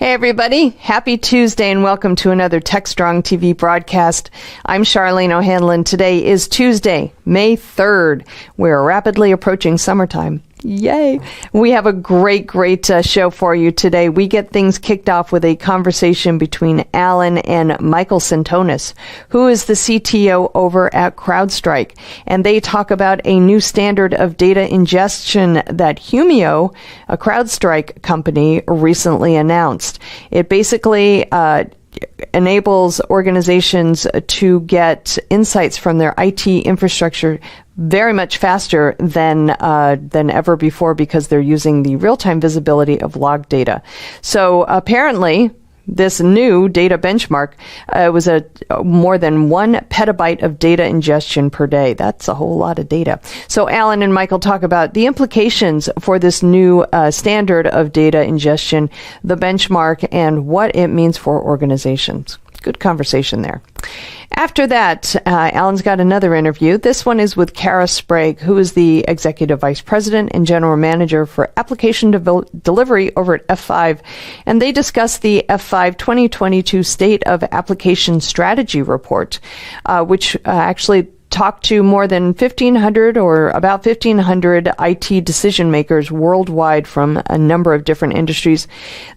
Hey everybody, happy Tuesday and welcome to another Techstrong TV broadcast. I'm Charlene O'Hanlon. Today is Tuesday, May 3rd. We're rapidly approaching summertime. Yay! We have a great show for you today. We get things kicked off with a conversation between Alan and Michael Centonis, who is the CTO over at CrowdStrike. And they talk about a new standard of data ingestion that Humio, a CrowdStrike company, recently announced. It basically enables organizations to get insights from their IT infrastructure very much faster than ever before because they're using the real-time visibility of log data. So apparently, this new data benchmark was more than 1 petabyte of data ingestion per day. That's a whole lot of data. So Alan and Michael talk about the implications for this new standard of data ingestion, the benchmark, and what it means for organizations. Good conversation there. After that, Alan's got another interview. This one is with Kara Sprague, who is the Executive Vice President and General Manager for Application Delivery over at F5. And they discuss the F5 2022 State of Application Strategy Report, which actually talked to more than 1,500 or about 1,500 IT decision makers worldwide from a number of different industries.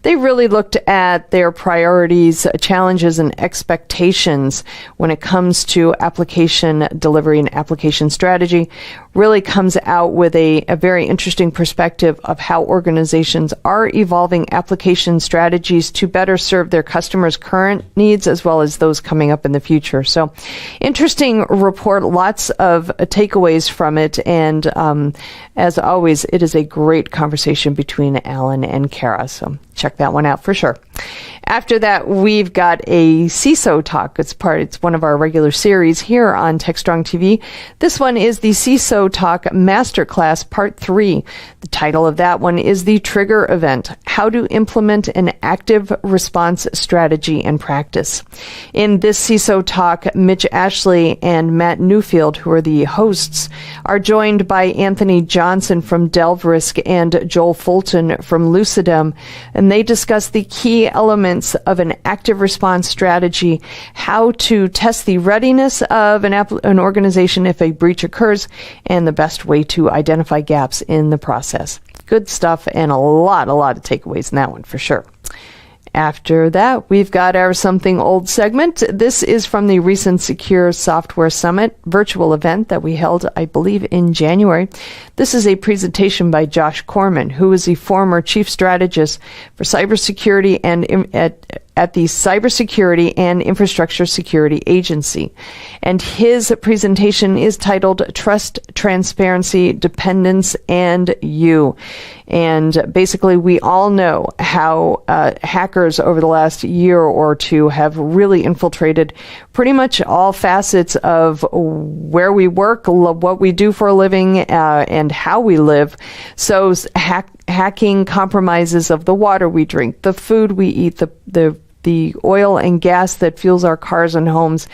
They really looked at their priorities, challenges, and expectations when it comes to application delivery and application strategy. Really comes out with a very interesting perspective of how organizations are evolving application strategies to better serve their customers' current needs as well as those coming up in the future. So interesting report, lots of takeaways from it, and as always, it is a great conversation between Alan and Kara, so check that one out for sure. After that, we've got a CISO talk. It's one of our regular series here on Techstrong TV. This one is the CISO Talk Masterclass Part 3. The title of that one is The Trigger Event: How to Implement an Active Response Strategy and Practice. In this CISO Talk, Mitch Ashley and Matt Newfield, who are the hosts, are joined by Anthony Johnson from Delverisk and Joel Fulton from Lucidum, and they discuss the key elements of an active response strategy, how to test the readiness of an organization if a breach occurs, and the best way to identify gaps in the process. Good stuff, and a lot of takeaways in that one for sure. After that, we've got our Something Old segment. This is from the recent Secure Software Summit virtual event that we held, I believe, in January. This is a presentation by Josh Corman, who is the former chief strategist for cybersecurity and at the Cybersecurity and Infrastructure Security Agency. And his presentation is titled Trust, Transparency, Dependence, and You. And basically, we all know how hackers over the last year or two have really infiltrated pretty much all facets of where we work, what we do for a living, and how we live. So hacking compromises of the water we drink, the food we eat, the oil and gas that fuels our cars and homes.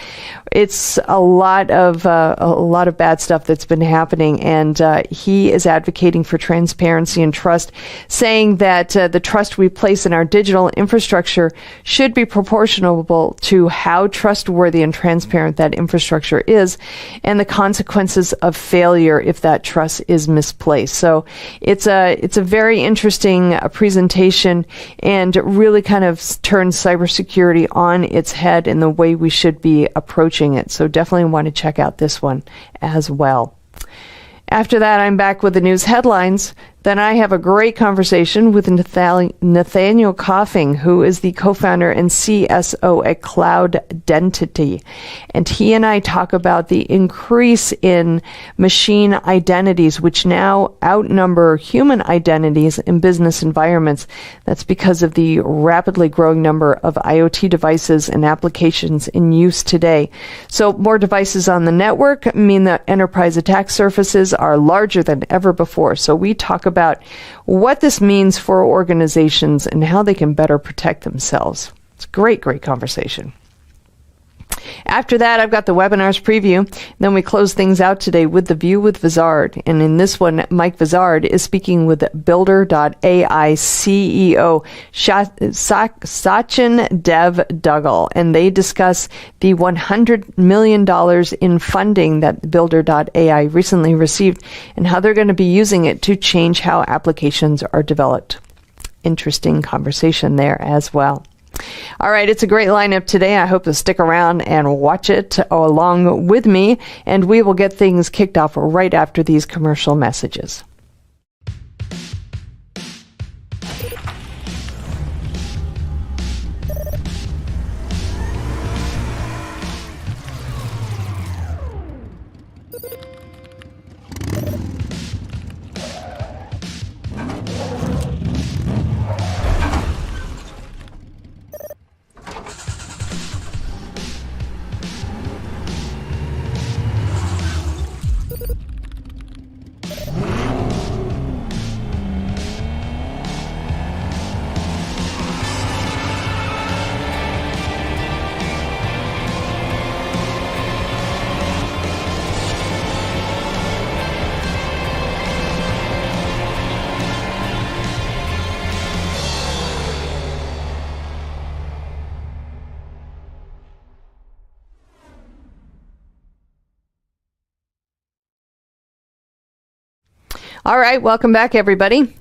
It's a lot of bad stuff that's been happening, and he is advocating for transparency and trust, saying that the trust we place in our digital infrastructure should be proportional to how trustworthy and transparent that infrastructure is, and the consequences of failure if that trust is misplaced. So it's a very interesting presentation, and really kind of turns cybersecurity on its head in the way we should be approaching it. So definitely want to check out this one as well. After that, I'm back with the news headlines. Then I have a great conversation with Nathaniel Coffing, who is the co-founder and CSO at Cloudentity. And he and I talk about the increase in machine identities, which now outnumber human identities in business environments. That's because of the rapidly growing number of IoT devices and applications in use today. So more devices on the network mean that enterprise attack surfaces are larger than ever before. So we talk about what this means for organizations and how they can better protect themselves. It's a great conversation. After that, I've got the webinars preview. Then we close things out today with The View with Vizard. And in this one, Mike Vizard is speaking with Builder.ai CEO Sachin Dev Duggal. And they discuss the $100 million in funding that Builder.ai recently received and how they're going to be using it to change how applications are developed. Interesting conversation there as well. All right, it's a great lineup today. I hope you'll stick around and watch it along with me, and we will get things kicked off right after these commercial messages. All right, welcome back, everybody.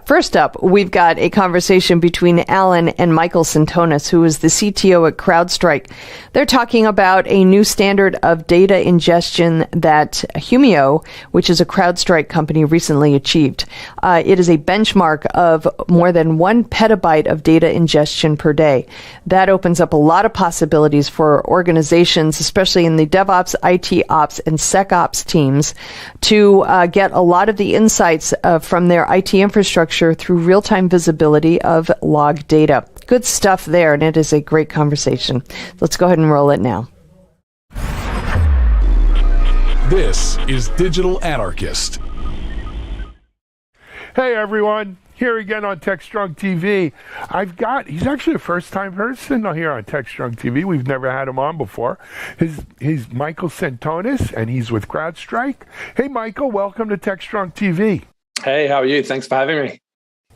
First up, we've got a conversation between Alan and Michael Santonis, who is the CTO at CrowdStrike. They're talking about a new standard of data ingestion that Humio, which is a CrowdStrike company, recently achieved. It is a benchmark of more than 1 petabyte of data ingestion per day. That opens up a lot of possibilities for organizations, especially in the DevOps, IT Ops, and SecOps teams, to get a lot of the insights from their IT infrastructure through real-time visibility of log data. Good stuff there, and it is a great conversation. Let's go ahead and roll it now. This is Digital Anarchist. Hey everyone, here again on Techstrong TV. He's actually a first-time person here on Techstrong TV. We've never had him on before. He's Michael Santonis, and he's with CrowdStrike. Hey Michael, welcome to Techstrong TV. Hey, how are you? Thanks for having me.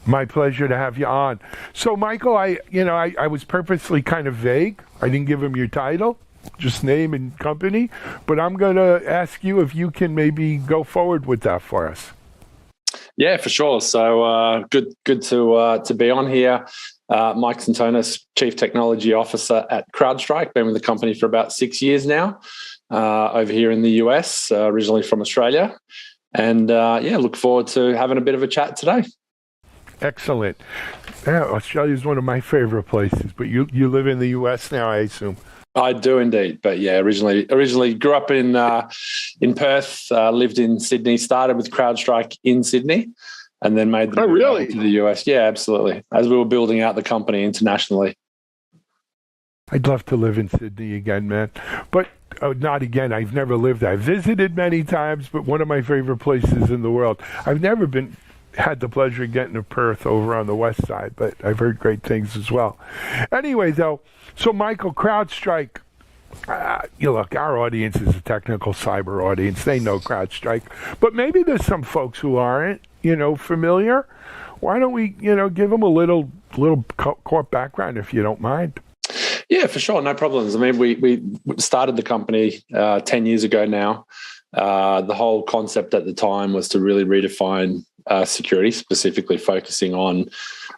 My pleasure to have you on. So Michael, I was purposely kind of vague. I didn't give him your title, just name and company, but I'm going to ask you if you can maybe go forward with that for us. Yeah, for sure. So good to be on here. Mike Santonis, Chief Technology Officer at CrowdStrike. Been with the company for about 6 years now, over here in the US, originally from Australia. And look forward to having a bit of a chat today. Excellent. Yeah, Australia is one of my favorite places, but you live in the US now, I assume. I do indeed, but yeah, originally grew up in Perth, lived in Sydney, started with CrowdStrike in Sydney, and then made the move to the US. Yeah, absolutely. As we were building out the company internationally. I'd love to live in Sydney again, man, but not again. I've never lived there. I've visited many times, but one of my favorite places in the world. I've never had the pleasure of getting to Perth over on the west side, but I've heard great things as well. Anyway, though, so Michael, CrowdStrike, look, our audience is a technical cyber audience. They know CrowdStrike, but maybe there's some folks who aren't, familiar. Why don't we, give them a little core background, if you don't mind? Yeah, for sure. No problems. I mean, we started the company 10 years ago now. The whole concept at the time was to really redefine security, specifically focusing on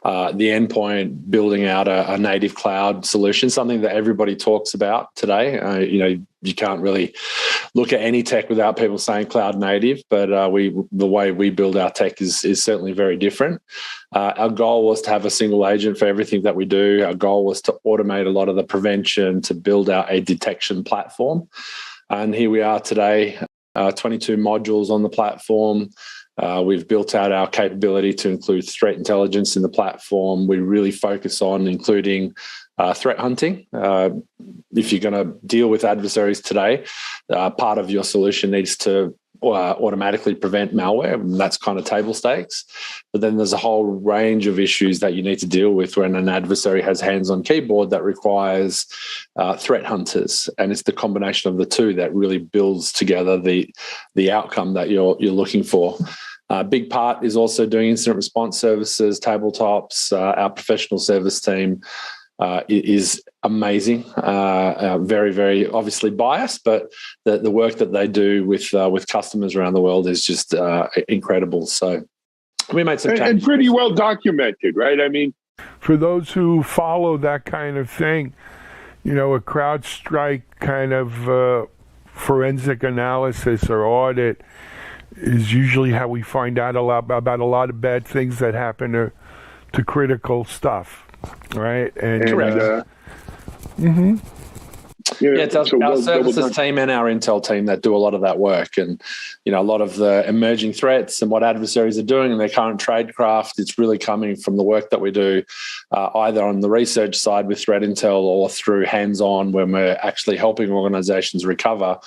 the endpoint, building out a native cloud solution, something that everybody talks about today. You can't really look at any tech without people saying cloud native, but the way we build our tech is certainly very different. Our goal was to have a single agent for everything that we do. Our goal was to automate a lot of the prevention, to build out a detection platform. And here we are today, 22 modules on the platform. We've built out our capability to include threat intelligence in the platform. We really focus on including threat hunting. If you're going to deal with adversaries today, part of your solution needs to automatically prevent malware. And that's kind of table stakes. But then there's a whole range of issues that you need to deal with when an adversary has hands on keyboard that requires threat hunters. And it's the combination of the two that really builds together the outcome that you're looking for. A big part is also doing incident response services, tabletops. Our professional service team is amazing. Very, very obviously biased, but the work that they do with customers around the world is just incredible. So we made some changes. And pretty well documented, right? I mean, for those who follow that kind of thing, a CrowdStrike kind of forensic analysis or audit is usually how we find out about a lot of bad things that happen to critical stuff. Right, and correct. It's our services team and our intel team that do a lot of that work, and a lot of the emerging threats and what adversaries are doing in their current tradecraft. It's really coming from the work that we do, either on the research side with threat intel or through hands-on when we're actually helping organizations recover.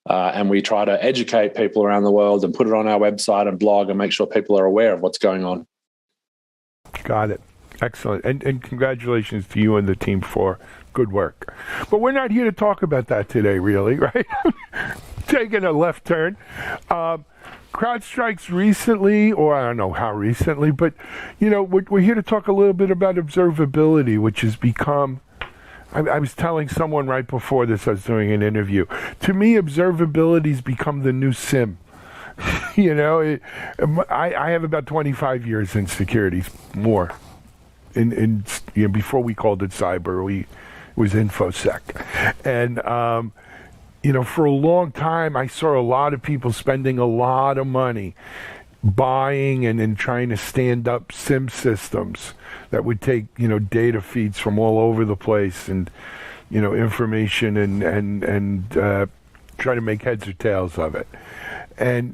And we try to educate people around the world and put it on our website and blog and make sure people are aware of what's going on. Got it. Excellent. And congratulations to you and the team for good work. But we're not here to talk about that today, really, right? Taking a left turn. CrowdStrike's recently, or I don't know how recently, but, we're here to talk a little bit about observability, which has become, I was telling someone right before this, I was doing an interview. To me, observability's become the new SIM. I have about 25 years in security, more. Before we called it cyber, it was InfoSec. And, for a long time, I saw a lot of people spending a lot of money buying and then trying to stand up SIM systems that would take, data feeds from all over the place and, information and try to make heads or tails of it. And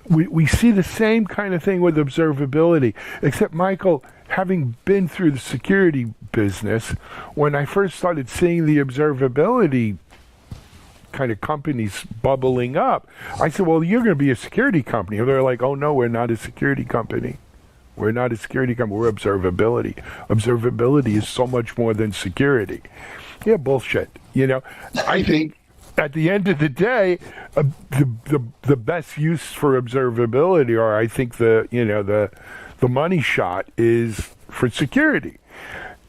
we see the same kind of thing with observability, except, Michael, having been through the security business, when I first started seeing the observability kind of companies bubbling up, I said, well, you're going to be a security company. And they're like, oh, no, we're not a security company. We're not a security company. We're observability. Observability is so much more than security. Yeah, bullshit. I think at the end of the day, the best use for observability, or I think the money shot, is for security.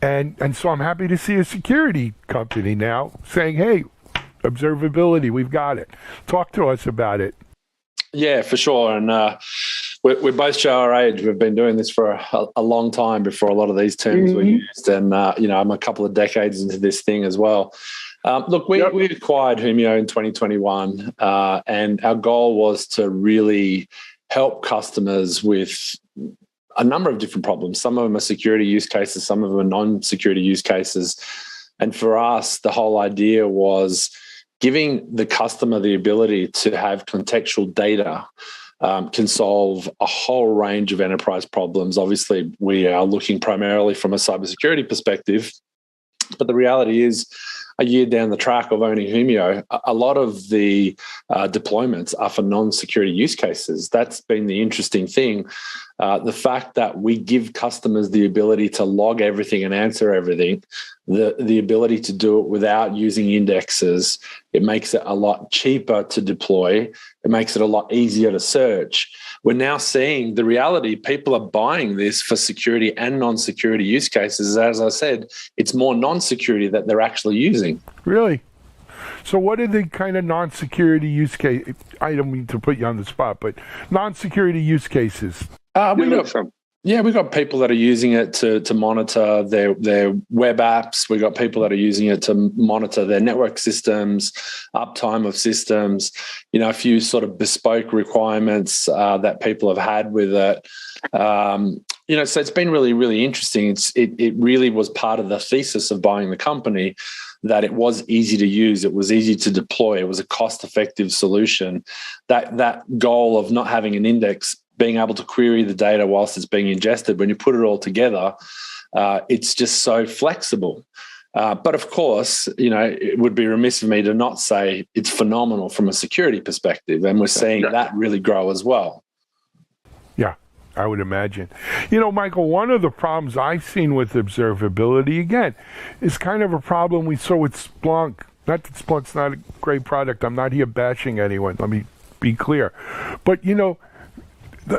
And so I'm happy to see a security company now saying, hey, observability, we've got it. Talk to us about it. Yeah, for sure. And we both show our age. We've been doing this for a long time before a lot of these terms were used. And, I'm a couple of decades into this thing as well. Look, we acquired Humio in 2021, and our goal was to really help customers with a number of different problems. Some of them are security use cases, some of them are non-security use cases. And for us, the whole idea was giving the customer the ability to have contextual data can solve a whole range of enterprise problems. Obviously, we are looking primarily from a cybersecurity perspective, but the reality is, a year down the track of owning Humio, a lot of the deployments are for non-security use cases. That's been the interesting thing. The fact that we give customers the ability to log everything and answer everything, the ability to do it without using indexes, it makes it a lot cheaper to deploy. It makes it a lot easier to search. We're now seeing the reality. People are buying this for security and non-security use cases. As I said, it's more non-security that they're actually using. Really? So what are the kind of non-security use case? I don't mean to put you on the spot, but non-security use cases. We've got people that are using it to monitor their web apps. We've got people that are using it to monitor their network systems, uptime of systems, a few sort of bespoke requirements that people have had with it. So it's been really, really interesting. It really was part of the thesis of buying the company, that it was easy to use, it was easy to deploy, it was a cost-effective solution. That goal of not having an index, being able to query the data whilst it's being ingested, when you put it all together, it's just so flexible. But of course, it would be remiss of me to not say it's phenomenal from a security perspective, and we're seeing that really grow as well. Yeah, I would imagine. Michael, one of the problems I've seen with observability, again, is kind of a problem we saw with Splunk. Not that Splunk's not a great product. I'm not here bashing anyone. Let me be clear. But,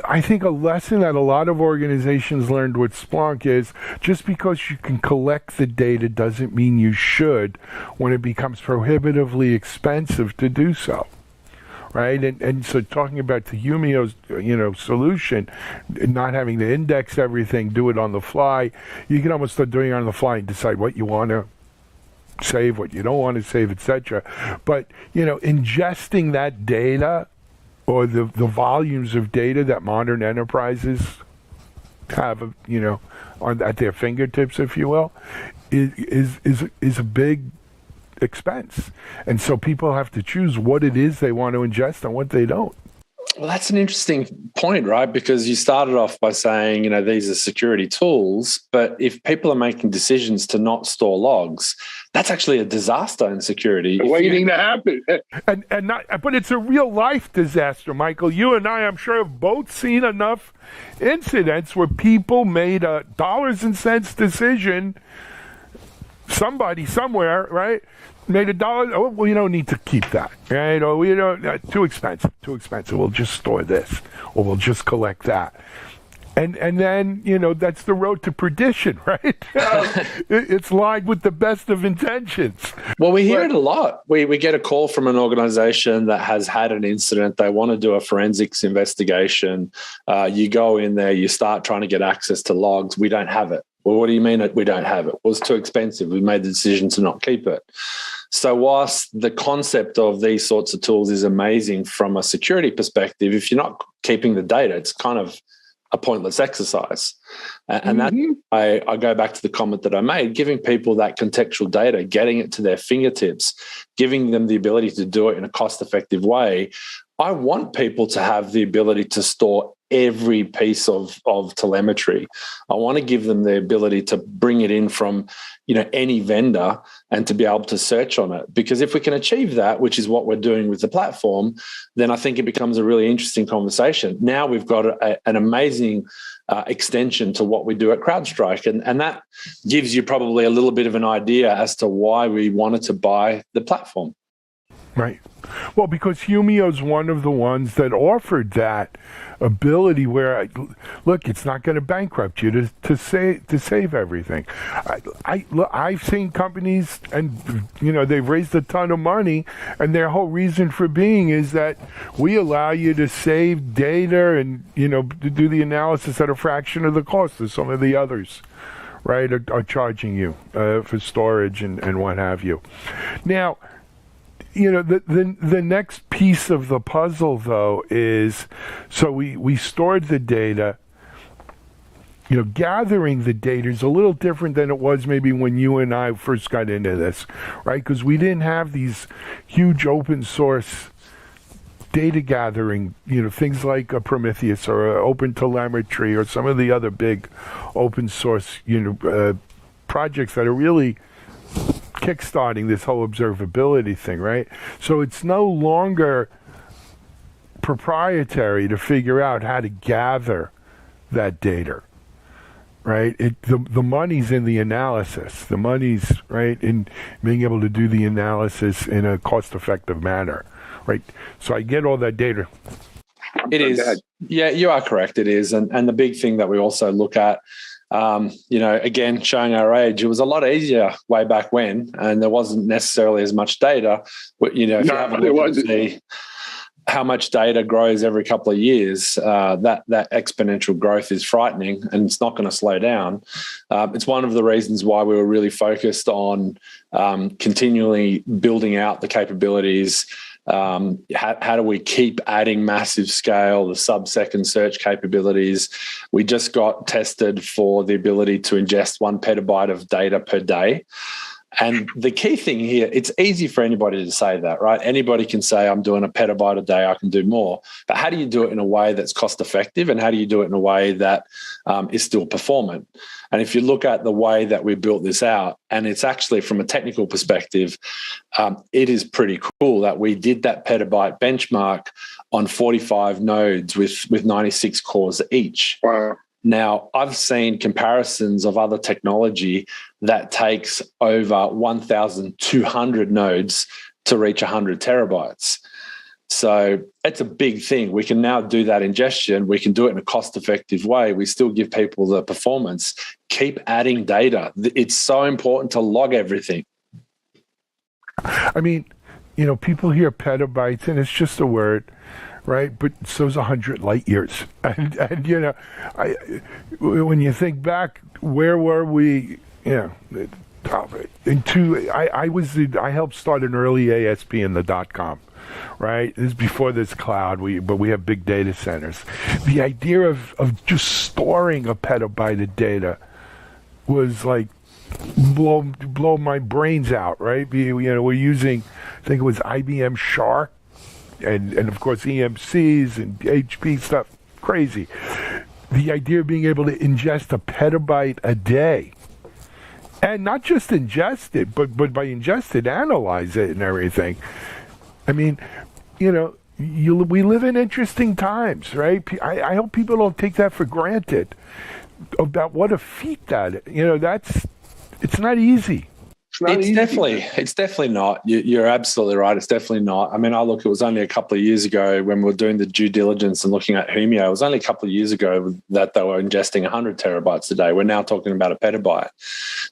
I think a lesson that a lot of organizations learned with Splunk is just because you can collect the data doesn't mean you should when it becomes prohibitively expensive to do so. Right? And so talking about the Humio's, solution, not having to index everything, do it on the fly, you can almost start doing it on the fly and decide what you want to save, what you don't want to save, etc. But, ingesting that data or the volumes of data that modern enterprises have, at their fingertips, if you will, is a big expense. And so people have to choose what it is they want to ingest and what they don't. Well, that's an interesting point, right? Because you started off by saying, these are security tools, but if people are making decisions to not store logs, that's actually a disaster in security. Waiting to happen. But it's a real life disaster, Michael. You and I, I'm sure, have both seen enough incidents where people made a dollars and cents decision. Somebody somewhere, right, made $1. Oh, well, you don't need to keep that, right? Or we don't. Too expensive. We'll just store this, or we'll just collect that. And then, that's the road to perdition, right? It's lined with the best of intentions. Well, we hear it a lot. We get a call from an organization that has had an incident. They want to do a forensics investigation. You go in there, you start trying to get access to logs. We don't have it. Well, what do you mean that we don't have it? Well, it's too expensive. We made the decision to not keep it. So whilst the concept of these sorts of tools is amazing from a security perspective, if you're not keeping the data, it's kind of a pointless exercise. And that's why I go back to the comment that I made, giving people that contextual data, getting it to their fingertips, giving them the ability to do it in a cost-effective way. I want people to have the ability to store every piece of telemetry. I want to give them the ability to bring it in from, any vendor and to be able to search on it. Because if we can achieve that, which is what we're doing with the platform, then I think it becomes a really interesting conversation. Now we've got an amazing extension to what we do at CrowdStrike. And that gives you probably a little bit of an idea as to why we wanted to buy the platform. Right. Well, because Humio's one of the ones that offered that ability where, look, it's not going to bankrupt you to save everything. I've seen companies, and they've raised a ton of money, and their whole reason for being is that we allow you to save data and to do the analysis at a fraction of the cost of some of the others, right? Are charging you for storage and what have you. Now, the next piece of the puzzle, though, is so we stored the data. Gathering the data is a little different than it was maybe when you and I first got into this, right? Because we didn't have these huge open source data gathering, things like a Prometheus or Open Telemetry or some of the other big open source, projects that are really kickstarting this whole observability thing, right? So it's no longer proprietary to figure out how to gather that data, right? The money's in the analysis. The money's, right, in being able to do the analysis in a cost-effective manner, right? So I get all that data. It is. Yeah, you are correct. It is. And the big thing that we also look at, again, showing our age, it was a lot easier way back when, and there wasn't necessarily as much data. But, if you have a look and see how much data grows every couple of years, that exponential growth is frightening, and it's not going to slow down. It's one of the reasons why we were really focused on continually building out the capabilities. How do we keep adding massive scale, the sub-second search capabilities? We just got tested for the ability to ingest 1 petabyte of data per day. And the key thing here, it's easy for anybody to say that, right? Anybody can say, I'm doing a petabyte a day, I can do more. But how do you do it in a way that's cost effective? And how do you do it in a way that is still performant? And if you look at the way that we built this out, and it's actually from a technical perspective, it is pretty cool that we did that petabyte benchmark on 45 nodes with 96 cores each. Wow. Now, I've seen comparisons of other technology that takes over 1,200 nodes to reach 100 terabytes. So it's a big thing. We can now do that ingestion. We can do it in a cost-effective way. We still give people the performance. Keep adding data. It's so important to log everything. I mean, people hear petabytes, and it's just a word, right? But so's 100 light years. And when you think back, where were we? I helped start an early ASP in the .com, right? This is before this cloud, but we have big data centers. The idea of just storing a petabyte of data was like blow my brains out, right? We're using, I think it was IBM Shark, and of course EMCs and HP stuff, crazy. The idea of being able to ingest a petabyte a day, and not just ingest it, but by ingest it, analyze it and everything. I mean, we live in interesting times, right? I hope people don't take that for granted about what a feat that, it's not easy. It's definitely not. You're absolutely right. It's definitely not. I mean, it was only a couple of years ago when we were doing the due diligence and looking at Humio. It was only a couple of years ago that they were ingesting 100 terabytes a day. We're now talking about a petabyte.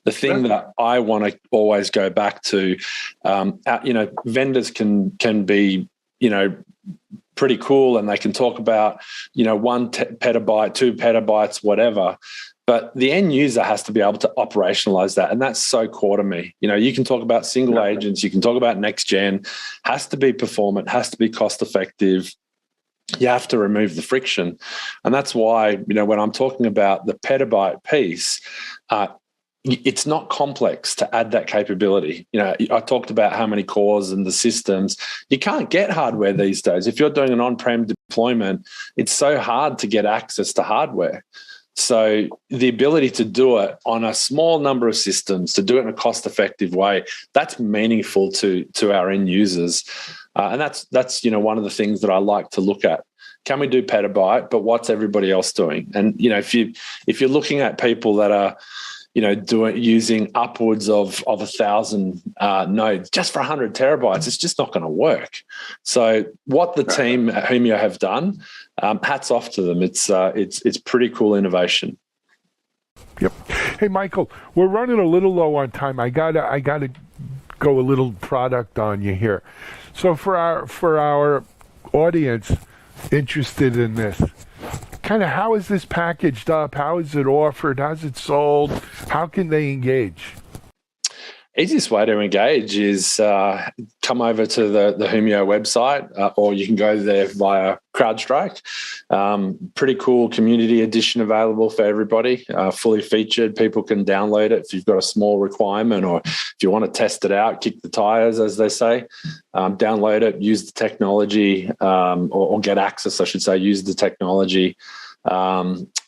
The thing that I want to always go back to, vendors can be, pretty cool, and they can talk about, 1 petabyte, 2 petabytes, whatever. But the end user has to be able to operationalize that. And that's so core to me. You can talk about single agents, you can talk about next gen, has to be performant, has to be cost effective. You have to remove the friction. And that's why, when I'm talking about the petabyte piece, it's not complex to add that capability. I talked about how many cores and the systems. You can't get hardware these days. If you're doing an on-prem deployment, it's so hard to get access to hardware. So the ability to do it on a small number of systems, to do it in a cost-effective way, that's meaningful to our end users. And that's one of the things that I like to look at. Can we do petabyte, but what's everybody else doing? And, if you're looking at people that are, using upwards of 1,000 nodes just for 100 terabytes, it's just not going to work. So what the team at Humio have done, hats off to them. It's pretty cool innovation. Yep. Hey, Michael, we're running a little low on time. I gotta go a little product on you here. So for our audience interested in this, kind of how is this packaged up? How is it offered? How's it sold? How can they engage? Easiest way to engage is come over to the Humio website, or you can go there via CrowdStrike. Pretty cool community edition available for everybody, fully featured. People can download it if you've got a small requirement, or if you want to test it out, kick the tires, as they say. Download it, use the technology, or get access, I should say, use the technology.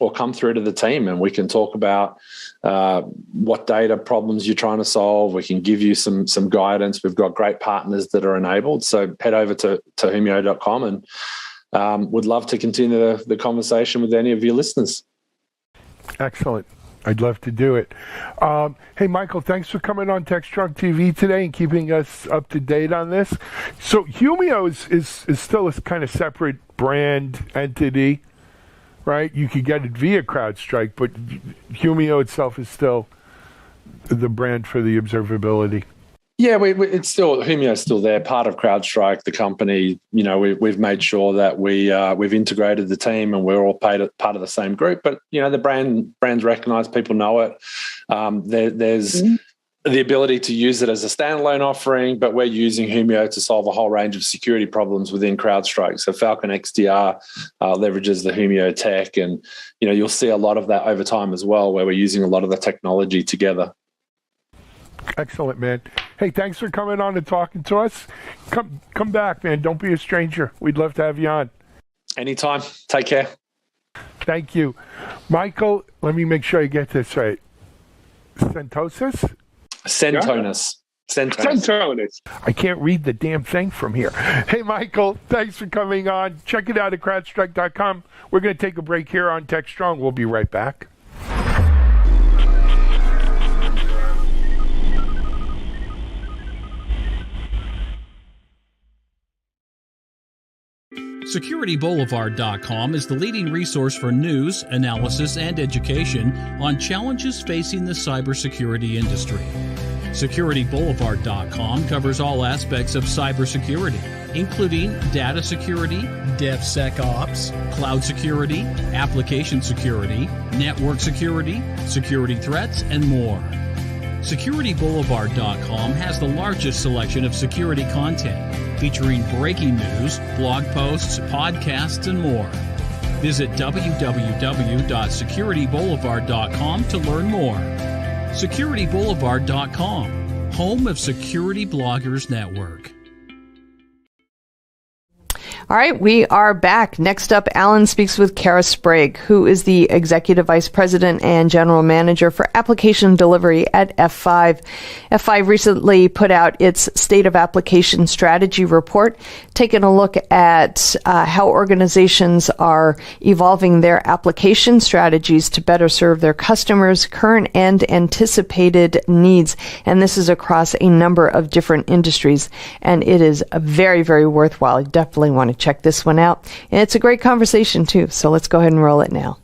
Or come through to the team and we can talk about what data problems you're trying to solve. We can give you some guidance. We've got great partners that are enabled. So head over to humio.com and would love to continue the conversation with any of your listeners. Excellent. I'd love to do it. Hey, Michael, thanks for coming on Techstrong TV today and keeping us up to date on this. So Humio is still a kind of separate brand entity, right? You could get it via CrowdStrike, but Humio itself is still the brand for the observability. Yeah, it's still, Humio is still there, part of CrowdStrike, the company. We've made sure that we've integrated the team and we're all part of the same group. But the brand's recognized, people know it. There's the ability to use it as a standalone offering, but we're using Humio to solve a whole range of security problems within CrowdStrike. So Falcon XDR leverages the Humio tech, and you'll see a lot of that over time as well, where we're using a lot of the technology together. Excellent, man. Hey, thanks for coming on and talking to us. Come back, man. Don't be a stranger. We'd love to have you on. Anytime. Take care. Thank you. Michael, let me make sure I get this right. Centosis? Centonus. Centonus. I can't read the damn thing from here. Hey, Michael, thanks for coming on. Check it out at CrowdStrike.com. We're going to take a break here on Techstrong. We'll be right back. SecurityBoulevard.com is the leading resource for news, analysis, and education on challenges facing the cybersecurity industry. SecurityBoulevard.com covers all aspects of cybersecurity, including data security, DevSecOps, cloud security, application security, network security, security threats, and more. SecurityBoulevard.com has the largest selection of security content, featuring breaking news, blog posts, podcasts, and more. Visit www.securityboulevard.com to learn more. SecurityBoulevard.com, home of Security Bloggers Network. All right, we are back. Next up, Alan speaks with Kara Sprague, who is the Executive Vice President and General Manager for Application Delivery at F5. F5 recently put out its State of Application Strategy report, taking a look at how organizations are evolving their application strategies to better serve their customers' current and anticipated needs. And this is across a number of different industries. And it is very, very worthwhile. You definitely want to check this one out. And it's a great conversation, too. So let's go ahead and roll it now.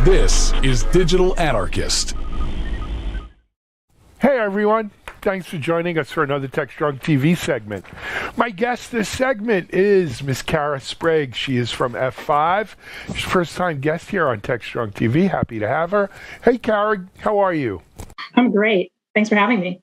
This is Digital Anarchist. Hey, everyone. Thanks for joining us for another Techstrong TV segment. My guest this segment is Miss Kara Sprague. She is from F5. She's first-time guest here on Techstrong TV. Happy to have her. Hey, Kara, how are you? I'm great. Thanks for having me.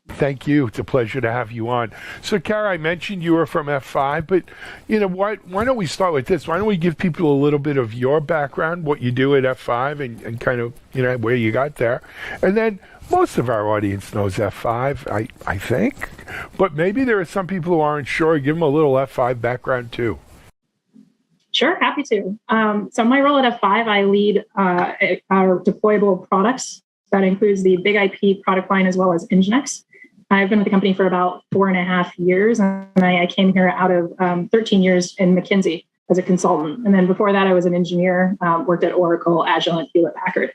Thank you. It's a pleasure to have you on. So, Kara, I mentioned you were from F5, but you know what? Why don't we start with this? Why don't we give people a little bit of your background, what you do at F5, and kind of, you know, where you got there. And then most of our audience knows F5, I think. But maybe there are some people who aren't sure. Give them a little F5 background, too. Sure, happy to. So my role at F5, I lead our deployable products. That includes the Big IP product line as well as Nginx. I've been with the company for about 4.5 years, and I came here out of 13 years in McKinsey as a consultant. And then before that, I was an engineer, worked at Oracle, Agilent, Hewlett-Packard.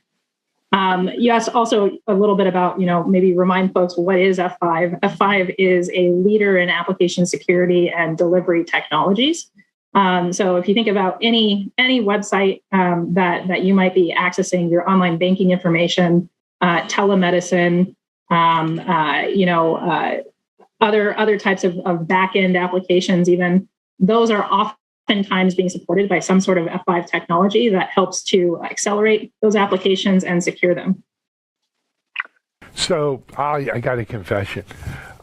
You asked also a little bit about, maybe remind folks, what is F5? F5 is a leader in application security and delivery technologies. So if you think about any website that you might be accessing your online banking information, telemedicine, other types of back-end applications, even those are oftentimes being supported by some sort of F5 technology that helps to accelerate those applications and secure them. So I got a confession.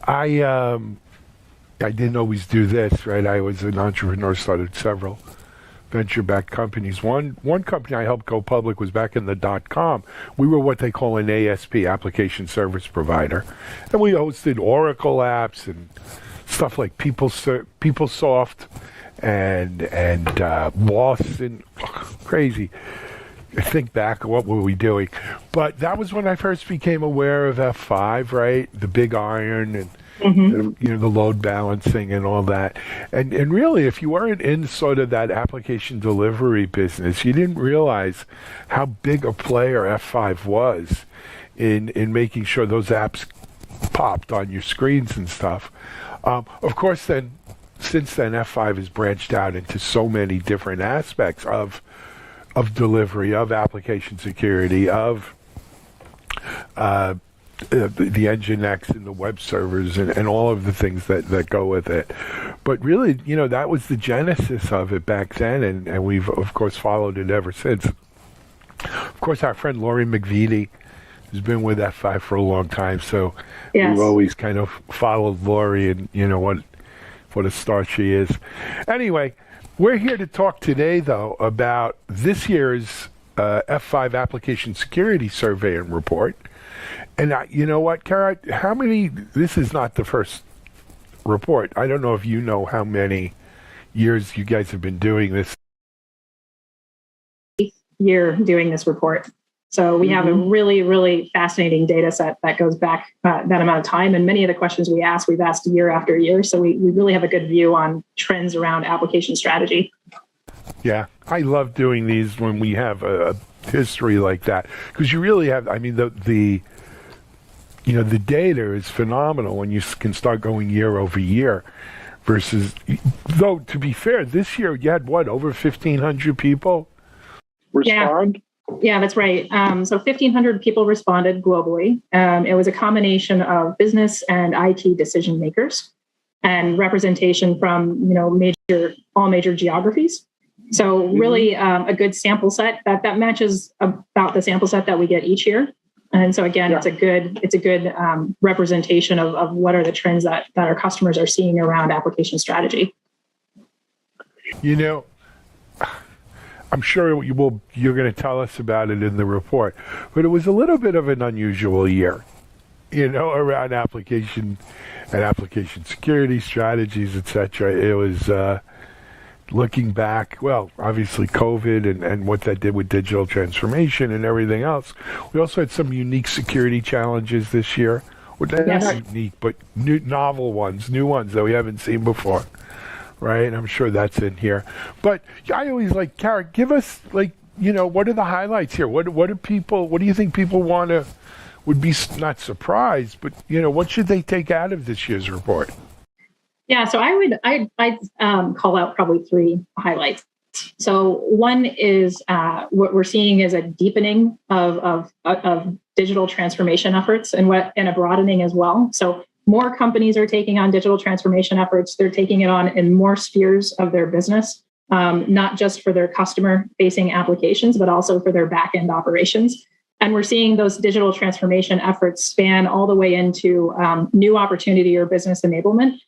I didn't always do this, right? I was an entrepreneur, started several venture-backed companies. One company I helped go public was back in the .com. We were what they call an ASP, application service provider, and we hosted Oracle apps and stuff like PeopleSoft and Boston. Crazy. I think back, what were we doing? But that was when I first became aware of F5, right? The big iron and the load balancing and all that. And really, if you weren't in sort of that application delivery business, you didn't realize how big a player F5 was in making sure those apps popped on your screens and stuff. Of course, since then, F5 has branched out into so many different aspects of delivery, of application security, of the Nginx and the web servers and all of the things that go with it. But really, that was the genesis of it back then, and we've, of course, followed it ever since. Of course, our friend Lori McVitie has been with F5 for a long time, so yes, we've always kind of followed Lori and, what a star she is. Anyway, we're here to talk today, though, about this year's F5 Application Security Survey and Report. And you know what, Kara? This is not the first report. I don't know if you know how many years you guys have been doing this. Year doing this report. So we have a really, really fascinating data set that goes back that amount of time. And many of the questions we've asked year after year. So we really have a good view on trends around application strategy. Yeah, I love doing these when we have a history like that, because you really have, I mean, the data is phenomenal when you can start going year over year versus, though, to be fair, this year you had over 1,500 people respond? Yeah, that's right. So 1,500 people responded globally. It was a combination of business and IT decision makers and representation from, all major geographies. So really a good sample set that matches about the sample set that we get each year. And so again, it's a good representation of what are the trends that our customers are seeing around application strategy. I'm sure you're going to tell us about it in the report, but it was a little bit of an unusual year, around application and application security strategies, etc. It was looking back, well, obviously COVID and what that did with digital transformation and everything else. We also had some unique security challenges this year. They're not unique, but novel ones, new ones that we haven't seen before. Right, I'm sure that's in here. But I always Kara, give us what are the highlights here? What do you think people would be not surprised, but what should they take out of this year's report? Yeah, so I'd call out probably three highlights. So one is what we're seeing is a deepening of digital transformation efforts and a broadening as well. So more companies are taking on digital transformation efforts. They're taking it on in more spheres of their business, not just for their customer-facing applications, but also for their back-end operations. And we're seeing those digital transformation efforts span all the way into new opportunity or business enablement,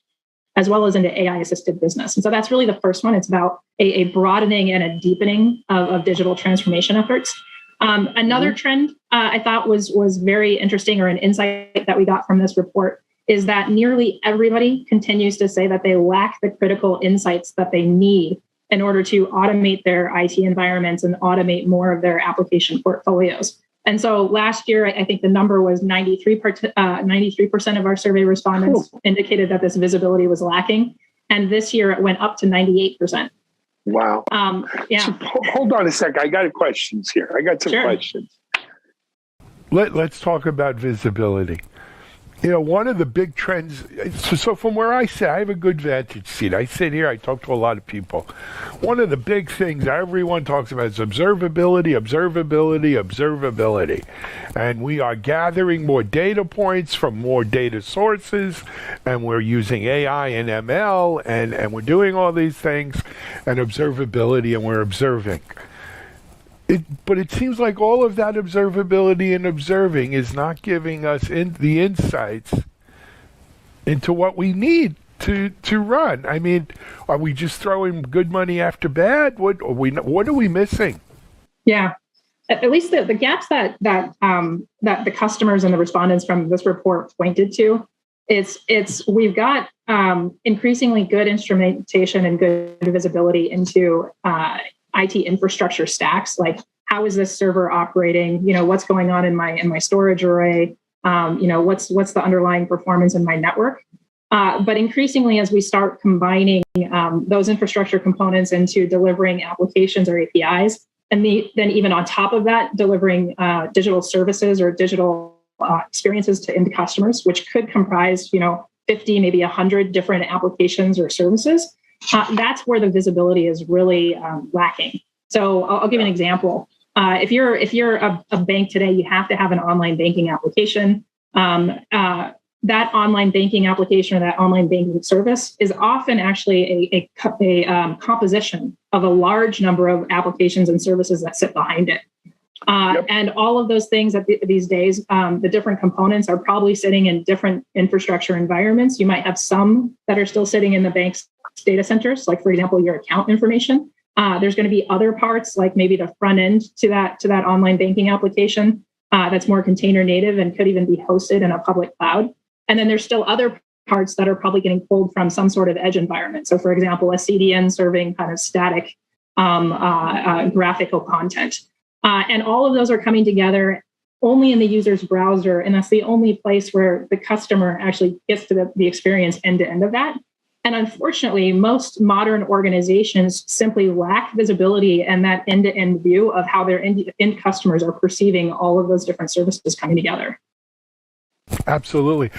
as well as into AI-assisted business. And so that's really the first one. It's about a broadening and a deepening of digital transformation efforts. Another trend I thought was very interesting, or an insight that we got from this report, is that nearly everybody continues to say that they lack the critical insights that they need in order to automate their IT environments and automate more of their application portfolios. And so last year, I think the number was 93% of our survey respondents indicated that this visibility was lacking. And this year it went up to 98%. Wow. Yeah. So, hold on a second. I got questions here. I got some questions. Let's talk about visibility. One of the big trends, so from where I sit, I have a good vantage seat. I sit here, I talk to a lot of people. One of the big things everyone talks about is observability. And we are gathering more data points from more data sources, and we're using AI and ML, and we're doing all these things, and observability, and we're observing. But it seems like all of that observability and observing is not giving us the insights into what we need to run. I mean, are we just throwing good money after bad? What are we missing? Yeah, at least the gaps that the customers and the respondents from this report pointed to, we've got increasingly good instrumentation and good visibility into IT infrastructure stacks, like how is this server operating? What's going on in my storage array? What's the underlying performance in my network? But increasingly, as we start combining those infrastructure components into delivering applications or APIs, and then even on top of that, delivering digital services or digital experiences to end customers, which could comprise 50, maybe 100 different applications or services. That's where the visibility is really lacking. So I'll give you an example. If you're a bank today, you have to have an online banking application. That online banking application or that online banking service is often actually a composition of a large number of applications and services that sit behind it. And all of those things these days, the different components are probably sitting in different infrastructure environments. You might have some that are still sitting in the bank's data centers, like, for example, your account information. There's going to be other parts, like maybe the front end to that online banking application that's more container native and could even be hosted in a public cloud. And then there's still other parts that are probably getting pulled from some sort of edge environment. So, for example, a CDN serving kind of static graphical content. And all of those are coming together only in the user's browser. And that's the only place where the customer actually gets to the experience end to end of that. And unfortunately, most modern organizations simply lack visibility and that end-to-end view of how their end customers are perceiving all of those different services coming together. Absolutely.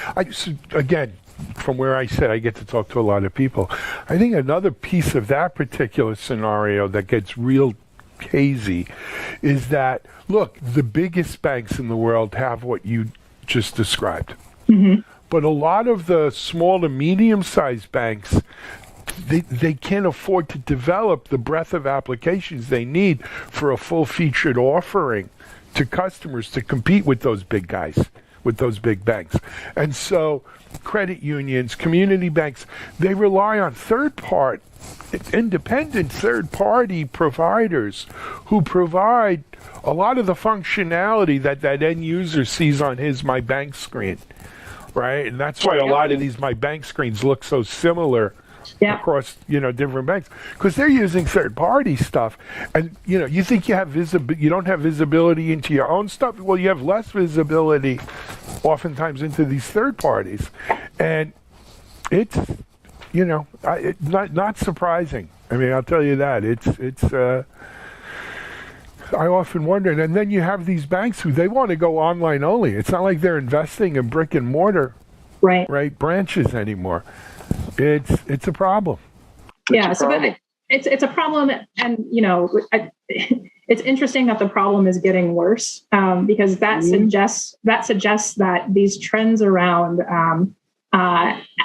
Again, from where I sit, I get to talk to a lot of people. I think another piece of that particular scenario that gets real hazy is that, look, the biggest banks in the world have what you just described. Mm-hmm. But a lot of the small to medium-sized banks, they can't afford to develop the breadth of applications they need for a full-featured offering to customers to compete with those big guys, with those big banks. And so credit unions, community banks, they rely on independent third-party providers who provide a lot of the functionality that end user sees on his My Bank screen. Right, and that's why a lot of these My Bank screens look so similar across different banks, because they're using third-party stuff. And you think you have you don't have visibility into your own stuff. Well, you have less visibility, oftentimes, into these third parties, and it's not surprising. I mean, I'll tell you that it's. I often wonder, and then you have these banks who they want to go online only. It's not like they're investing in brick and mortar, right branches anymore. It's a problem. It's a problem, and it's interesting that the problem is getting worse because that suggests that these trends around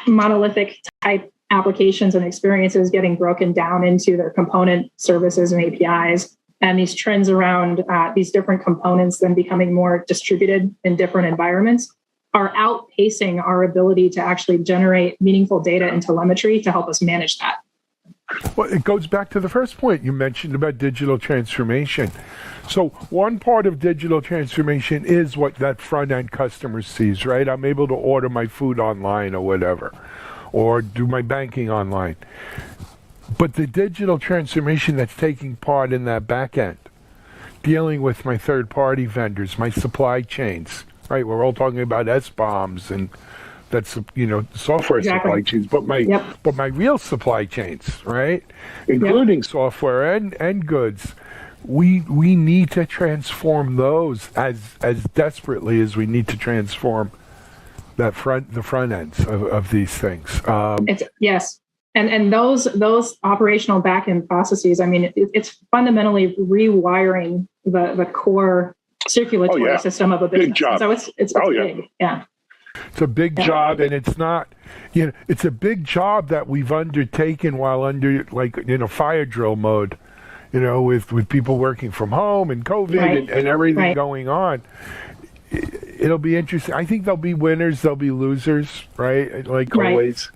monolithic type applications and experiences getting broken down into their component services and APIs. And these trends around these different components then becoming more distributed in different environments are outpacing our ability to actually generate meaningful data and telemetry to help us manage that. Well, it goes back to the first point you mentioned about digital transformation. So one part of digital transformation is what that front-end customer sees, right? I'm able to order my food online or whatever, or do my banking online. But the digital transformation that's taking part in that back end, dealing with my third-party vendors, my supply chains, right? We're all talking about SBOMs and that's software supply chains, but my real supply chains, right? Including software and goods. We need to transform those as desperately as we need to transform the front ends of these things. Yes. And those operational back-end processes, I mean, it's fundamentally rewiring the core circulatory system of a business. Big job. So it's big. Yeah. It's a big job, and it's not, it's a big job that we've undertaken while under fire drill mode, with people working from home and COVID and everything going on. It'll be interesting. I think there'll be winners, there'll be losers, right? Like always.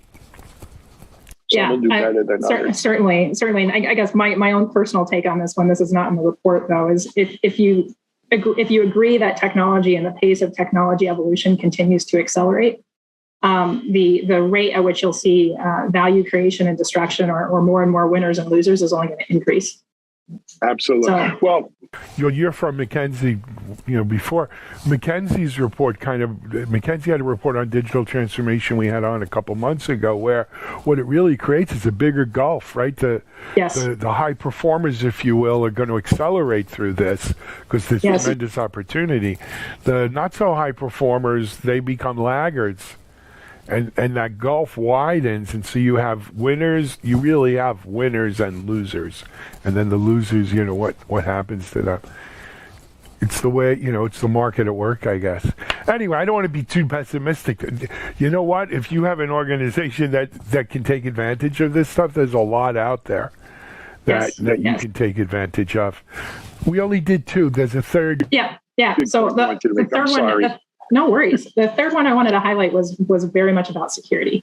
Some will do better than others. Certainly. And I guess my own personal take on this one, this is not in the report though, is if you agree that technology and the pace of technology evolution continues to accelerate, the rate at which you'll see value creation and destruction or more and more winners and losers is only going to increase. Absolutely. So, well, you're from McKinsey, before McKinsey's report McKinsey had a report on digital transformation we had on a couple months ago where what it really creates is a bigger gulf, right? The high performers, if you will, are going to accelerate through this because there's tremendous opportunity. The not so high performers, they become laggards. And that gulf widens, and so you have winners. You really have winners and losers, and then the losers. What happens to them? It's the way it's the market at work, I guess. Anyway, I don't want to be too pessimistic. You know what? If you have an organization that can take advantage of this stuff, there's a lot out there that you can take advantage of. We only did two. There's a third. Yeah. So the third one. No worries. The third one I wanted to highlight was very much about security.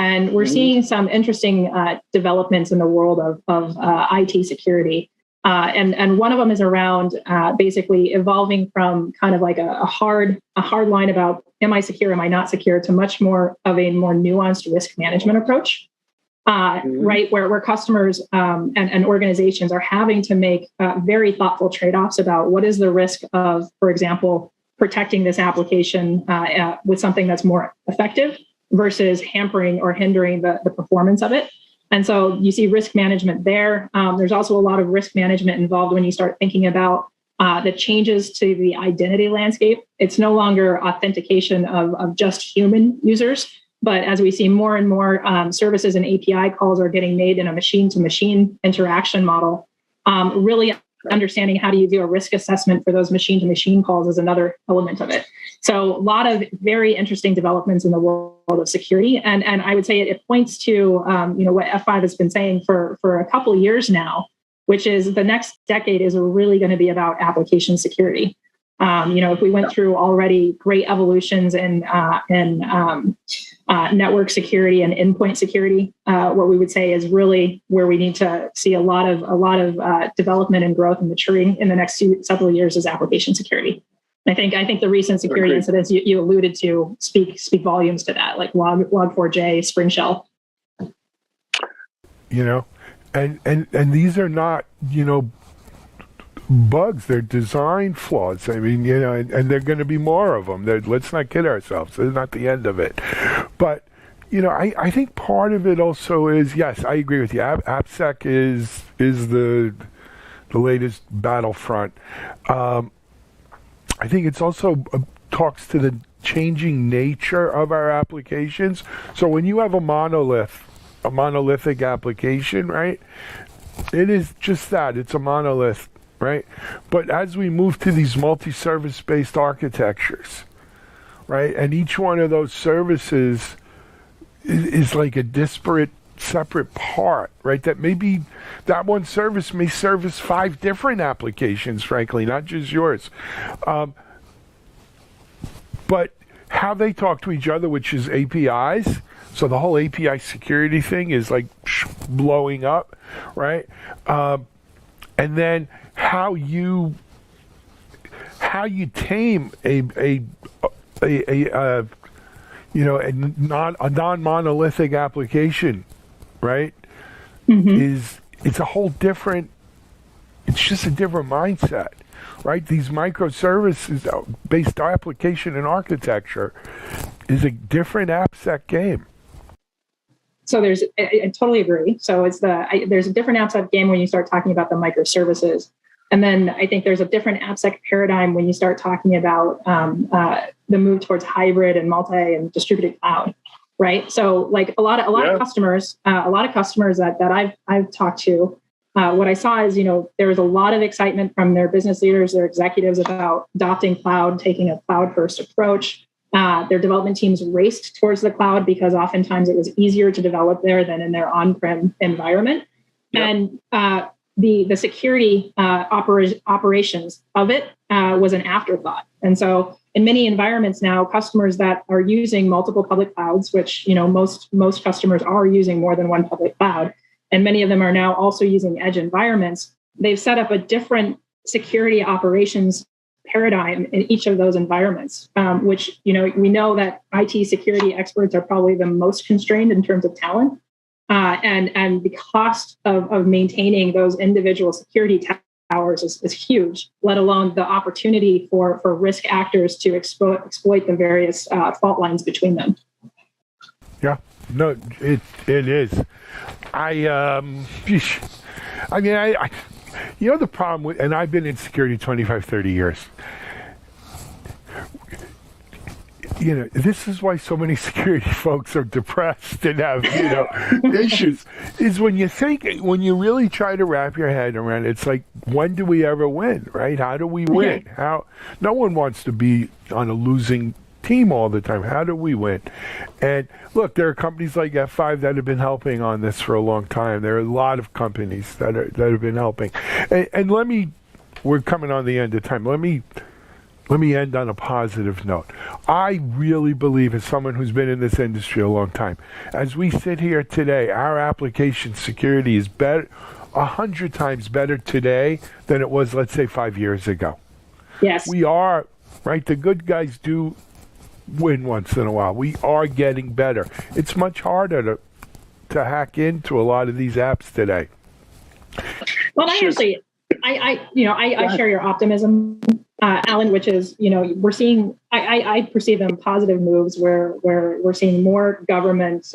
And we're seeing some interesting developments in the world of IT security. And one of them is around basically evolving from kind of like a hard line about am I secure, am I not secure, to much more of a more nuanced risk management approach, right? Where customers and organizations are having to make very thoughtful trade-offs about what is the risk of, for example, protecting this application with something that's more effective versus hampering or hindering the performance of it. And so you see risk management there. There's also a lot of risk management involved when you start thinking about the changes to the identity landscape. It's no longer authentication of just human users, but as we see more and more services and API calls are getting made in a machine-to-machine interaction model, really understanding how do you do a risk assessment for those machine-to-machine calls is another element of it. So a lot of very interesting developments in the world of security. And I would say it points to what F5 has been saying for a couple of years now, which is the next decade is really going to be about application security. If we went through already great evolutions in network security and endpoint security, what we would say is really where we need to see a lot of development and growth and maturing in the next several years is application security. I think the recent security incidents you alluded to speak volumes to that, like Log4j, Spring Shell. And these are not, bugs. They're design flaws. I mean, and there are going to be more of them. Let's not kid ourselves. It's not the end of it. But, I think part of it also is, yes, I agree with you. AppSec is the latest battlefront. I think it's also talks to the changing nature of our applications. So when you have a monolithic application, right? It is just that. It's a monolith, right? But as we move to these multi-service based architectures, right? And each one of those services is like a disparate, separate part, right? That maybe that one service may service 5 different applications, frankly, not just yours. But how they talk to each other, which is APIs. So the whole API security thing is like blowing up, right? And then how you tame a non-monolithic application, right? It's a whole different. It's just a different mindset, right? These microservices based application and architecture is a different AppSec game. So I totally agree. So there's a different AppSec game when you start talking about the microservices. And then I think there's a different AppSec paradigm when you start talking about the move towards hybrid and multi and distributed cloud, right? So like a lot of customers that I've talked to, what I saw is, there was a lot of excitement from their business leaders, their executives about adopting cloud, taking a cloud first approach. Their development teams raced towards the cloud because oftentimes it was easier to develop there than in their on-prem environment. Yep. And the security operations of it was an afterthought. And so in many environments now, customers that are using multiple public clouds, which most customers are using more than one public cloud, and many of them are now also using edge environments, they've set up a different security operations paradigm in each of those environments, which, we know that IT security experts are probably the most constrained in terms of talent. And the cost of maintaining those individual security towers is huge, let alone the opportunity for risk actors to exploit the various fault lines between them. Yeah, no, it is. I the problem with, and I've been in security 25, 30 years. This is why so many security folks are depressed and have, issues, is when you really try to wrap your head around it, it's like, when do we ever win, right? How do we win? No one wants to be on a losing team all the time. How do we win? And look, there are companies like F5 that have been helping on this for a long time. There are a lot of companies that have been helping. And we're coming on the end of time. Let me let me end on a positive note. I really believe, as someone who's been in this industry a long time, as we sit here today, our application security is better, 100 times better today than it was, let's say, 5 years ago. Yes. We are, right? The good guys do win once in a while. We are getting better. It's much harder to hack into a lot of these apps today. Well, I actually, I share your optimism, Alan, which is, we're seeing, I perceive them positive moves where we're seeing more government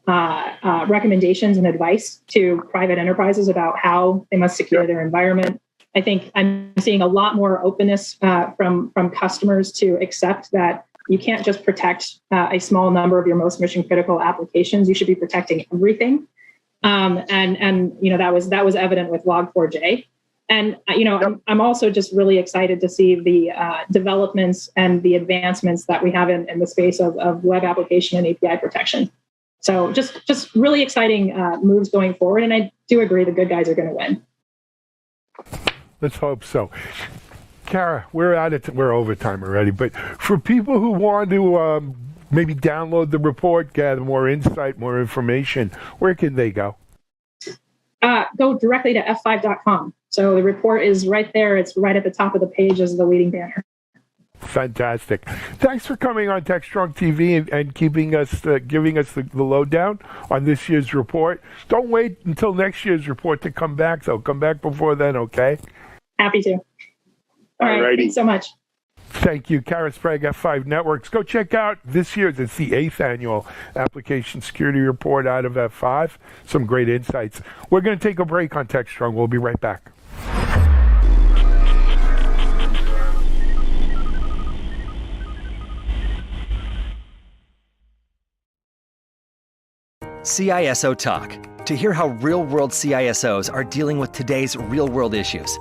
recommendations and advice to private enterprises about how they must secure their environment. I think I'm seeing a lot more openness from customers to accept that you can't just protect a small number of your most mission critical applications. You should be protecting everything. And that was evident with Log4j. And, I'm also just really excited to see the developments and the advancements that we have in the space of web application and API protection. So just really exciting moves going forward. And I do agree the good guys are going to win. Let's hope so. Kara, we're over time already. But for people who want to maybe download the report, gather more insight, more information, where can they go? Go directly to f5.com. So the report is right there. It's right at the top of the page as the leading banner. Fantastic. Thanks for coming on Techstrong TV and keeping us, giving us the lowdown on this year's report. Don't wait until next year's report to come back, though. Come back before then, okay? Happy to. All right. Thanks so much. Thank you, Kara Sprague, F5 Networks. Go check out this year's, it's the 8th annual Application Security Report out of F5. Some great insights. We're going to take a break on Techstrong. We'll be right back. CISO Talk, to hear how real-world CISOs are dealing with today's real-world issues.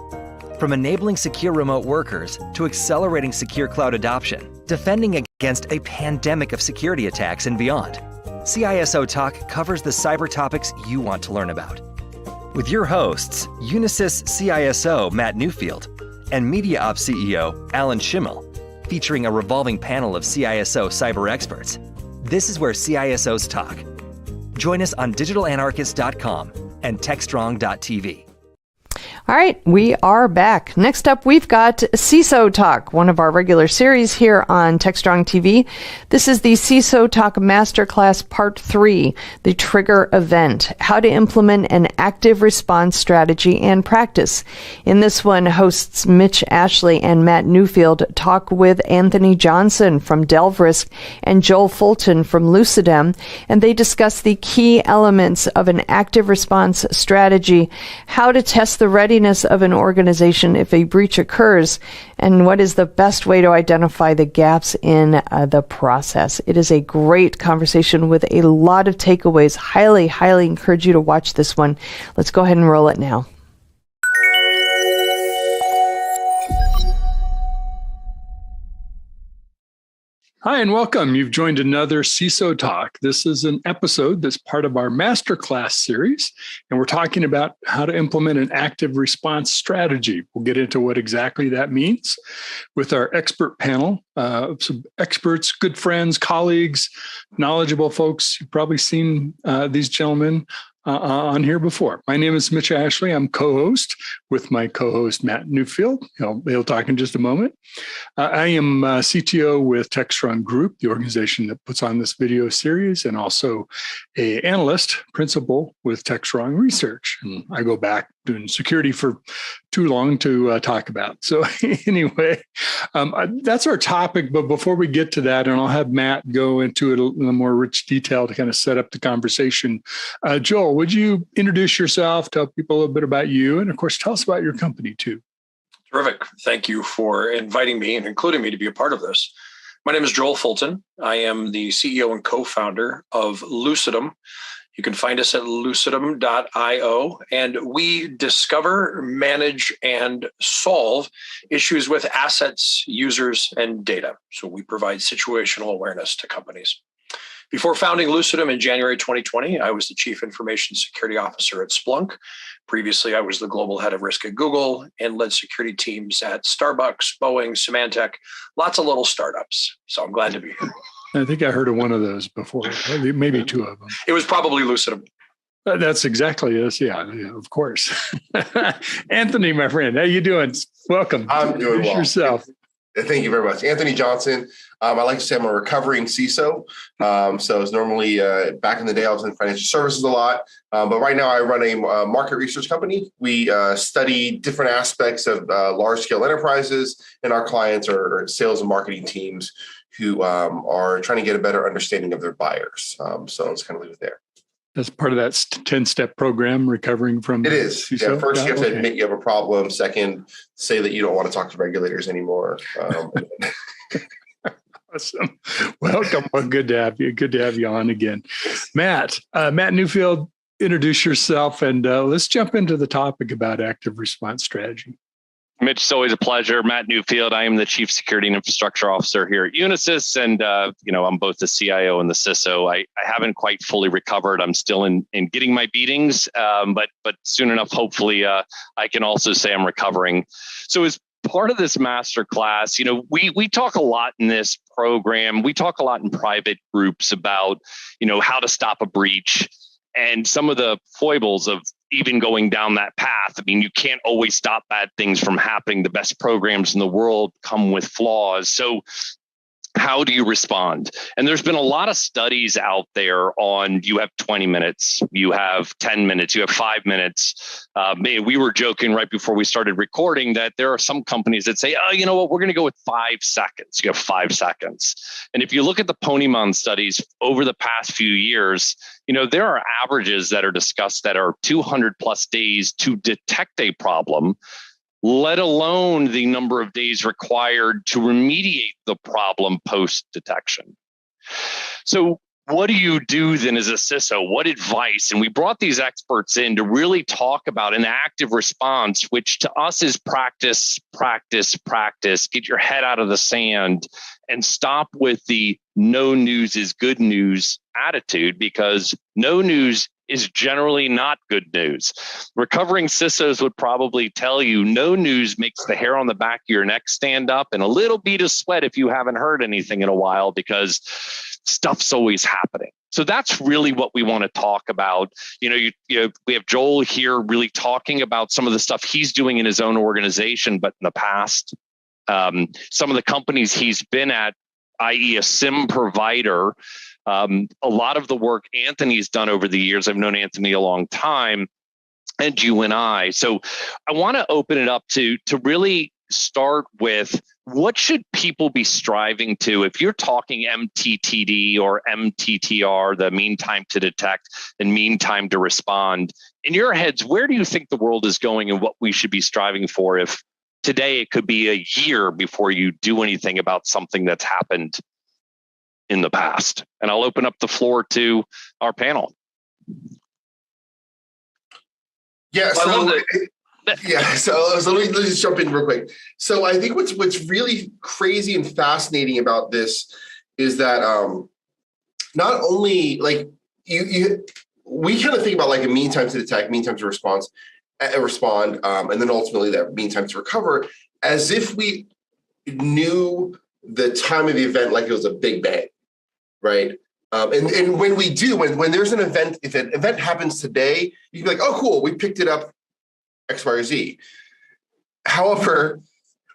From enabling secure remote workers to accelerating secure cloud adoption, defending against a pandemic of security attacks and beyond, CISO Talk covers the cyber topics you want to learn about. With your hosts, Unisys CISO Matt Newfield and MediaOps CEO Alan Schimmel, featuring a revolving panel of CISO cyber experts. This is where CISOs talk. Join us on digitalanarchist.com and techstrong.tv. All right, we are back. Next up, we've got CISO Talk, one of our regular series here on Techstrong TV. This is the CISO Talk Masterclass Part 3, the trigger event, how to implement an active response strategy and practice. In this one, hosts Mitch Ashley and Matt Newfield talk with Anthony Johnson from DelveRisk and Joel Fulton from Lucidem, and they discuss the key elements of an active response strategy, how to test the readiness of an organization if a breach occurs, and what is the best way to identify the gaps in the process. It is a great conversation with a lot of takeaways. Highly, highly encourage you to watch this one. Let's go ahead and roll it now. Hi, and welcome. You've joined another CISO Talk. This is an episode that's part of our Masterclass series, and we're talking about how to implement an active response strategy. We'll get into what exactly that means with our expert panel, some experts, good friends, colleagues, knowledgeable folks. You've probably seen these gentlemen on here before. My name is Mitch Ashley. I'm co-host with my co-host Matt Newfield. He'll talk in just a moment. I am CTO with Techstrong Group, the organization that puts on this video series, and also an analyst principal with Techstrong Research. And I go back doing security for too long to talk about. So anyway, that's our topic. But before we get to that, and I'll have Matt go into it in a more rich detail to kind of set up the conversation. Joel, would you introduce yourself, tell people a little bit about you, and of course, tell us about your company too. Terrific. Thank you for inviting me and including me to be a part of this. My name is Joel Fulton. I am the CEO and co-founder of Lucidem. You can find us at lucidem.io, and we discover, manage, and solve issues with assets, users, and data. So we provide situational awareness to companies. Before founding Lucidum in January 2020, I was the Chief Information Security Officer at Splunk. Previously, I was the Global Head of Risk at Google and led security teams at Starbucks, Boeing, Symantec, lots of little startups. So I'm glad to be here. I think I heard of one of those before, maybe two of them. It was probably Lucidum. That's exactly this. Yeah, of course. Anthony, my friend, how you doing? Welcome. I'm doing well. Yourself. Thank you very much. Anthony Johnson. I like to say I'm a recovering CISO. So it's normally back in the day, I was in financial services a lot. But right now I run a market research company. We study different aspects of large scale enterprises, and our clients are sales and marketing teams who are trying to get a better understanding of their buyers. So let's kind of leave it there. That's part of that 10-step program, recovering from. It is. CISO? Yeah, first, you have to admit you have a problem. Second, say that you don't want to talk to regulators anymore. Awesome. Welcome. Well, good to have you. Good to have you on again. Matt Newfield, introduce yourself, and let's jump into the topic about active response strategy. Mitch, it's always a pleasure. Matt Newfield. I am the Chief Security and Infrastructure Officer here at Unisys, and I'm both the CIO and the CISO. I haven't quite fully recovered. I'm still in getting my beatings, but soon enough, hopefully, I can also say I'm recovering. So as part of this masterclass, we talk a lot in this program. We talk a lot in private groups about, how to stop a breach and some of the foibles of even going down that path. I mean, you can't always stop bad things from happening. The best programs in the world come with flaws. So how do you respond? And there's been a lot of studies out there on, you have 20 minutes, you have 10 minutes, you have 5 minutes. We were joking right before we started recording that there are some companies that say, oh, you know what, we're going to go with 5 seconds. You have 5 seconds. And if you look at the Ponyman studies over the past few years, there are averages that are discussed that are 200 plus days to detect a problem, let alone the number of days required to remediate the problem post-detection. So what do you do then as a CISO? What advice? And we brought these experts in to really talk about an active response, which to us is practice, practice, practice. Get your head out of the sand and stop with the no news is good news attitude, because no news is generally not good news. Recovering CISOs would probably tell you no news makes the hair on the back of your neck stand up and a little bead of sweat if you haven't heard anything in a while, because stuff's always happening. So that's really what we want to talk about. We have Joel here really talking about some of the stuff he's doing in his own organization, but in the past, some of the companies he's been at, i.e. a SIM provider, a lot of the work Anthony's done over the years. I've known Anthony a long time, and you and I. So I want to open it up to really start with, what should people be striving to? If you're talking MTTD or MTTR, the mean time to detect and mean time to respond, in your heads, where do you think the world is going and what we should be striving for? If today it could be a year before you do anything about something that's happened in the past. And I'll open up the floor to our panel. Yeah, so let me just jump in real quick. So I think what's really crazy and fascinating about this is that not only we kind of think about like a mean time to detect, mean time to respond, and then ultimately that mean time to recover, as if we knew the time of the event like it was a big bang. Right. And when we do, when there's an event, if an event happens today, you can be like, oh, cool, we picked it up X, Y, or Z. However,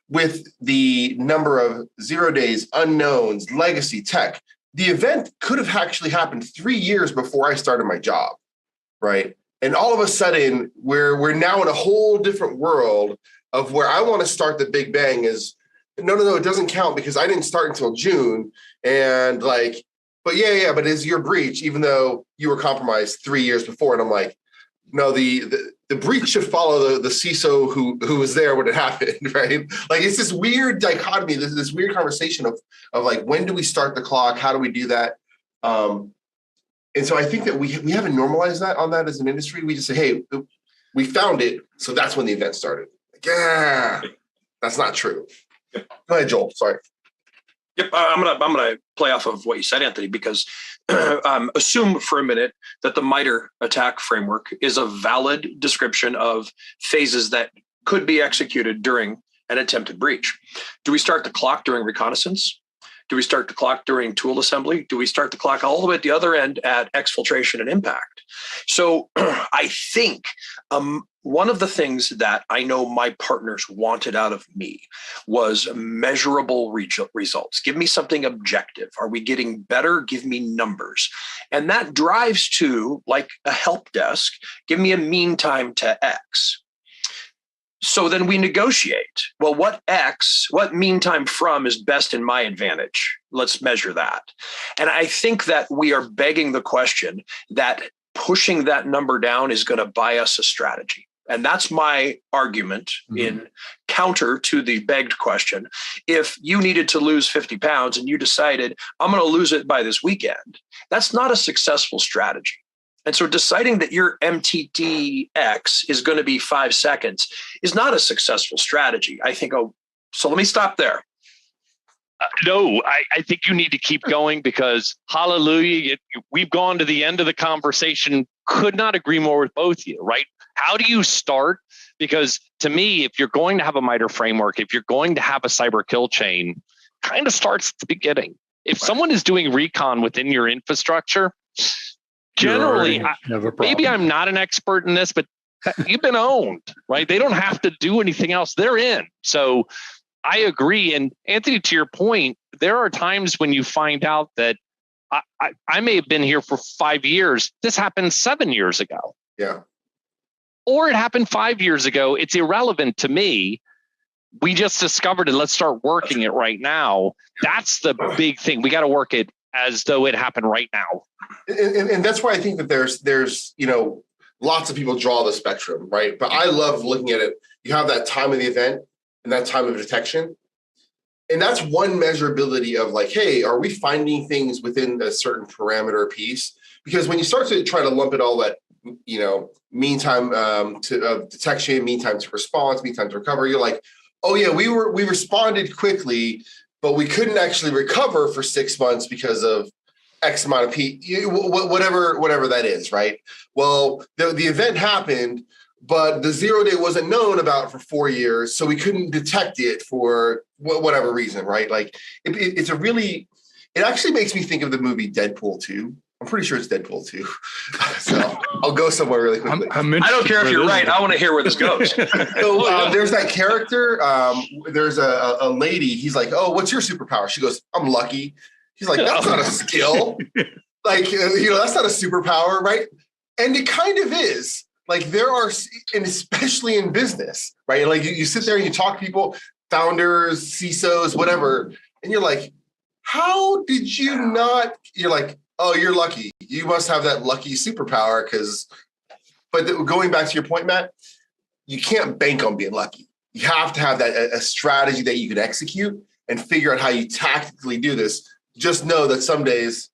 with the number of 0 days, unknowns, legacy tech, the event could have actually happened 3 years before I started my job. Right. And all of a sudden, we're now in a whole different world of where I want to start the big bang is, no, it doesn't count because I didn't start until June. And but but it's your breach, even though you were compromised 3 years before. And I'm like, no, the breach should follow the CISO who was there when it happened, right? Like, it's this weird dichotomy, this weird conversation of like, when do we start the clock? How do we do that? And so I think that we haven't normalized that on that as an industry. We just say, hey, we found it, so that's when the event started. Like, yeah, that's not true. Go ahead, Joel. Sorry. Yep, I'm gonna play off of what you said, Anthony, because assume for a minute that the MITRE attack framework is a valid description of phases that could be executed during an attempted breach. Do we start the clock during reconnaissance? Do we start the clock during tool assembly? Do we start the clock all the way at the other end at exfiltration and impact? So I think one of the things that I know my partners wanted out of me was measurable results. Give me something objective. Are we getting better? Give me numbers. And that drives to, like a help desk, give me a mean time to X. So then we negotiate. Well, what mean time from is best in my advantage? Let's measure that. And I think that we are begging the question that pushing that number down is going to buy us a strategy. And that's my argument in counter to the begged question. If you needed to lose 50 pounds and you decided, I'm going to lose it by this weekend, that's not a successful strategy. And so deciding that your MTTX is going to be 5 seconds is not a successful strategy. I think, so let me stop there. No, I think you need to keep going because hallelujah, we've gone to the end of the conversation. Could not agree more with both of you, right? How do you start? Because to me, if you're going to have a MITRE framework, if you're going to have a cyber kill chain, kind of starts at the beginning. If someone is doing recon within your infrastructure, generally, maybe I'm not an expert in this, but you've been owned, right? They don't have to do anything else. They're in. So I agree. And Anthony, to your point, there are times when you find out that I may have been here for 5 years. This happened 7 years ago. Yeah. Or it happened 5 years ago. It's irrelevant to me. We just discovered it. Let's start working it right now. That's the big thing. We got to work it as though it happened right now. And that's why I think that there's lots of people draw the spectrum, right? But I love looking at it. You have that time of the event and that time of detection. And that's one measurability of like, hey, are we finding things within a certain parameter piece? Because when you start to try to lump it all at, mean time to detection, mean time to response, mean time to recovery, you're like, oh yeah, we responded quickly, but we couldn't actually recover for 6 months because of X amount of whatever that is, right? Well, the event happened, but the 0 day wasn't known about for 4 years, so we couldn't detect it for whatever reason, right? Like it actually makes me think of the movie Deadpool 2. I'm pretty sure it's Deadpool 2. So I'll go somewhere really quickly. I don't care if you're right. I want to hear where this goes. So there's that character. There's a lady. He's like, oh, what's your superpower? She goes, I'm lucky. He's like, that's not a skill. Like, that's not a superpower, right? And it kind of is. Like there are, and especially in business, right? Like you sit there and you talk to people, founders, CISOs, whatever, and you're like, how did you not? You're like, oh, you're lucky. You must have that lucky superpower but going back to your point, Matt, you can't bank on being lucky. You have to have a strategy that you can execute and figure out how you tactically do this. Just know that some days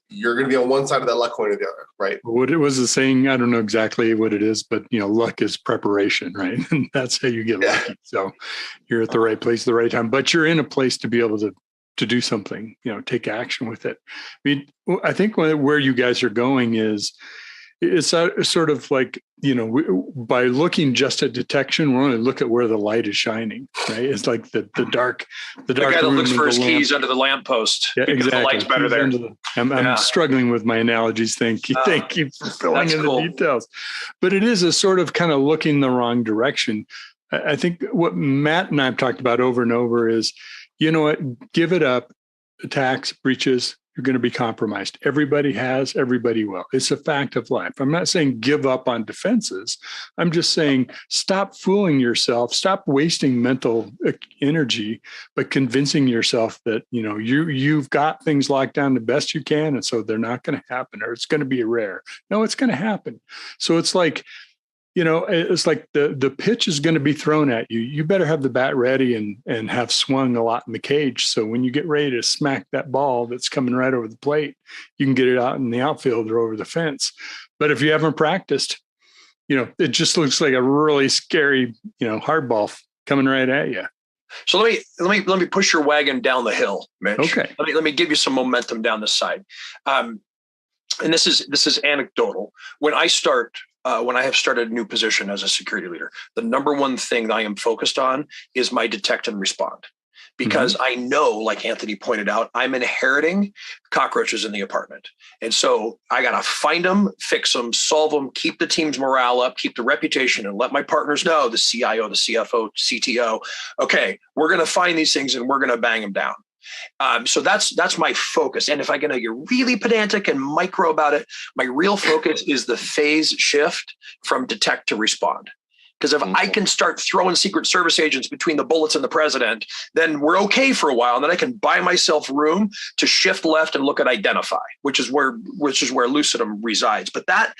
you're going to be on one side of that luck coin or the other, right? What it was the saying, I don't know exactly what it is, but luck is preparation, right? And that's how you get lucky. So you're at the right place at the right time, but you're in a place to be able to do something, take action with it. I mean, I think where you guys are going is it's sort of like, by looking just at detection, we're only look at where the light is shining, right? It's like the dark the guy that looks for his keys under the lamppost. Yeah, exactly. The light's better there. I'm struggling with my analogies. Thank you for filling in the details. But it is a sort of kind of looking the wrong direction. I think what Matt and I have talked about over and over is, give it up. Attacks, breaches, you're going to be compromised. Everybody will. It's a fact of life. I'm not saying give up on defenses. I'm just saying stop fooling yourself. Stop wasting mental energy by convincing yourself that you've got things locked down the best you can, and so they're not going to happen, or it's going to be rare. No, it's going to happen. So it's like, it's like the pitch is going to be thrown at you. You better have the bat ready and have swung a lot in the cage. So when you get ready to smack that ball that's coming right over the plate, you can get it out in the outfield or over the fence. But if you haven't practiced, it just looks like a really scary, hard ball coming right at you. So let me push your wagon down the hill, Mitch. Okay. Let me give you some momentum down this side. And this is anecdotal. When I have started a new position as a security leader, the number one thing that I am focused on is my detect and respond. Because I know, like Anthony pointed out, I'm inheriting cockroaches in the apartment. And so I got to find them, fix them, solve them, keep the team's morale up, keep the reputation, and let my partners know, the CIO, the CFO, CTO, okay, we're going to find these things and we're going to bang them down. So that's my focus. And if I'm going to get really pedantic and micro about it, my real focus is the phase shift from detect to respond. Because if I can start throwing Secret Service agents between the bullets and the president, then we're okay for a while. And then I can buy myself room to shift left and look at identify, which is where Lucidum resides. But that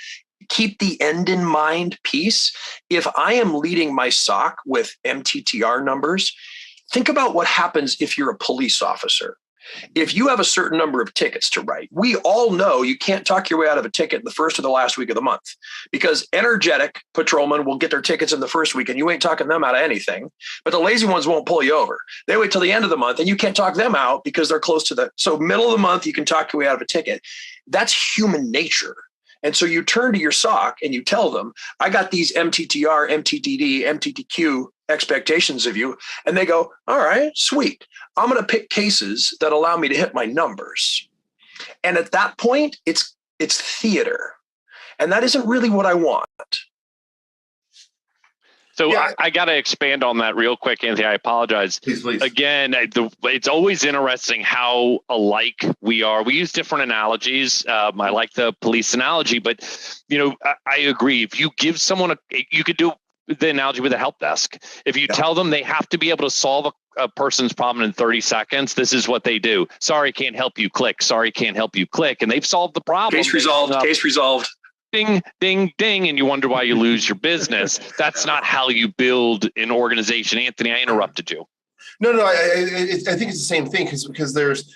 keep the end in mind piece. If I am leading my SOC with MTTR numbers, think about what happens if you're a police officer. If you have a certain number of tickets to write, we all know you can't talk your way out of a ticket in the first or the last week of the month, because energetic patrolmen will get their tickets in the first week and you ain't talking them out of anything, but the lazy ones won't pull you over. They wait till the end of the month and you can't talk them out because they're close to so middle of the month, you can talk your way out of a ticket. That's human nature. And so you turn to your SOC and you tell them, I got these MTTR, MTTD, MTTQ expectations of you. And they go, all right, sweet. I'm going to pick cases that allow me to hit my numbers. And at that point, it's theater. And that isn't really what I want. So yeah. I got to expand on that real quick, Anthony. I apologize. Please. Again, it's always interesting how alike we are. We use different analogies. I like the police analogy, but I agree. If you give someone you could do the analogy with a help desk. If you tell them they have to be able to solve a person's problem in 30 seconds, this is what they do. Sorry, can't help you. Click. Sorry, can't help you. Click. And they've solved the problem. Case resolved. Case resolved. Ding, ding, ding, and you wonder why you lose your business. That's not how you build an organization. Anthony, I interrupted you. No, I think it's the same thing because there's,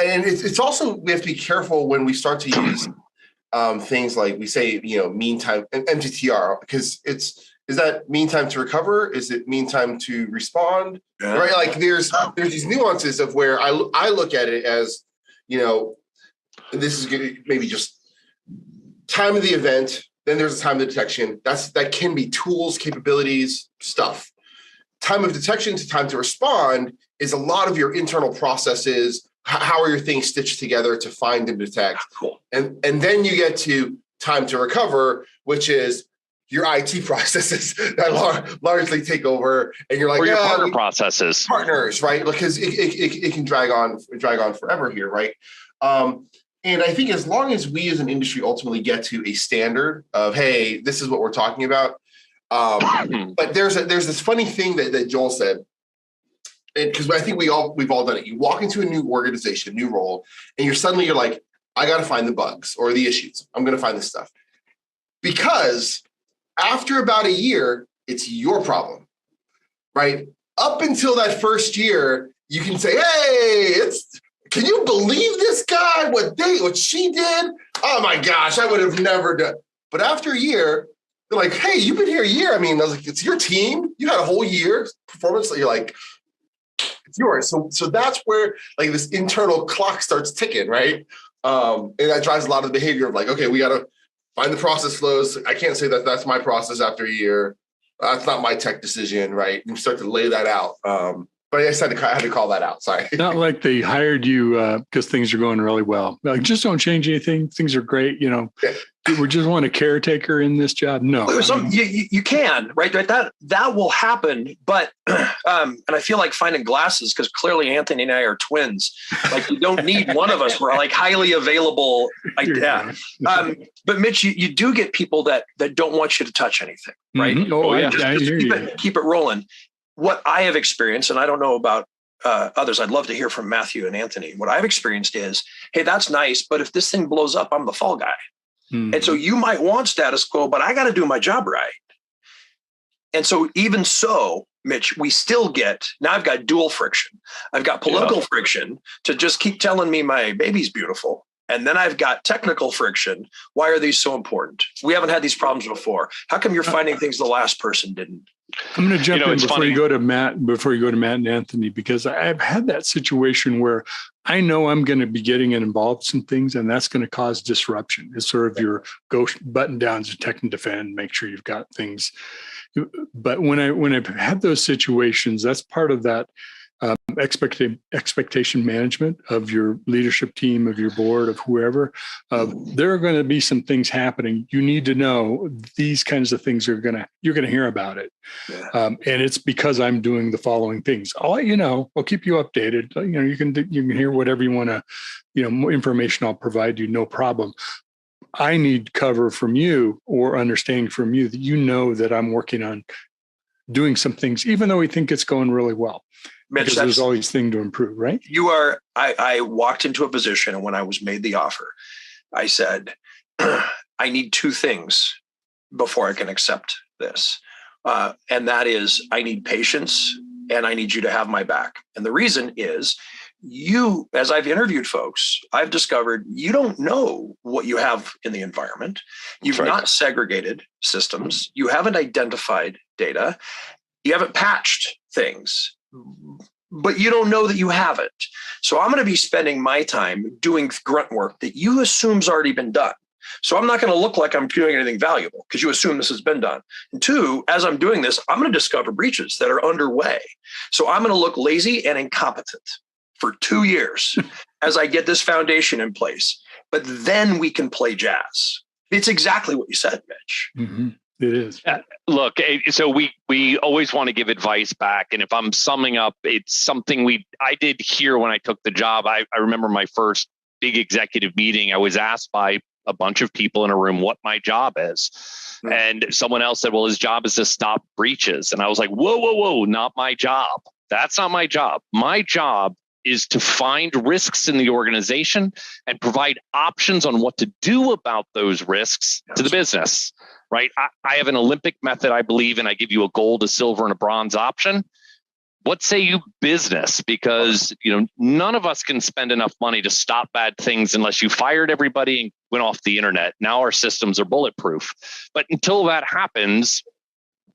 and it's also, we have to be careful when we start to use things like we say, mean time and MTTR, because is that mean time to recover? Is it mean time to respond? Yeah. Right? Like there's these nuances of where I look at it as, this is maybe just time of the event, then there's a time of detection. That can be tools, capabilities, stuff. Time of detection to time to respond is a lot of your internal processes. How are your things stitched together to find and detect? Cool. And then you get to time to recover, which is your IT processes that largely take over, and you're like, or your partner processes, partners, right? Because it can drag on forever here, right? And I think as long as we as an industry ultimately get to a standard of, hey, this is what we're talking about. But there's this funny thing that Joel said, because I think we've all done it. You walk into a new organization, new role, and you're like, I got to find the bugs or the issues. I'm going to find this stuff. Because after about a year, it's your problem, right? Up until that first year, you can say, hey, can you believe this guy, what she did? Oh my gosh, I would have never done. But after a year, they're like, hey, you've been here a year. I mean, I was like, it's your team. You had a whole year performance. So you're like, it's yours. So that's where like this internal clock starts ticking, right? And that drives a lot of the behavior of like, okay, we got to find the process flows. I can't say that that's my process after a year. That's not my tech decision, right? You start to lay that out. But I had to call that out. Sorry. Not like they hired you because things are going really well. Like, just don't change anything. Things are great. We just want a caretaker in this job. No, you can, right? That will happen. But and I feel like finding glasses, because clearly Anthony and I are twins. Like, you don't need one of us. We're like highly available. But Mitch, you do get people that don't want you to touch anything, right? Mm-hmm. Oh, yeah. Just keep it rolling. What I have experienced, and I don't know about others, I'd love to hear from Matthew and Anthony. What I've experienced is, hey, that's nice, but if this thing blows up, I'm the fall guy. Mm-hmm. And so you might want status quo, but I got to do my job right. And so even so, Mitch, we still get, now I've got dual friction. I've got political friction to just keep telling me my baby's beautiful. And then I've got technical friction. Why are these so important? We haven't had these problems before. How come you're finding things the last person didn't? I'm going to jump in before you go to Matt and Anthony, because I've had that situation where I know I'm going to be getting involved in some things, and that's going to cause disruption. It's sort of your go button downs, detect and defend, make sure you've got things. But when I've had those situations, that's part of that expectation management of your leadership team, of your board, of whoever. There are going to be some things happening. You need to know these kinds of things you're going to hear about it. Yeah. And it's because I'm doing the following things. I'll let you know. I'll keep you updated. You can hear whatever you want to, more information I'll provide you, no problem. I need cover from you or understanding from you that that I'm working on doing some things, even though we think it's going really well. Mitch, because there's always things to improve, right? I walked into a position, and when I was made the offer, I said, I need two things before I can accept this. And that is, I need patience, and I need you to have my back. And the reason is, as I've interviewed folks, I've discovered you don't know what you have in the environment. You've not segregated systems. You haven't identified data. You haven't patched things, but you don't know that you have it. So I'm going to be spending my time doing grunt work that you assume's already been done. So I'm not going to look like I'm doing anything valuable because you assume this has been done. And two, as I'm doing this, I'm going to discover breaches that are underway. So I'm going to look lazy and incompetent for 2 years as I get this foundation in place. But then we can play jazz. It's exactly what you said, Mitch. Mm-hmm. It is. Look, so we always want to give advice back. And if I'm summing up, it's something I did here when I took the job. I remember my first big executive meeting. I was asked by a bunch of people in a room what my job is. And someone else said, well, his job is to stop breaches. And I was like, whoa, not my job. That's not my job. My job is to find risks in the organization and provide options on what to do about those risks to the business. Right? I have an Olympic method, I believe, and I give you a gold, a silver, and a bronze option. What say you business? Because none of us can spend enough money to stop bad things unless you fired everybody and went off the internet. Now our systems are bulletproof. But until that happens,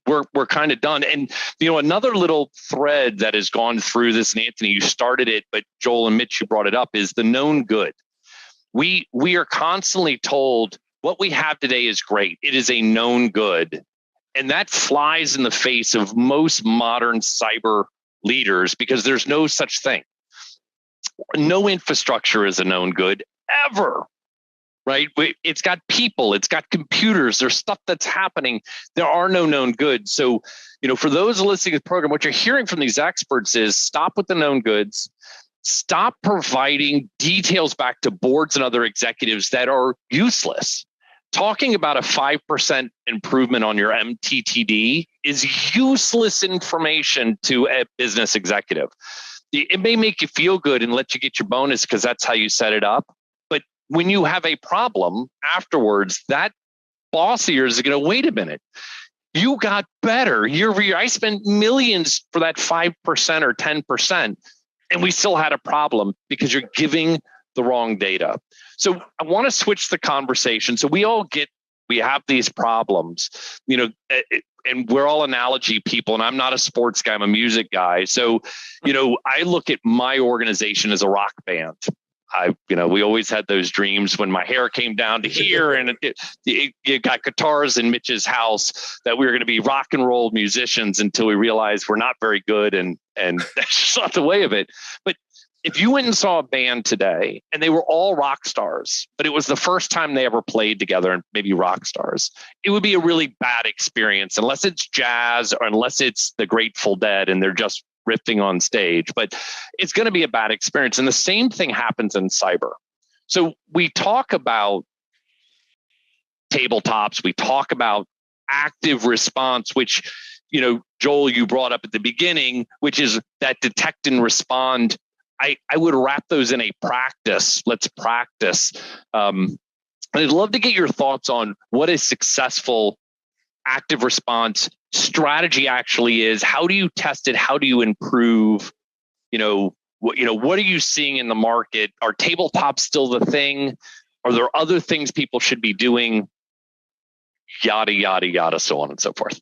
we're kind of done. And another little thread that has gone through this, and Anthony, you started it, but Joel and Mitch, you brought it up, is the known good. We are constantly told, what we have today is great. It is a known good. And that flies in the face of most modern cyber leaders because there's no such thing. No infrastructure is a known good ever, right? It's got people, it's got computers, there's stuff that's happening. There are no known goods. So, for those listening to the program, what you're hearing from these experts is stop with the known goods. Stop providing details back to boards and other executives that are useless. Talking about a 5% improvement on your MTTD is useless information to a business executive. It may make you feel good and let you get your bonus because that's how you set it up. But when you have a problem afterwards, that boss of yours is going to, wait a minute, you got better year over year. I spent millions for that 5% or 10%, and we still had a problem because you're giving the wrong data. So I want to switch the conversation. So we have these problems, and we're all analogy people, and I'm not a sports guy, I'm a music guy. So, I look at my organization as a rock band. We always had those dreams when my hair came down to here and you got guitars in Mitch's house that we were going to be rock and roll musicians until we realized we're not very good. And that's just not the way of it. But if you went and saw a band today and they were all rock stars, but it was the first time they ever played together and maybe rock stars, it would be a really bad experience unless it's jazz or unless it's the Grateful Dead and they're just riffing on stage. But it's going to be a bad experience. And the same thing happens in cyber. So we talk about tabletops, we talk about active response, which, Joel, you brought up at the beginning, which is that detect and respond. I would wrap those in a practice. Let's practice. I'd love to get your thoughts on what a successful active response strategy actually is. How do you test it? How do you improve? What are you seeing in the market? Are tabletops still the thing? Are there other things people should be doing? Yada, yada, yada, so on and so forth.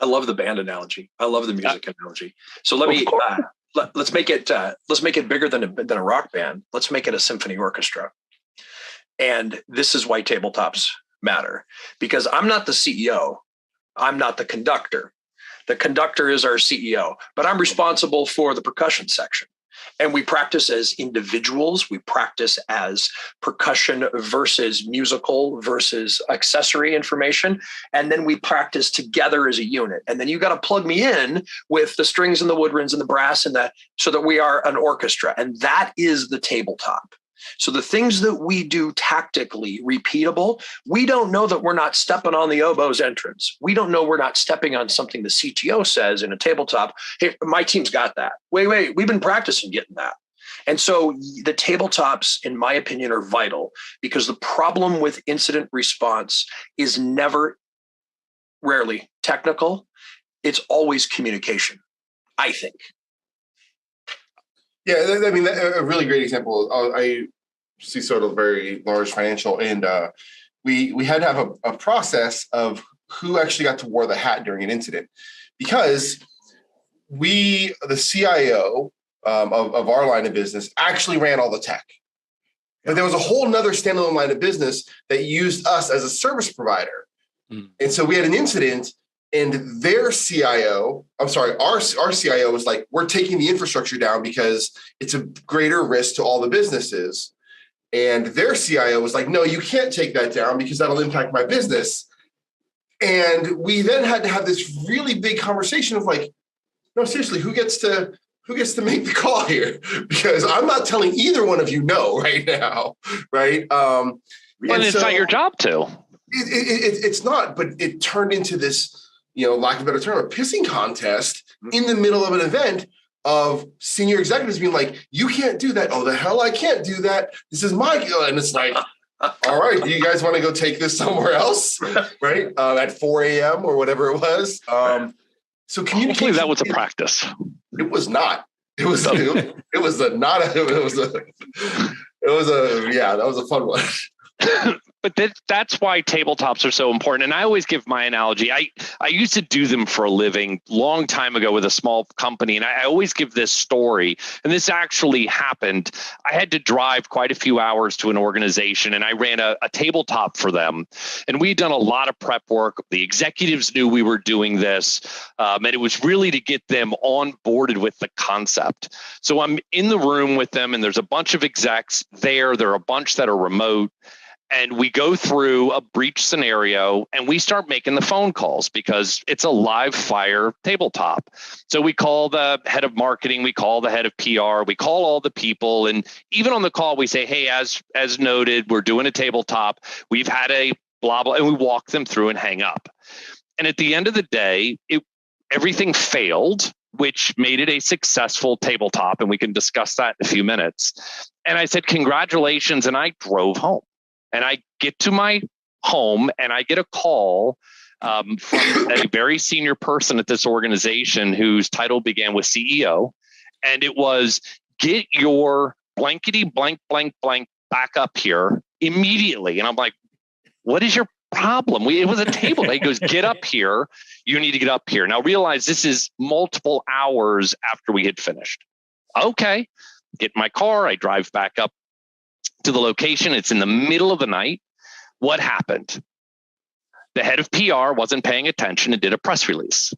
I love the band analogy. I love the music analogy. So let's make it bigger than a rock band. Let's make it a symphony orchestra. And this is why tabletops matter, because I'm not the CEO. I'm not the conductor. The conductor is our CEO, but I'm responsible for the percussion section. And we practice as individuals. We practice as percussion versus musical versus accessory information. And then we practice together as a unit. And then you got to plug me in with the strings and the woodwinds and the brass and that, so that we are an orchestra. And that is the tabletop. So the things that we do tactically repeatable, we don't know that we're not stepping on the oboe's entrance. We don't know we're not stepping on something the CTO says in a tabletop. Hey, my team's got that. Wait, we've been practicing getting that. And so the tabletops, in my opinion, are vital, because the problem with incident response is rarely technical. It's always communication, I think. Yeah, I mean, a really great example. I see sort of very large financial, and we had to have a process of who actually got to wear the hat during an incident, because the CIO of our line of business actually ran all the tech. But there was a whole nother standalone line of business that used us as a service provider. And so we had an incident, and their CIO, our CIO was like, we're taking the infrastructure down because it's a greater risk to all the businesses. And their CIO was like, no, you can't take that down because that'll impact my business. And we then had to have this really big conversation of like, no, seriously, who gets to make the call here? Because I'm not telling either one of you no right now, right? And it's not your job to. It's not, but it turned into this, lack of a better term, a pissing contest in the middle of an event of senior executives being like, you can't do that. Oh, the hell, I can't do that. This is my, and it's like, all right, do you guys want to go take this somewhere else? Right? At 4 a.m. or whatever it was. So communication. Hopefully that was a practice. It was not. That was a fun one. But that's why tabletops are so important. And I always give my analogy. I used to do them for a living long time ago with a small company. And I always give this story. And this actually happened. I had to drive quite a few hours to an organization, and I ran a tabletop for them. And we'd done a lot of prep work. The executives knew we were doing this. And it was really to get them onboarded with the concept. So I'm in the room with them, and there's a bunch of execs there. There are a bunch that are remote. And we go through a breach scenario, and we start making the phone calls because it's a live fire tabletop. So we call the head of marketing, we call the head of PR, we call all the people. And even on the call, we say, hey, as noted, we're doing a tabletop. We've had a blah, blah, and we walk them through and hang up. And at the end of the day, everything failed, which made it a successful tabletop. And we can discuss that in a few minutes. And I said, congratulations. And I drove home. And I get to my home, and I get a call from a very senior person at this organization whose title began with CEO. And it was, get your blankety blank, blank, blank back up here immediately. And I'm like, what is your problem? It was a table. He goes, get up here. You need to get up here. Now realize this is multiple hours after we had finished. Okay, get in my car. I drive back up to the location. It's in the middle of the night. What happened? The head of PR wasn't paying attention and did a press release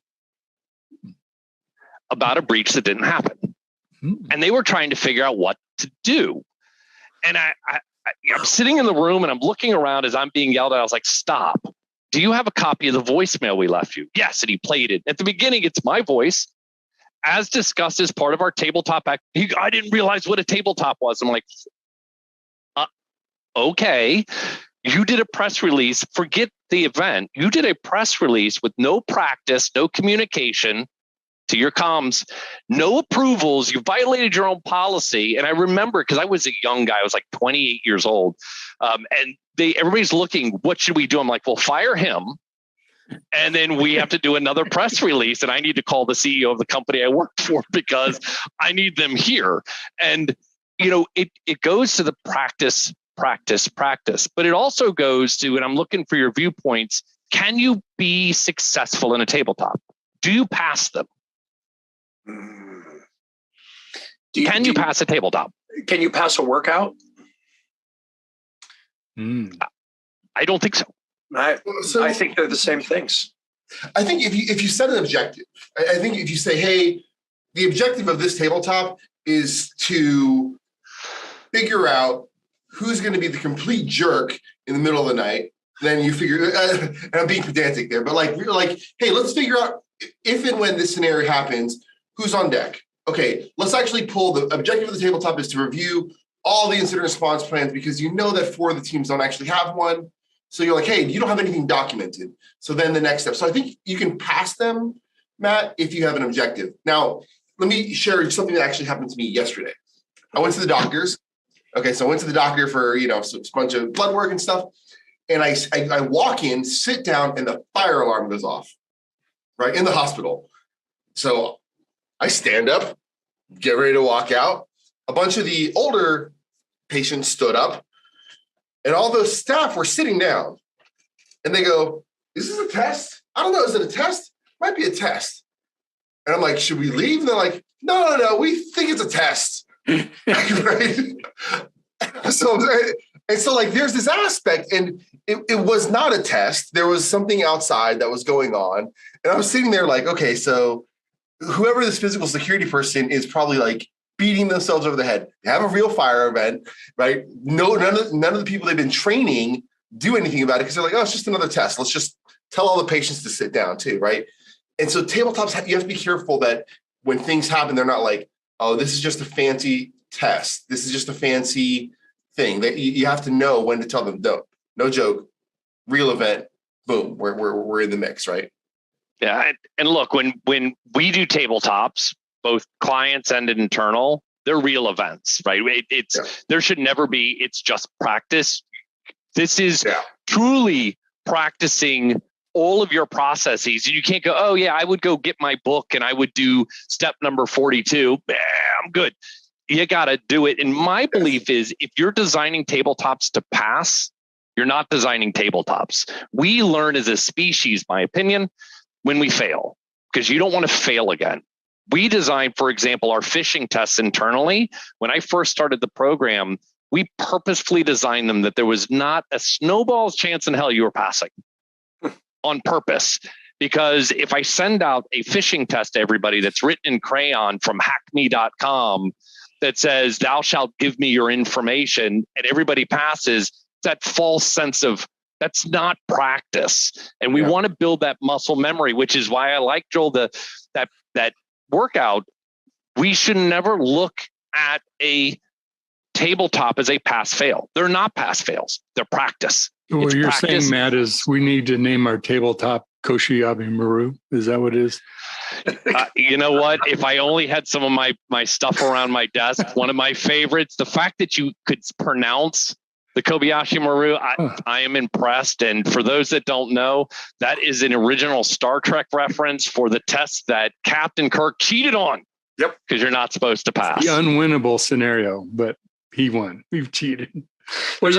about a breach that didn't happen. And they were trying to figure out what to do. And I'm sitting in the room, and I'm looking around as I'm being yelled at. I was like, stop. Do you have a copy of the voicemail we left you? Yes. And he played it. At the beginning, it's my voice. As discussed as part of our tabletop act, I didn't realize what a tabletop was. I'm like, okay, you did a press release. Forget the event. You did a press release with no practice, no communication to your comms, no approvals. You violated your own policy. And I remember, because I was a young guy, I was like 28 years old. And everybody's looking, what should we do? I'm like, well, fire him. And then we have to do another press release. And I need to call the CEO of the company I work for because I need them here. And, it goes to the practice, but it also goes to, and I'm looking for your viewpoints, can you be successful in a tabletop? Do you pass them? Can you pass a tabletop? Can you pass a workout? I don't think so. I think they're the same things. I think if you set an objective, I think if you say, hey, the objective of this tabletop is to figure out who's going to be the complete jerk in the middle of the night, then you figure, and I'm being pedantic there, but like, hey, let's figure out if and when this scenario happens, who's on deck. Okay, let's actually pull the objective of the tabletop is to review all the incident response plans, because you know that 4 of the teams don't actually have one. So you're like, hey, you don't have anything documented. So then the next step. So I think you can pass them, Matt, if you have an objective. Now, let me share something that actually happened to me yesterday. I went to the doctor's. Okay, so I went to the doctor for, a bunch of blood work and stuff. And I walk in, sit down, and the fire alarm goes off, right, in the hospital. So I stand up, get ready to walk out. A bunch of the older patients stood up, and all those staff were sitting down. And they go, is this a test? I don't know, is it a test? Might be a test. And I'm like, should we leave? And they're like, no, we think it's a test. Right? So like there's this aspect, and it was not a test. There was something outside that was going on. And I was sitting there like, okay, so whoever this physical security person is probably like beating themselves over the head. They have a real fire event, right? No, none of the people they've been training do anything about it, because they're like, oh, it's just another test. Let's just tell all the patients to sit down too, right? And so tabletops, you have to be careful that when things happen, they're not like, oh, this is just a fancy test. This is just a fancy thing. That you have to know when to tell them, no joke, real event, boom, we're in the mix, right? Yeah, and look, when we do tabletops, both clients and internal, they're real events, right? There should never be, it's just practice. This is truly practicing all of your processes. You can't go, oh yeah, I would go get my book and I would do step number 42. I'm good. You got to do it. And my belief is if you're designing tabletops to pass, you're not designing tabletops. We learn as a species, my opinion, when we fail, because you don't want to fail again. We designed, for example, our phishing tests internally. When I first started the program, we purposefully designed them that there was not a snowball's chance in hell you were passing on purpose. Because if I send out a phishing test to everybody that's written in crayon from hackme.com that says, thou shalt give me your information, and everybody passes, that false sense of that's not practice. And we want to build that muscle memory, which is why I like, Joel, that workout. We should never look at a tabletop as a pass-fail. They're not pass-fails. They're practice. What you're saying, Matt, is we need to name our tabletop Koshiyabi Maru. Is that what it is? You know what? If I only had some of my stuff around my desk, one of my favorites, the fact that you could pronounce the Kobayashi Maru, I am impressed. And for those that don't know, that is an original Star Trek reference for the test that Captain Kirk cheated on. Yep. Because you're not supposed to pass. The unwinnable scenario, but he won. We've cheated. Well,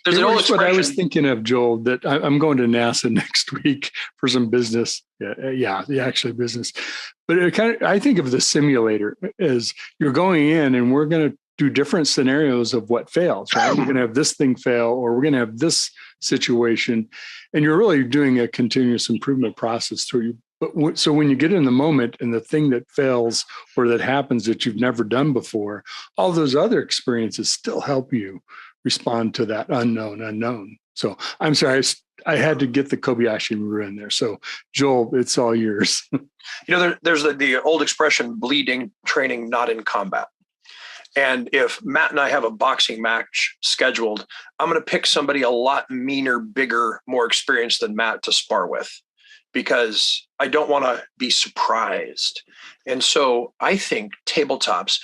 there's an old expression. What I was thinking of, Joel, that I'm going to NASA next week for some business. Actually business. But I think of the simulator as you're going in and we're going to do different scenarios of what fails, right? We're going to have this thing fail, or we're going to have this situation. And you're really doing a continuous improvement process through you. But so when you get in the moment and the thing that fails or that happens that you've never done before, all those other experiences still help you respond to that unknown. So I'm sorry, I had to get the Kobayashi Maru in there. So Joel, it's all yours. There's the old expression, bleeding training, not in combat. And if Matt and I have a boxing match scheduled, I'm going to pick somebody a lot meaner, bigger, more experienced than Matt to spar with, because I don't want to be surprised. And so I think tabletops,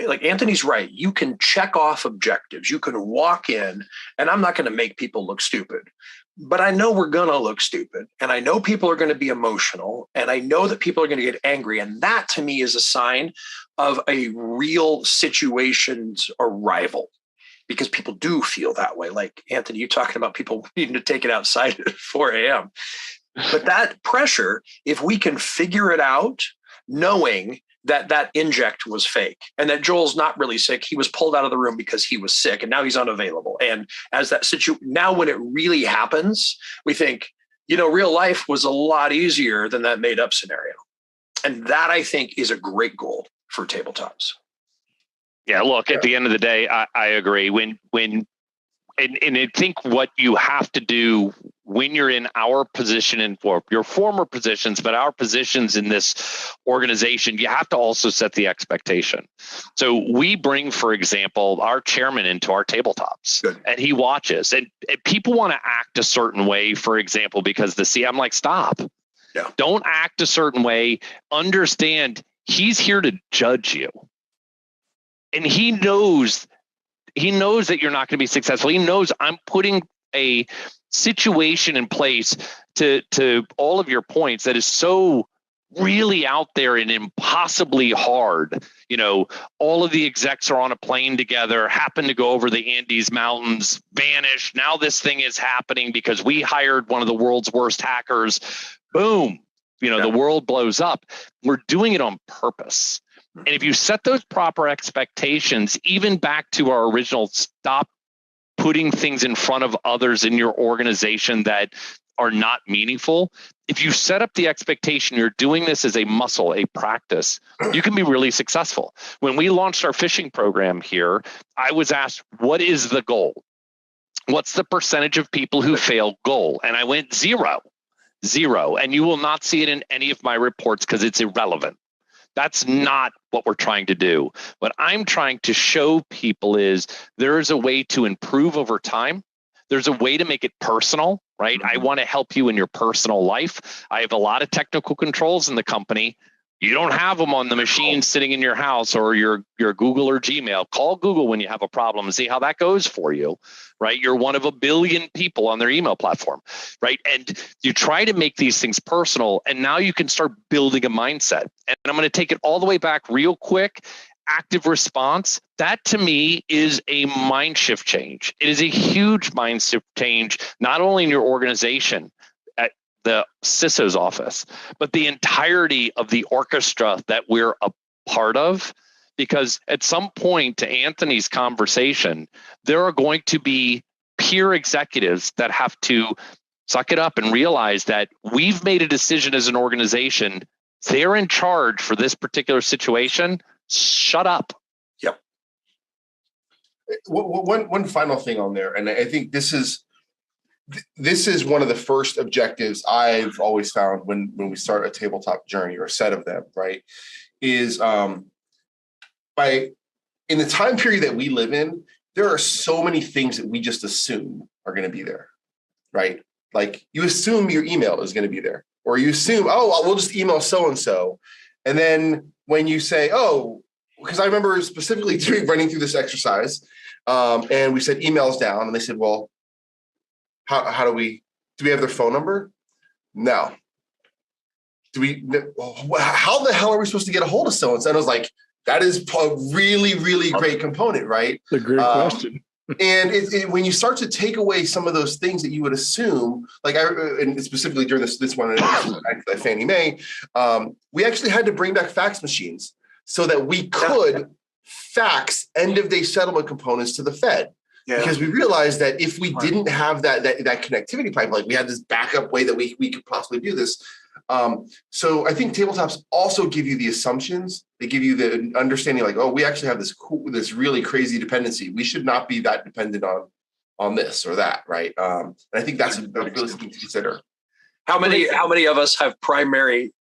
like Anthony's right, you can check off objectives. You can walk in, and I'm not going to make people look stupid, but I know we're going to look stupid, and I know people are going to be emotional, and I know that people are going to get angry. And that to me is a sign of a real situation's arrival, because people do feel that way. Like Anthony, you talking about people needing to take it outside at 4 a.m. But that pressure, if we can figure it out, knowing that that inject was fake and that Joel's not really sick, he was pulled out of the room because he was sick and now he's unavailable. And as that now when it really happens, we think, real life was a lot easier than that made up scenario. And that, I think, is a great goal for tabletops. Yeah, look, at the end of the day, I agree. And I think what you have to do when you're in our position and for your former positions, but our positions in this organization, you have to also set the expectation. So we bring, for example, our chairman into our tabletops. Good. And he watches, and people want to act a certain way, for example, because I'm like, stop. Yeah. Don't act a certain way. Understand he's here to judge you. And he knows that you're not going to be successful. He knows I'm putting a situation in place to all of your points that is so really out there and impossibly hard. All of the execs are on a plane together, happen to go over the Andes Mountains, vanish. Now this thing is happening because we hired one of the world's worst hackers. Boom. The world blows up. We're doing it on purpose. And if you set those proper expectations, even back to our original, stop putting things in front of others in your organization that are not meaningful. If you set up the expectation, you're doing this as a muscle, a practice, you can be really successful. When we launched our phishing program here, I was asked, what is the goal? What's the percentage of people who fail goal? And I went 0. And you will not see it in any of my reports because it's irrelevant. That's not what we're trying to do. What I'm trying to show people is there is a way to improve over time. There's a way to make it personal, right? I want to help you in your personal life. I have a lot of technical controls in the company. You don't have them on the machine sitting in your house or your Google or Gmail. Call Google when you have a problem and see how that goes for you, right? You're one of a billion people on their email platform, right? And you try to make these things personal, and now you can start building a mindset. And I'm going to take it all the way back real quick. Active response, that to me is a mind shift change. It is a huge mind shift change, not only in your organization, the CISO's office, but the entirety of the orchestra that we're a part of. Because at some point, to Anthony's conversation, there are going to be peer executives that have to suck it up and realize that we've made a decision as an organization. They're in charge for this particular situation. Shut up. Yep. One final thing on there, and I think this is one of the first objectives I've always found when we start a tabletop journey, or a set of them, right? Is in the time period that we live in, there are so many things that we just assume are going to be there, right? Like you assume your email is going to be there, or you assume, we'll just email so-and-so. And then when you say, because I remember specifically running through this exercise, and we said emails down, and they said, well, how do we have their phone number? No. How the hell are we supposed to get a hold of so-and-so? And I was like, that is a really, really great component, right? It's a great question. And when you start to take away some of those things that you would assume, and specifically during this one, at Fannie Mae, we actually had to bring back fax machines so that we could fax end-of-day settlement components to the Fed. Yeah. Because we realized that if we didn't have that connectivity pipeline, we had this backup way that we could possibly do this. So I think tabletops also give you the assumptions. They give you the understanding, like, we actually have this really crazy dependency. We should not be that dependent on this or that, right? And I think that's a really thing to consider. How many of us have priority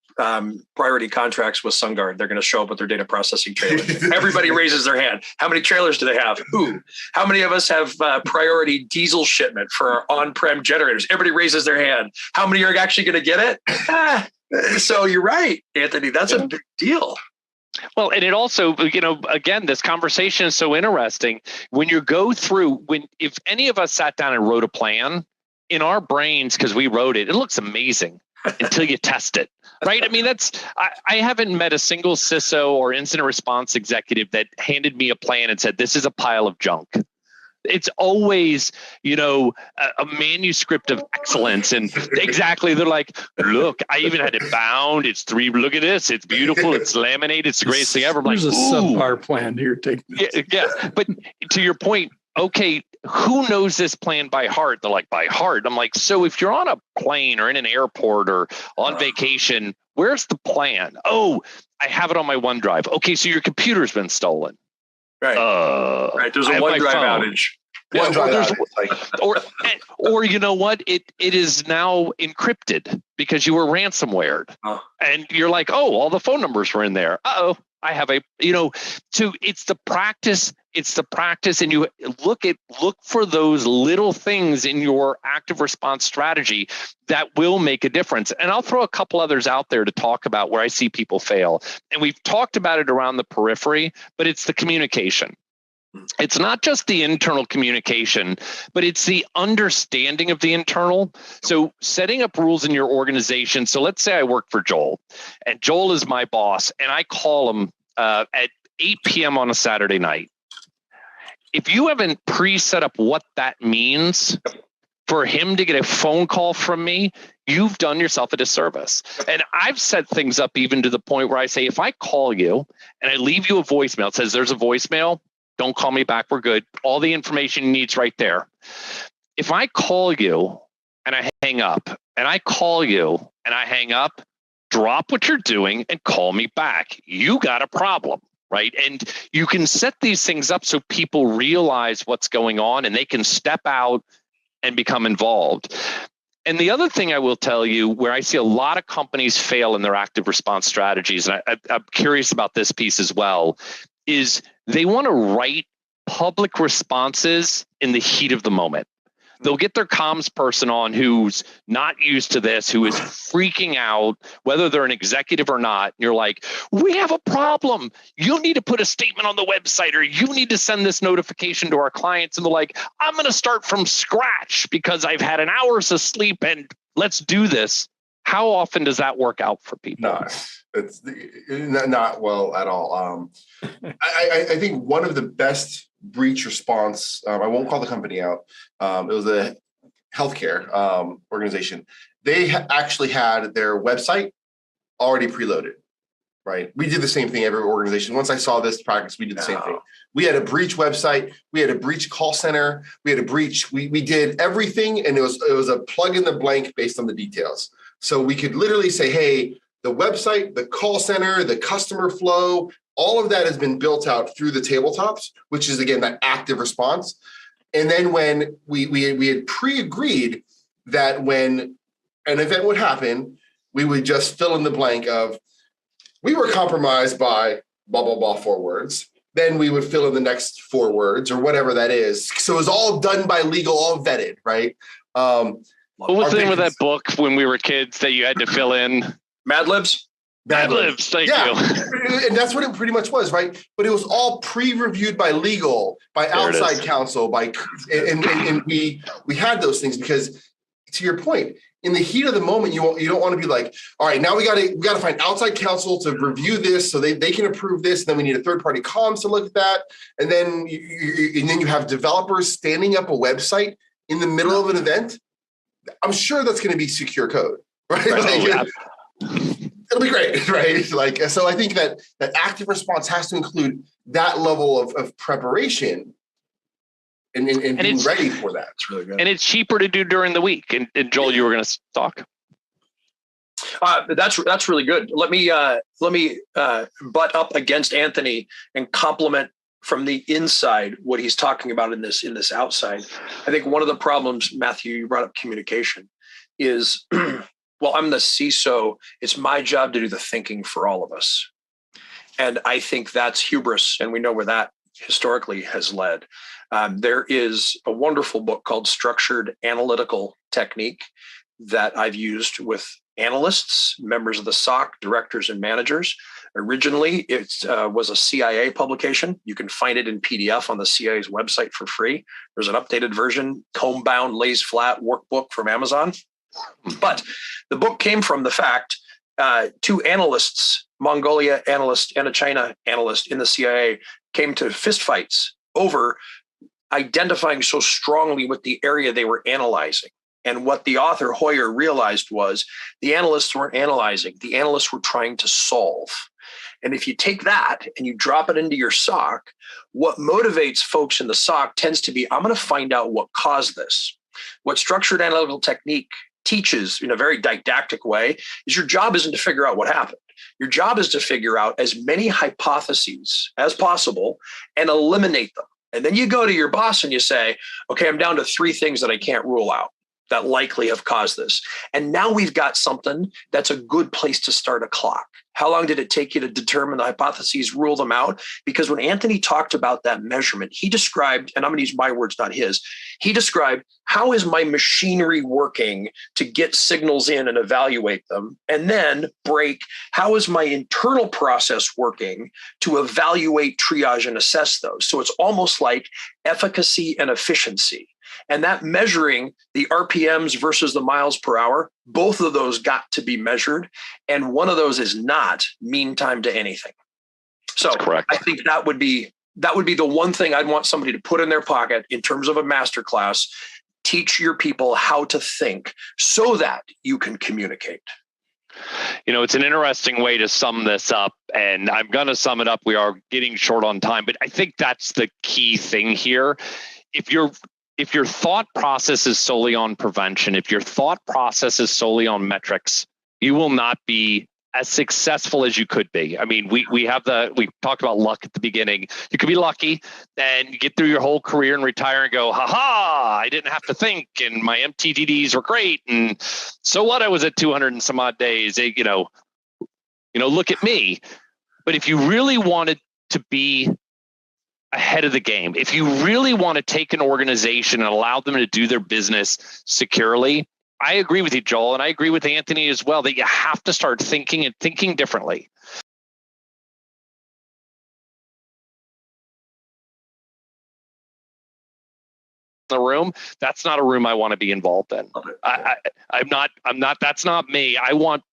contracts with SunGard? They're going to show up with their data processing trailer. Everybody raises their hand. How many trailers do they have? Who? How many of us have priority diesel shipment for our on-prem generators? Everybody raises their hand. How many are actually going to get it? So you're right, Anthony. That's a big deal. Well, and it also, again, this conversation is so interesting. When you go through, if any of us sat down and wrote a plan, in our brains, because we wrote it, it looks amazing until you test it. Right. I mean, I haven't met a single CISO or incident response executive that handed me a plan and said, this is a pile of junk. It's always, a manuscript of excellence. And exactly, they're like, look, I even had it bound. Look at this. It's beautiful. It's laminated. It's the greatest thing ever. I'm like, there's a subpar plan here. Take this. Yeah. But to your point, okay, who knows this plan by heart? They're like, by heart. I'm like, so if you're on a plane or in an airport or on vacation, where's the plan? Oh, I have it on my OneDrive. Okay, so your computer's been stolen. Right. Right. There's a OneDrive outage. Or you know what? It is now encrypted because you were ransomwared. And you're like, oh, all the phone numbers were in there. Uh-oh. I have so it's the practice. It's the practice, and you look for those little things in your active response strategy that will make a difference. And I'll throw a couple others out there to talk about where I see people fail. And we've talked about it around the periphery, but it's the communication. It's not just the internal communication, but it's the understanding of the internal. So setting up rules in your organization. So let's say I work for Joel, and Joel is my boss, and I call him at 8 p.m. on a Saturday night. If you haven't pre-set up what that means for him to get a phone call from me, you've done yourself a disservice. And I've set things up even to the point where I say, if I call you and I leave you a voicemail, it says there's a voicemail, don't call me back, we're good. All the information you need's right there. If I call you and I hang up, and I call you and I hang up, drop what you're doing and call me back. You got a problem, right? And you can set these things up so people realize what's going on and they can step out and become involved. And the other thing I will tell you, where I see a lot of companies fail in their active response strategies, and I'm curious about this piece as well, is they want to write public responses in the heat of the moment. They'll get their comms person on who's not used to this, who is freaking out, whether they're an executive or not. And you're like, we have a problem. You need to put a statement on the website, or you need to send this notification to our clients. And they're like, I'm going to start from scratch because I've had an hour's of sleep and let's do this. How often does that work out for people? No, it's not well at all. I think one of the best breach response, I won't call the company out. It was a healthcare organization. They actually had their website already preloaded, right? We did the same thing, every organization. Once I saw this practice, we did the same thing. We had a breach website. We had a breach call center. We had a breach. We did everything, and it was a plug in the blank based on the details. So we could literally say, hey, the website, the call center, the customer flow, all of that has been built out through the tabletops, which is, again, that active response. And then when we had pre-agreed that when an event would happen, we would just fill in the blank of, we were compromised by blah, blah, blah, 4 words. Then we would fill in the next 4 words or whatever that is. So it was all done by legal, all vetted, right? What was the name of that book when we were kids that you had to fill in? Mad Libs? Mad Libs, thank you. And that's what it pretty much was, right? But it was all pre-reviewed by legal, by outside counsel, and we had those things because, to your point, in the heat of the moment, you don't want to be like, all right, now we got to find outside counsel to review this so they can approve this, and then we need a third-party comms to look at that, and then you have developers standing up a website in the middle of an event. I'm sure that's going to be secure code, right? It'll be great, right? So I think that active response has to include that level of preparation and being ready for that. It's really good. And it's cheaper to do during the week. And Joel, you were going to talk. That's really good. Let me butt up against Anthony and compliment from the inside what he's talking about in this outside. I think one of the problems, Matthew, you brought up communication, is well, I'm the CISO. It's my job to do the thinking for all of us. And I think that's hubris. And we know where that historically has led. There is a wonderful book called Structured Analytical Technique that I've used with analysts, members of the SOC, directors and managers. Originally, it was a CIA publication. You can find it in PDF on the CIA's website for free. There's an updated version, comb-bound, lays flat workbook from Amazon. But the book came from the fact 2 analysts, Mongolia analyst and a China analyst in the CIA, came to fistfights over identifying so strongly with the area they were analyzing. And what the author Hoyer realized was the analysts weren't analyzing, the analysts were trying to solve. And if you take that and you drop it into your SOC, what motivates folks in the SOC tends to be, I'm going to find out what caused this. What structured analytical technique teaches in a very didactic way is your job isn't to figure out what happened. Your job is to figure out as many hypotheses as possible and eliminate them. And then you go to your boss and you say, okay, I'm down to 3 things that I can't rule out that likely have caused this. And now we've got something that's a good place to start a clock. How long did it take you to determine the hypotheses, rule them out? Because when Anthony talked about that measurement, he described, and I'm going to use my words, not his, he described, how is my machinery working to get signals in and evaluate them? And then break, how is my internal process working to evaluate, triage, and assess those? So it's almost like efficacy and efficiency. And that measuring the RPMs versus the miles per hour, both of those got to be measured. And one of those is not mean time to anything. So I think that would be the one thing I'd want somebody to put in their pocket in terms of a masterclass. Teach your people how to think so that you can communicate. You know, it's an interesting way to sum this up, and I'm going to sum it up. We are getting short on time, but I think that's the key thing here. If your thought process is solely on prevention, if your thought process is solely on metrics, you will not be as successful as you could be. I mean, we talked about luck at the beginning. You could be lucky and you get through your whole career and retire and go, I didn't have to think, and my MTDDs were great, and so what? I was at 200 and some odd days. Look at me. But if you really wanted to be ahead of the game, if you really want to take an organization and allow them to do their business securely, I agree with you, Joel, and I agree with Anthony as well, that you have to start thinking and thinking differently. The room, that's not a room I want to be involved in. I'm not, that's not me. I want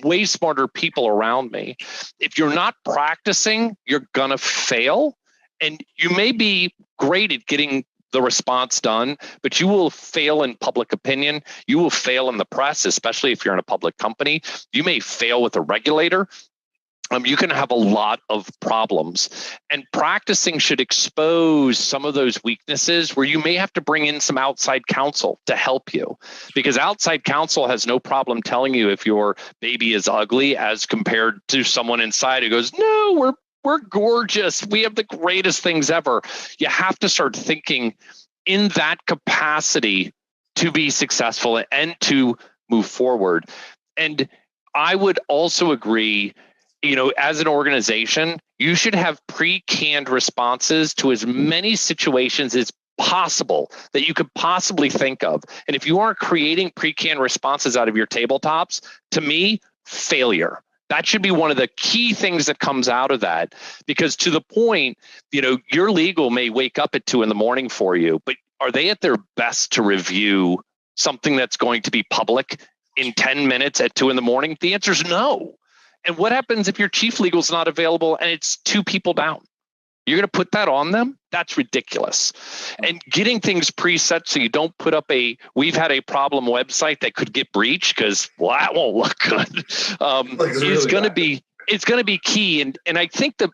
way smarter people around me. If you're not practicing, you're gonna fail. And you may be great at getting the response done, but you will fail in public opinion. You will fail in the press, especially if you're in a public company. You may fail with a regulator. You can have a lot of problems. And practicing should expose some of those weaknesses where you may have to bring in some outside counsel to help you. Because outside counsel has no problem telling you if your baby is ugly as compared to someone inside who goes, no, we're gorgeous. We have the greatest things ever. You have to start thinking in that capacity to be successful and to move forward. And I would also agree, as an organization, you should have pre-canned responses to as many situations as possible that you could possibly think of. And if you aren't creating pre-canned responses out of your tabletops, to me, failure. That should be one of the key things that comes out of that, because to the point, your legal may wake up at 2 a.m. for you, but are they at their best to review something that's going to be public in 10 minutes at 2 a.m? The answer is no. And what happens if your chief legal is not available and it's 2 people down? You're going to put that on them? That's ridiculous. And getting things preset so you don't put up we've had a problem website that could get breached because, that won't look good. It's going to be key. And I think the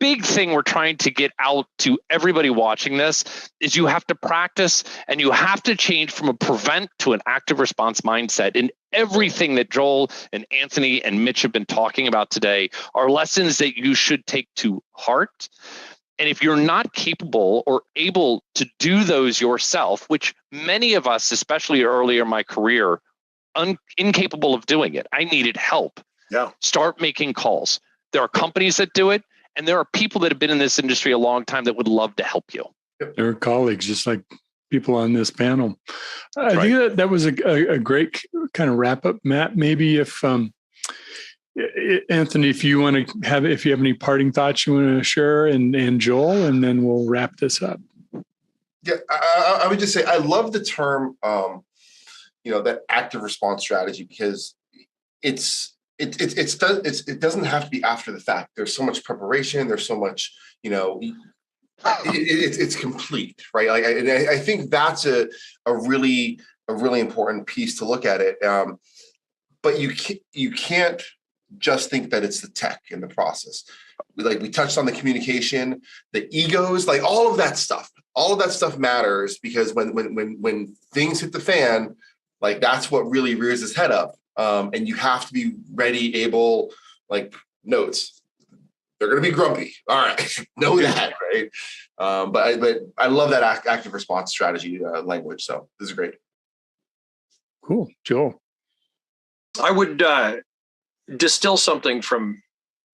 big thing we're trying to get out to everybody watching this is you have to practice and you have to change from a prevent to an active response mindset. And everything that Joel and Anthony and Mitch have been talking about today are lessons that you should take to heart. And if you're not capable or able to do those yourself, which many of us, especially earlier in my career, incapable of doing it, I needed help. Yeah. Start making calls. There are companies that do it. And there are people that have been in this industry a long time that would love to help you. There are colleagues, just like people on this panel. I think that was a great kind of wrap up, Matt. Maybe if Anthony, if you have any parting thoughts you want to share, and Joel, and then we'll wrap this up. Yeah, I would just say I love the term, that active response strategy, because it doesn't have to be after the fact. There's so much preparation. There's so much, It's complete, right? Like, I think that's a really important piece to look at it. But you can't just think that it's the tech in the process. We touched on the communication, the egos, like all of that stuff. All of that stuff matters, because when things hit the fan, like that's what really rears its head up. And you have to be ready, able, like notes. They're going to be grumpy. All right, know that, right? But I love that active response strategy language. So this is great. Cool, Joel. I would distill something from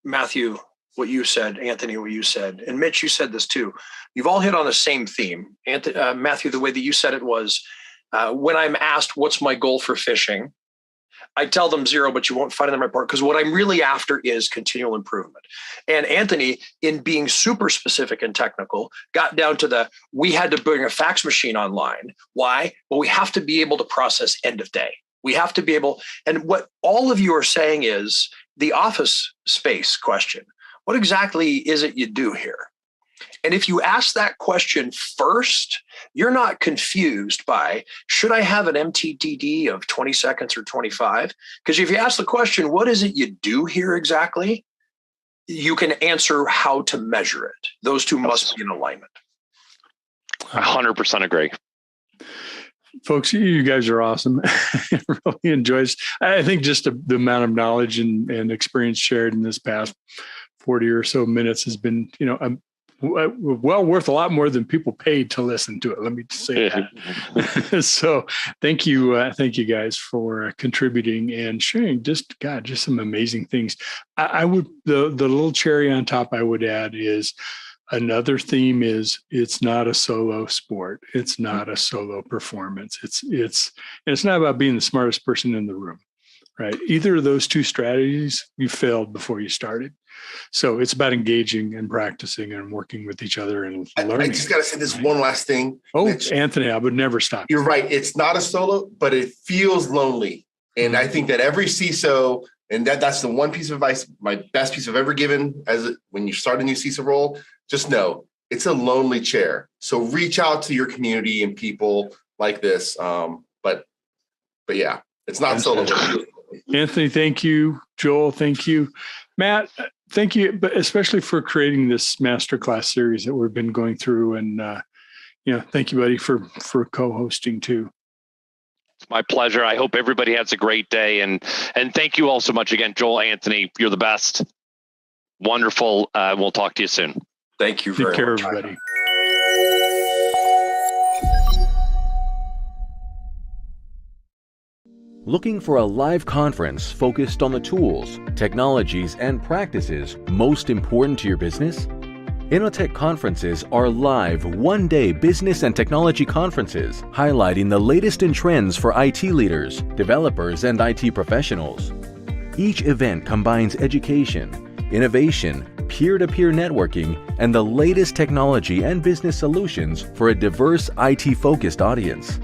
Matthew, what you said, Anthony, what you said, and Mitch, you said this too. You've all hit on the same theme. Matthew, the way that you said it was, when I'm asked what's my goal for phishing, I tell them 0, but you won't find it in my report, because what I'm really after is continual improvement. And Anthony, in being super specific and technical, got down to we had to bring a fax machine online. Why? Well, we have to be able to process end of day. We have to be able, and what all of you are saying is the office space question. What exactly is it you do here? And if you ask that question first, you're not confused by, should I have an MTDD of 20 seconds or 25? Because if you ask the question, what is it you do here exactly? You can answer how to measure it. Those two must be in alignment. 100% agree. Folks, you guys are awesome. I really enjoy this. I think just the amount of knowledge and experience shared in this past 40 or so minutes has been, well worth a lot more than people paid to listen to it. Let me just say that. So thank you guys for contributing and sharing just some amazing things. I would, the little cherry on top I would add is, another theme is, it's not a solo sport. It's not a solo performance. It's not about being the smartest person in the room, right? Either of those two strategies, you failed before you started. So it's about engaging and practicing and working with each other and learning. I just got to say this one last thing. Oh, Mitch. Anthony, I would never stop. You're right. It's not a solo, but it feels lonely. And I think that every CISO, and that's the one piece of advice, my best piece I've ever given when you start a new CISO role, just know it's a lonely chair. So reach out to your community and people like this. But yeah, it's not solo. Anthony, thank you. Joel, thank you. Matt, thank you, but especially for creating this masterclass series that we've been going through. And thank you, buddy, for co-hosting too. It's my pleasure. I hope everybody has a great day. And thank you all so much again, Joel, Anthony. You're the best. Wonderful. We'll talk to you soon. Thank you very much. Take care, everybody. Looking for a live conference focused on the tools, technologies, and practices most important to your business? Innotech conferences are live one-day business and technology conferences highlighting the latest in trends for IT leaders, developers, and IT professionals. Each event combines education, innovation, peer-to-peer networking, and the latest technology and business solutions for a diverse IT-focused audience.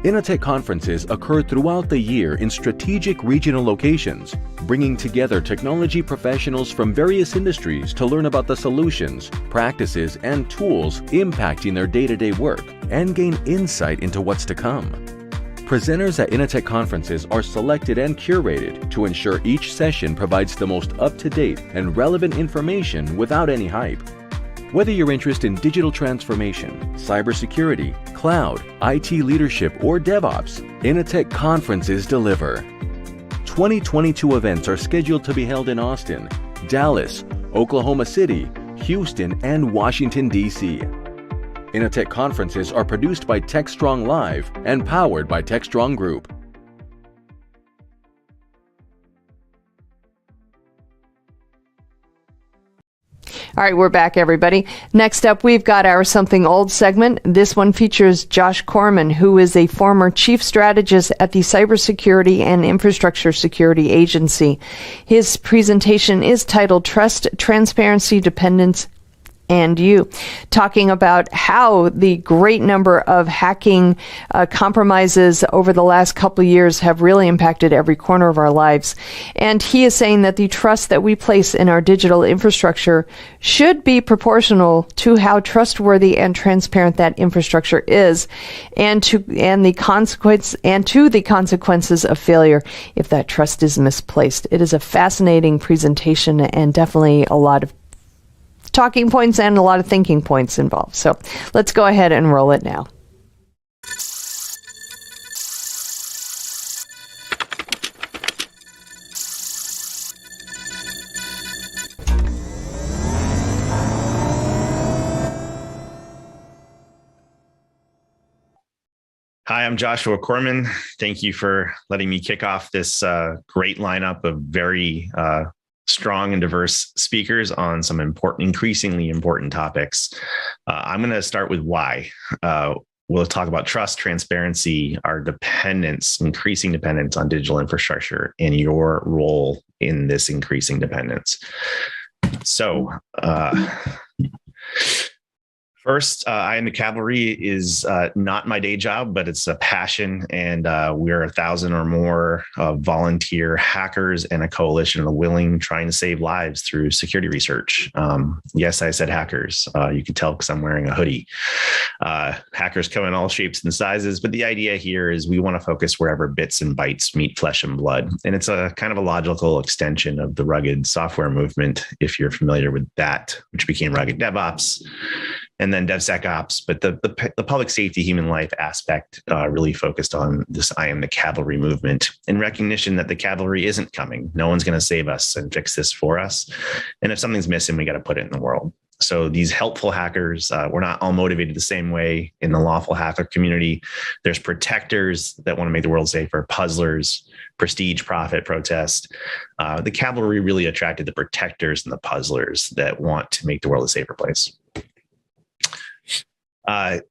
Innotech conferences occur throughout the year in strategic regional locations, bringing together technology professionals from various industries to learn about the solutions, practices, and tools impacting their day-to-day work and gain insight into what's to come. Presenters at Innotech conferences are selected and curated to ensure each session provides the most up-to-date and relevant information without any hype. Whether you're interested in digital transformation, cybersecurity, cloud, IT leadership, or DevOps, Innotech conferences deliver. 2022 events are scheduled to be held in Austin, Dallas, Oklahoma City, Houston, and Washington, D.C. Innotech conferences are produced by Techstrong Live and powered by Techstrong Group. All right, we're back, everybody. Next up, we've got our Something Old segment. This one features Josh Corman, who is a former chief strategist at the Cybersecurity and Infrastructure Security Agency. His presentation is titled Trust, Transparency, Dependence, and you, talking about how the great number of hacking compromises over the last couple of years have really impacted every corner of our lives. And he is saying that the trust that we place in our digital infrastructure should be proportional to how trustworthy and transparent that infrastructure is, and to the consequences of failure if that trust is misplaced. It is a fascinating presentation and definitely a lot of talking points and a lot of thinking points involved. So let's go ahead and roll it now. Hi, I'm Joshua Corman. Thank you for letting me kick off this great lineup of very strong and diverse speakers on some increasingly important topics. I'm going to start with why. We'll talk about trust, transparency, our increasing dependence on digital infrastructure, and your role in this increasing dependence. So, first, I Am the Cavalry is not my day job, but it's a passion, and we're 1,000 or more volunteer hackers and a coalition of willing trying to save lives through security research. Yes, I said hackers. You can tell because I'm wearing a hoodie. Hackers come in all shapes and sizes, but the idea here is we want to focus wherever bits and bytes meet flesh and blood, and it's a kind of a logical extension of the rugged software movement, if you're familiar with that, which became rugged DevOps, and then DevSecOps. But the public safety, human life aspect really focused on this I Am the Cavalry movement, in recognition that the cavalry isn't coming. No one's going to save us and fix this for us. And if something's missing, we got to put it in the world. So these helpful hackers, we're not all motivated the same way in the lawful hacker community. There's protectors that want to make the world safer, puzzlers, prestige, profit, protest. The cavalry really attracted the protectors and the puzzlers that want to make the world a safer place.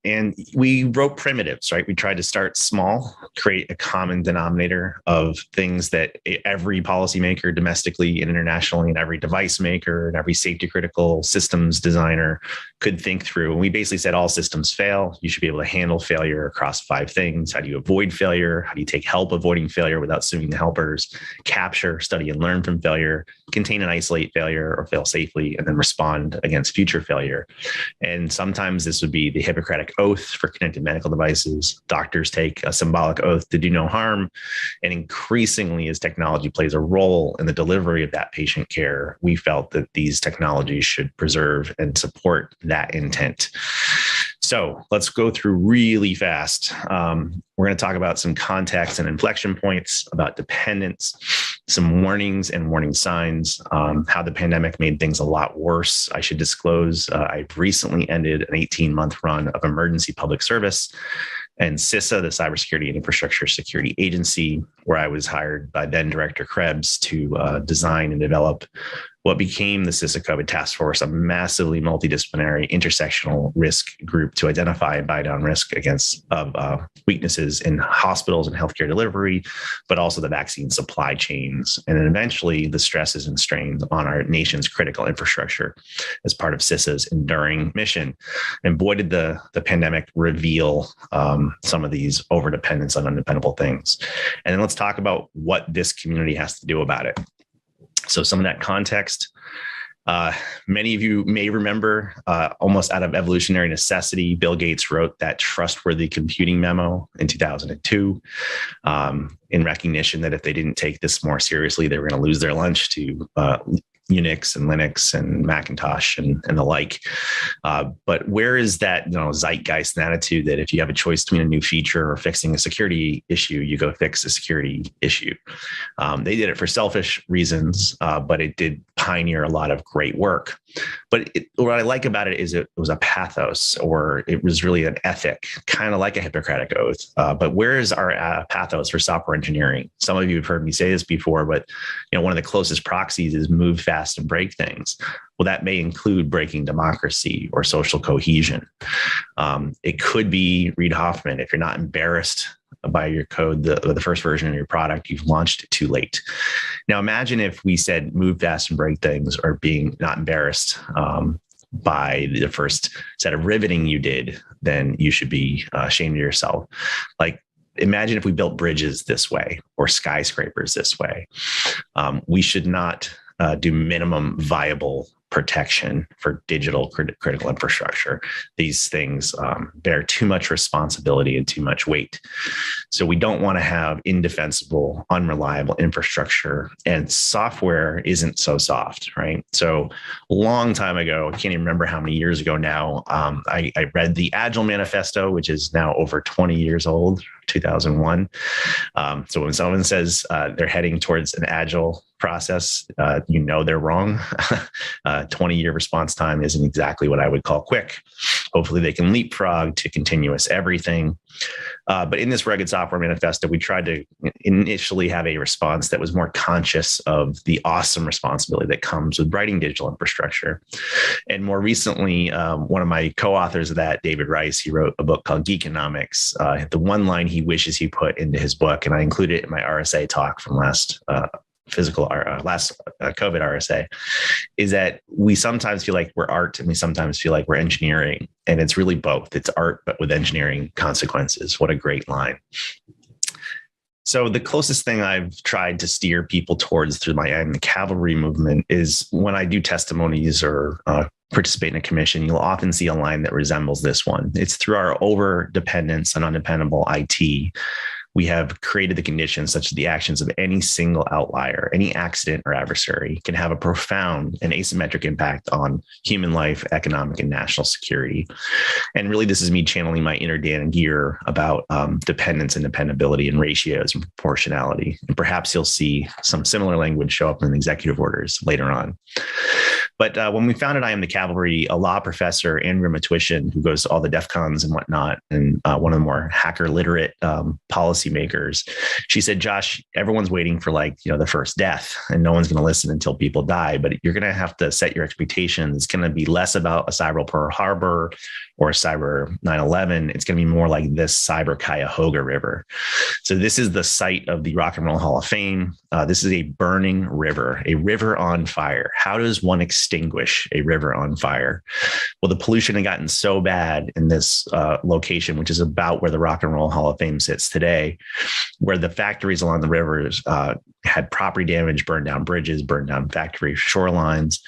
And we wrote primitives, right? We tried to start small, create a common denominator of things that every policymaker domestically and internationally, and every device maker and every safety critical systems designer could think through. And we basically said all systems fail. You should be able to handle failure across 5 things. How do you avoid failure? How do you take help avoiding failure without suing the helpers? Capture, study, and learn from failure, contain and isolate failure or fail safely, and then respond against future failure. And sometimes this would be the Hippocratic Oath for connected medical devices. Doctors take a symbolic oath to do no harm. And increasingly, as technology plays a role in the delivery of that patient care, we felt that these technologies should preserve and support that intent. So let's go through really fast. We're going to talk about some context and inflection points, about dependence, some warnings and warning signs, how the pandemic made things a lot worse. I should disclose, I've recently ended an 18-month run of emergency public service and CISA, the Cybersecurity and Infrastructure Security Agency, where I was hired by then Director Krebs to design and develop what became the CISA COVID Task Force, a massively multidisciplinary intersectional risk group to identify and buy down risk against weaknesses in hospitals and healthcare delivery, but also the vaccine supply chains, and then eventually the stresses and strains on our nation's critical infrastructure as part of CISA's enduring mission. And boy, did the pandemic reveal some of these overdependence on undependable things. And then let's talk about what this community has to do about it. So some of that context, many of you may remember, almost out of evolutionary necessity, Bill Gates wrote that trustworthy computing memo in 2002 in recognition that if they didn't take this more seriously, they were going to lose their lunch to Unix and Linux and Macintosh and the like. But where is that zeitgeist and attitude that if you have a choice between a new feature or fixing a security issue, you go fix a security issue? They did it for selfish reasons, but it did pioneer a lot of great work. But what I like about it is it was a pathos, or it was really an ethic, kind of like a Hippocratic Oath. But where is our pathos for software engineering? Some of you have heard me say this before, but one of the closest proxies is move fast and break things. Well, that may include breaking democracy or social cohesion. It could be Reid Hoffman. If you're not embarrassed by your code, the first version of your product, you've launched it too late. Now, imagine if we said move fast and break things, or being not embarrassed by the first set of riveting you did, then you should be ashamed of yourself. Like, imagine if we built bridges this way or skyscrapers this way. We should not do minimum viable protection for digital critical infrastructure. These things bear too much responsibility and too much weight. So we don't want to have indefensible, unreliable infrastructure, and software isn't so soft, right? So a long time ago, I can't even remember how many years ago now, I read the Agile Manifesto, which is now over 20 years old, 2001. So when someone says they're heading towards an agile process, they're wrong. 20-year response time isn't exactly what I would call quick. Hopefully they can leapfrog to continuous everything. But in this Rugged Software Manifesto, we tried to initially have a response that was more conscious of the awesome responsibility that comes with writing digital infrastructure. And more recently, one of my co-authors of that, David Rice, he wrote a book called Geekonomics. The one line he wishes he put into his book, and I included it in my RSA talk from last COVID RSA, is that we sometimes feel like we're art and we sometimes feel like we're engineering. And it's really both. It's art, but with engineering consequences. What a great line. So the closest thing I've tried to steer people towards through my I'm the Cavalry movement is when I do testimonies or participate in a commission, you'll often see a line that resembles this one. It's through our over dependence on undependable IT. We have created the conditions such that the actions of any single outlier, any accident or adversary can have a profound and asymmetric impact on human life, economic, and national security. And really, this is me channeling my inner Dan Gear about dependence and dependability and ratios and proportionality. And perhaps you'll see some similar language show up in the executive orders later on. But when we founded I Am the Cavalry, a law professor, Andrea Matuition, who goes to all the DEF CONs and whatnot, and one of the more hacker literate policymakers, she said, Josh, everyone's waiting for the first death and no one's going to listen until people die. But you're going to have to set your expectations. It's going to be less about a cyber Pearl Harbor or a cyber 9/11. It's going to be more like this cyber Cuyahoga River. So this is the site of the Rock and Roll Hall of Fame. This is a burning river, a river on fire. How does one extinguish a river on fire? Well, the pollution had gotten so bad in this location, which is about where the Rock and Roll Hall of Fame sits today, where the factories along the rivers had property damage, burned down bridges, burned down factory shorelines.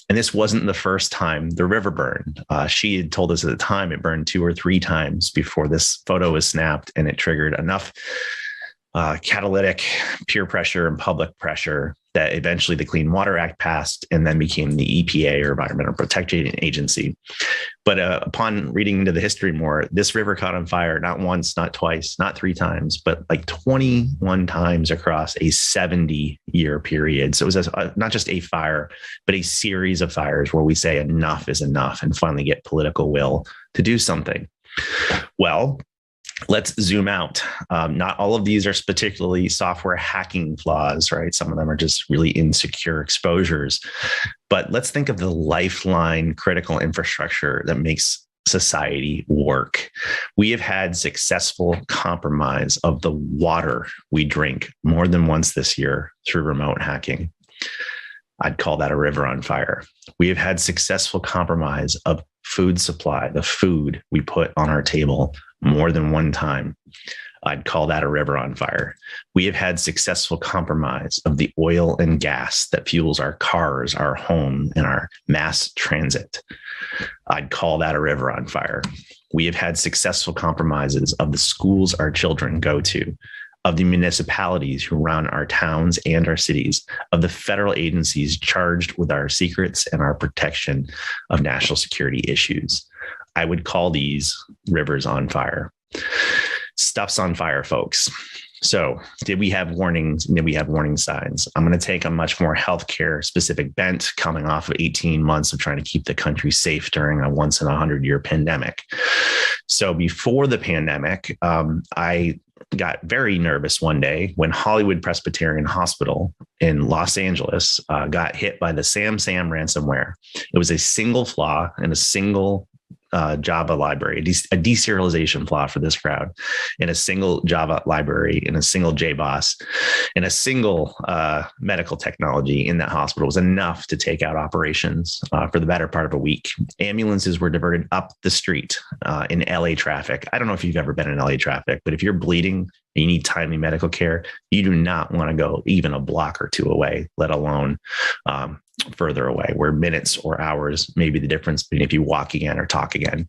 And this wasn't the first time the river burned. She had told us at the time it burned 2 or 3 times before this photo was snapped, and it triggered enough catalytic peer pressure and public pressure that eventually the Clean Water Act passed and then became the EPA, or Environmental Protection Agency. But upon reading into the history more, this river caught on fire not once, not twice, not 3 times, but like 21 times across a 70-year period. So it was not just a fire, but a series of fires where we say enough is enough and finally get political will to do something. Well, let's zoom out. Not all of these are particularly software hacking flaws, right? Some of them are just really insecure exposures. But let's think of the lifeline critical infrastructure that makes society work. We have had successful compromise of the water we drink more than once this year through remote hacking. I'd call that a river on fire. We have had successful compromise of food supply, the food we put on our table more than one time. I'd call that a river on fire. We have had successful compromise of the oil and gas that fuels our cars, our home, and our mass transit. I'd call that a river on fire. We have had successful compromises of the schools our children go to, of the municipalities who run our towns and our cities, of the federal agencies charged with our secrets and our protection of national security issues. I would call these rivers on fire. Stuff's on fire, folks. So did we have warnings? Did we have warning signs? I'm going to take a much more healthcare specific bent coming off of 18 months of trying to keep the country safe during a once in a 100-year pandemic. So before the pandemic, I got very nervous one day when Hollywood Presbyterian Hospital in Los Angeles got hit by the SamSam ransomware. It was a single flaw and a single Java library, a deserialization flaw for this crowd in a single Java library, in a single JBoss, in a single medical technology in that hospital was enough to take out operations for the better part of a week. Ambulances were diverted up the street in LA traffic. I don't know if you've ever been in LA traffic, but if you're bleeding and you need timely medical care, you do not want to go even a block or two away, let alone further away, where minutes or hours may be the difference between if you walk again or talk again.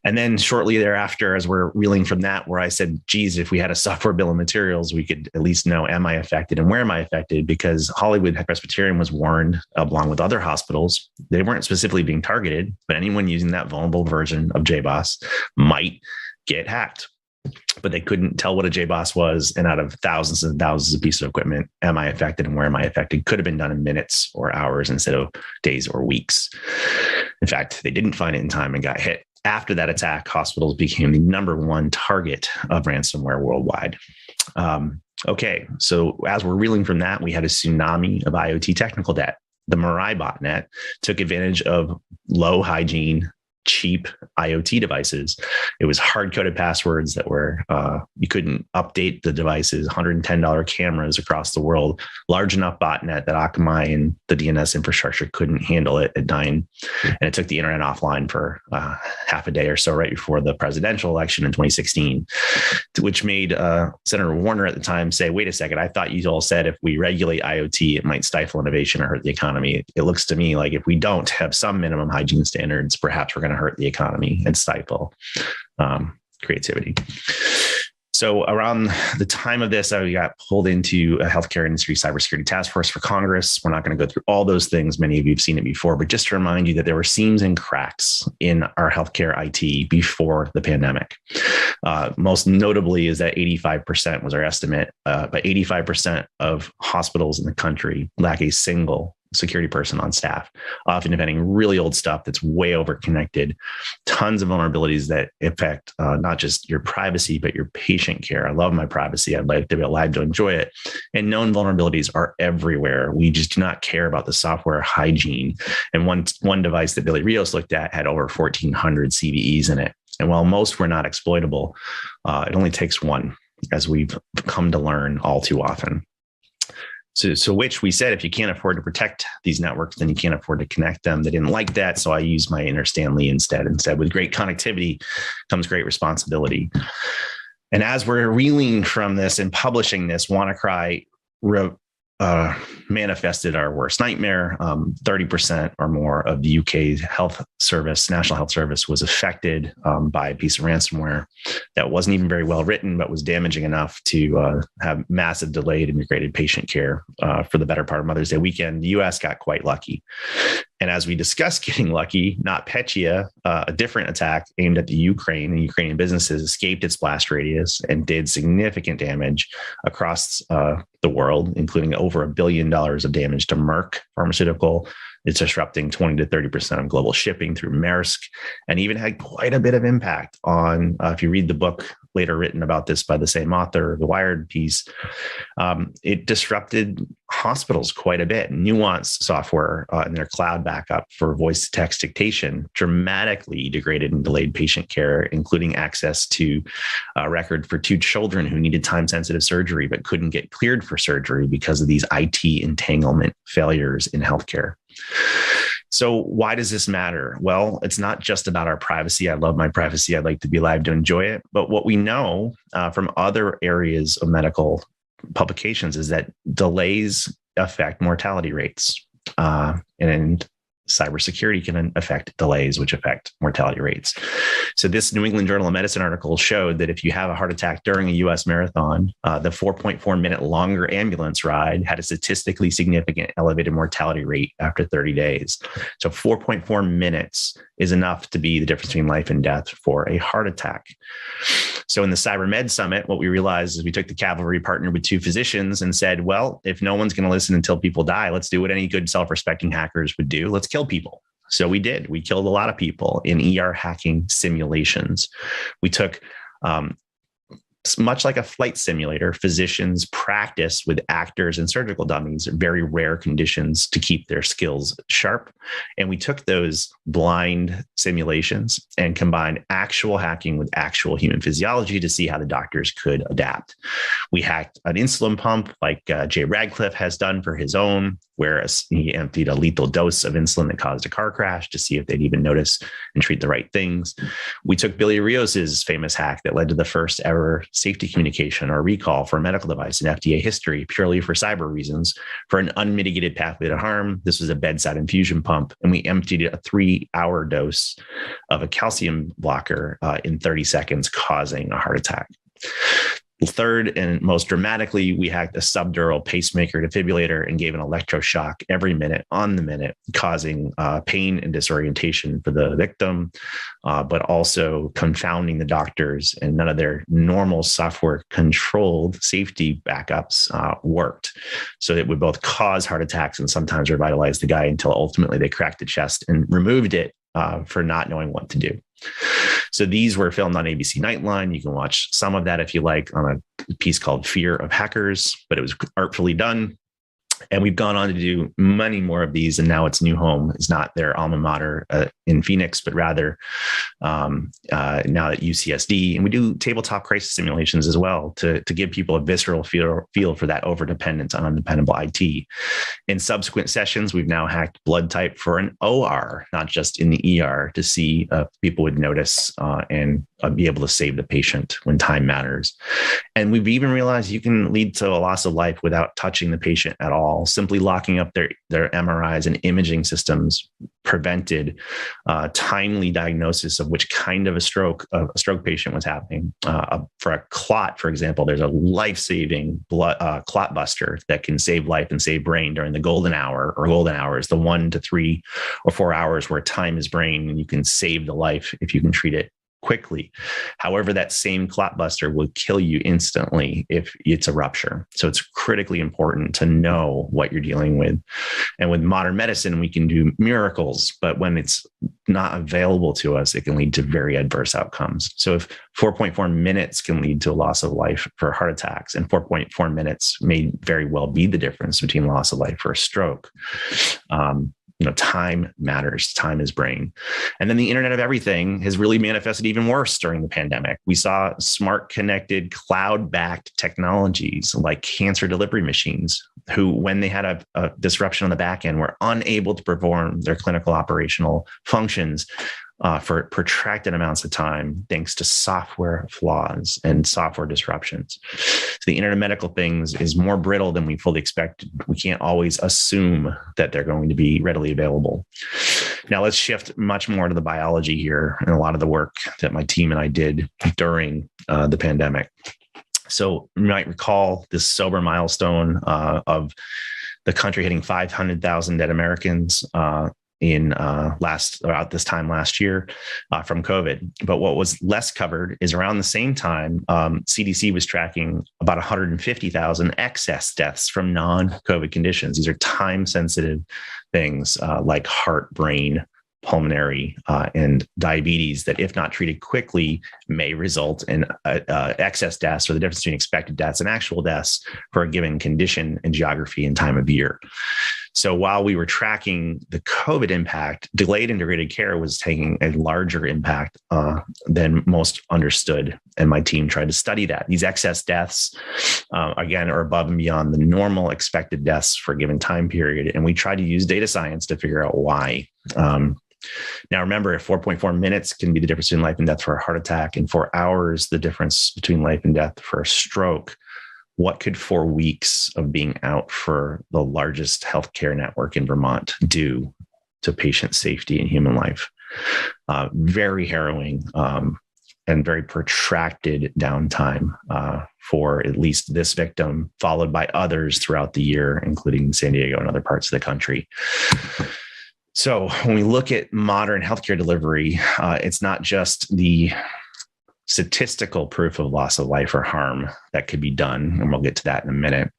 And then shortly thereafter, as we're reeling from that, where I said, geez, if we had a software bill of materials, we could at least know, am I affected and where am I affected? Because Hollywood Presbyterian was warned, along with other hospitals, they weren't specifically being targeted, but anyone using that vulnerable version of JBoss might get hacked. But they couldn't tell what a JBoss was. And out of thousands and thousands of pieces of equipment, am I affected and where am I affected? Could have been done in minutes or hours instead of days or weeks. In fact, they didn't find it in time and got hit. After that attack, hospitals became the #1 target of ransomware worldwide. Okay, so as we're reeling from that, we had a tsunami of IoT technical debt. The Mirai botnet took advantage of low hygiene, cheap IoT devices. It was hard-coded passwords that were, you couldn't update the devices, $110 cameras across the world, large enough botnet that Akamai and the DNS infrastructure couldn't handle it at 9. And it took the internet offline for half a day or so right before the presidential election in 2016, which made Senator Warner at the time say, wait a second, I thought you all said if we regulate IoT, it might stifle innovation or hurt the economy. It looks to me like if we don't have some minimum hygiene standards, perhaps we're going to hurt the economy and stifle creativity. So around the time of this, I got pulled into a healthcare industry cybersecurity task force for Congress. We're not going to go through all those things. Many of you have seen it before, but just to remind you that there were seams and cracks in our healthcare IT before the pandemic. Most notably is that 85% was our estimate, but 85% of hospitals in the country lack a single security person on staff, often defending really old stuff that's way over connected, tons of vulnerabilities that affect not just your privacy, but your patient care. I love my privacy. I'd like to be alive to enjoy it. And known vulnerabilities are everywhere. We just do not care about the software hygiene. And one device that Billy Rios looked at had over 1,400 CVEs in it. And while most were not exploitable, it only takes one, as we've come to learn all too often. So which we said, if you can't afford to protect these networks, then you can't afford to connect them. They didn't like that. So I used my inner Stan Lee instead. Instead, with great connectivity comes great responsibility. And as we're reeling from this and publishing this, WannaCry manifested our worst nightmare. 30% or more of the UK health service, National Health Service, was affected by a piece of ransomware that wasn't even very well written, but was damaging enough to have massive delayed integrated patient care for the better part of Mother's Day weekend. The US got quite lucky. And as we discussed getting lucky, NotPetya, a different attack aimed at the Ukraine and Ukrainian businesses, escaped its blast radius and did significant damage across the world, including over $1 billion of damage to Merck Pharmaceutical. It's disrupting 20 to 30% of global shipping through Maersk, and even had quite a bit of impact on, if you read the book later written about this by the same author, the Wired piece, it disrupted hospitals quite a bit. Nuance software and their cloud backup for voice to text dictation dramatically degraded and delayed patient care, including access to a record for 2 children who needed time-sensitive surgery but couldn't get cleared for surgery because of these IT entanglement failures in healthcare. So why does this matter? Well, it's not just about our privacy. I love my privacy. I'd like to be alive to enjoy it. But what we know from other areas of medical publications is that delays affect mortality rates. And cybersecurity can affect delays, which affect mortality rates. So this New England Journal of Medicine article showed that if you have a heart attack during a US marathon, the 4.4 minute longer ambulance ride had a statistically significant elevated mortality rate after 30 days. So 4.4 minutes is enough to be the difference between life and death for a heart attack. So in the CyberMed Summit, what we realized is we took the cavalry, partnered with 2 physicians and said, well, if no one's going to listen until people die, let's do what any good self-respecting hackers would do. Let's kill people. So we did. We killed a lot of people in ER hacking simulations. We took much like a flight simulator, physicians practice with actors and surgical dummies, very rare conditions to keep their skills sharp. And we took those blind simulations and combined actual hacking with actual human physiology to see how the doctors could adapt. We hacked an insulin pump like Jay Radcliffe has done for his own, where he emptied a lethal dose of insulin that caused a car crash to see if they'd even notice and treat the right things. We took Billy Rios's famous hack that led to the first ever safety communication or recall for a medical device in FDA history, purely for cyber reasons, for an unmitigated pathway to harm. This was a bedside infusion pump, and we emptied a 3-hour dose of a calcium blocker in 30 seconds, causing a heart attack. Third, and most dramatically, we hacked a subdural pacemaker defibrillator and gave an electroshock every minute on the minute, causing pain and disorientation for the victim, but also confounding the doctors, and none of their normal software controlled safety backups worked. So it would both cause heart attacks and sometimes revitalize the guy until ultimately they cracked the chest and removed it for not knowing what to do. So these were filmed on ABC Nightline. You can watch some of that if you like on a piece called Fear of Hackers, but it was artfully done. And we've gone on to do many more of these. And now its new home is not their alma mater in Phoenix, but rather now at UCSD. And we do tabletop crisis simulations as well to give people a visceral feel for that overdependence on undependable IT. In subsequent sessions, we've now hacked blood type for an OR, not just in the ER, to see if people would notice and be able to save the patient when time matters. And we've even realized you can lead to a loss of life without touching the patient at all. Simply locking up their MRIs and imaging systems prevented timely diagnosis of which kind of a stroke patient was happening. For a clot, for example, there's a life-saving clot buster that can save life and save brain during the golden hour, or golden hour is the 1 to 3 or 4 hours where time is brain, and you can save the life if you can treat it quickly. However, that same clot buster will kill you instantly if it's a rupture. So it's critically important to know what you're dealing with. And with modern medicine, we can do miracles, but when it's not available to us, it can lead to very adverse outcomes. So if 4.4 minutes can lead to a loss of life for heart attacks, and 4.4 minutes may very well be the difference between loss of life for a stroke, time matters. Time is brain. And then the Internet of Everything has really manifested even worse during the pandemic. We saw smart, connected, cloud-backed technologies like cancer delivery machines, who, when they had a disruption on the back end, were unable to perform their clinical operational functions for protracted amounts of time, thanks to software flaws and software disruptions. So the Internet of Medical Things is more brittle than we fully expected. We can't always assume that they're going to be readily available. Now let's shift much more to the biology here, and a lot of the work that my team and I did during the pandemic. So you might recall this sober milestone of the country hitting 500,000 dead Americans about this time last year from COVID. But what was less covered is around the same time, CDC was tracking about 150,000 excess deaths from non-COVID conditions. These are time-sensitive things like heart, brain, pulmonary, and diabetes that, if not treated quickly, may result in excess deaths, or the difference between expected deaths and actual deaths for a given condition and geography and time of year. So while we were tracking the COVID impact, delayed integrated care was taking a larger impact than most understood. And my team tried to study that. These excess deaths, again, are above and beyond the normal expected deaths for a given time period. And we tried to use data science to figure out why. Now, remember, if 4.4 minutes can be the difference between life and death for a heart attack, and 4 hours, the difference between life and death for a stroke, what could 4 weeks of being out for the largest healthcare network in Vermont do to patient safety and human life? Very harrowing and very protracted downtime for at least this victim, followed by others throughout the year, including San Diego and other parts of the country. So when we look at modern healthcare delivery, it's not just the statistical proof of loss of life or harm that could be done, and we'll get to that in a minute,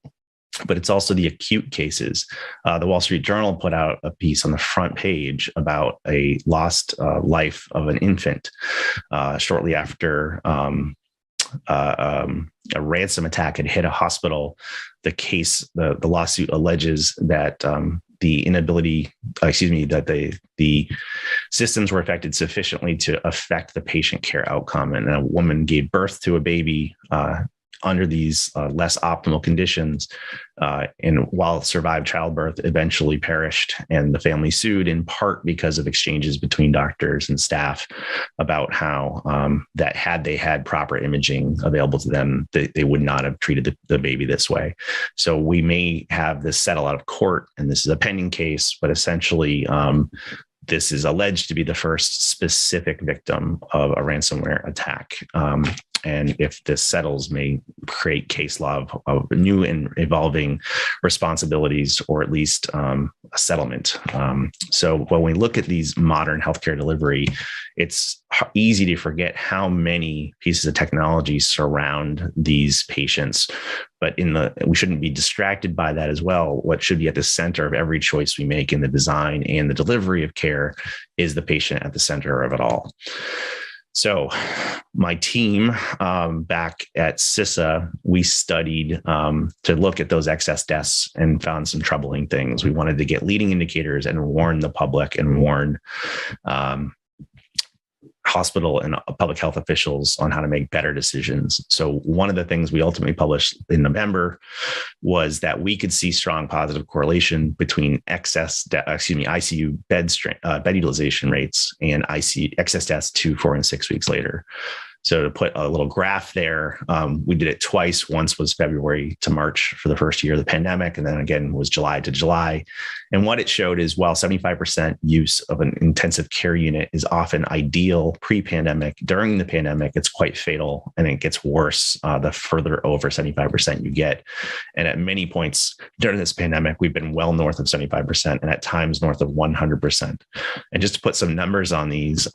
but it's also the acute cases. The Wall Street Journal put out a piece on the front page about a lost life of an infant shortly after a ransom attack had hit a hospital. The lawsuit alleges that the systems were affected sufficiently to affect the patient care outcome. And a woman gave birth to a baby under these less optimal conditions, and while survived childbirth, eventually perished. And the family sued in part because of exchanges between doctors and staff about how that had they had proper imaging available to them, they would not have treated the baby this way. So we may have this settle out of court, and this is a pending case, but essentially this is alleged to be the first specific victim of a ransomware attack. And if this settles, may create case law of new and evolving responsibilities, or at least a settlement. So when we look at these modern healthcare delivery, it's easy to forget how many pieces of technology surround these patients. But we shouldn't be distracted by that as well. What should be at the center of every choice we make in the design and the delivery of care is the patient at the center of it all. So my team back at CISA, we studied to look at those excess deaths and found some troubling things. We wanted to get leading indicators and warn the public and warn hospital and public health officials on how to make better decisions. So one of the things we ultimately published in November was that we could see strong positive correlation between ICU bed utilization rates and excess deaths 2, 4, and 6 weeks later. So to put a little graph there, we did it twice. Once was February to March for the first year of the pandemic, and then again was July to July. And what it showed is while 75% use of an intensive care unit is often ideal pre-pandemic, during the pandemic, it's quite fatal, and it gets worse the further over 75% you get. And at many points during this pandemic, we've been well north of 75% and at times north of 100%. And just to put some numbers on these,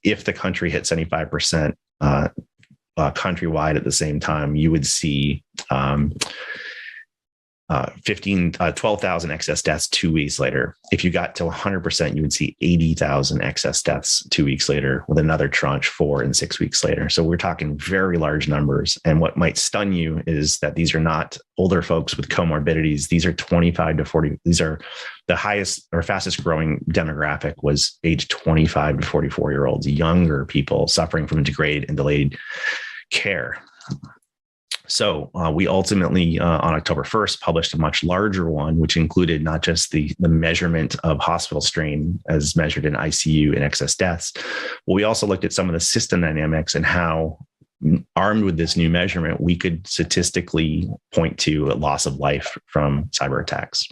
if the country hit 75%, countrywide at the same time, you would see 12,000 excess deaths 2 weeks later. If you got to 100%, you would see 80,000 excess deaths 2 weeks later, with another tranche 4 and 6 weeks later. So we're talking very large numbers. And what might stun you is that these are not older folks with comorbidities. These are 25 to 40. These are the highest or fastest growing demographic was age 25 to 44-year-olds, younger people suffering from degraded and delayed care. So we ultimately, on October 1st, published a much larger one, which included not just the measurement of hospital strain as measured in ICU and excess deaths, but we also looked at some of the system dynamics and how, armed with this new measurement, we could statistically point to a loss of life from cyber attacks.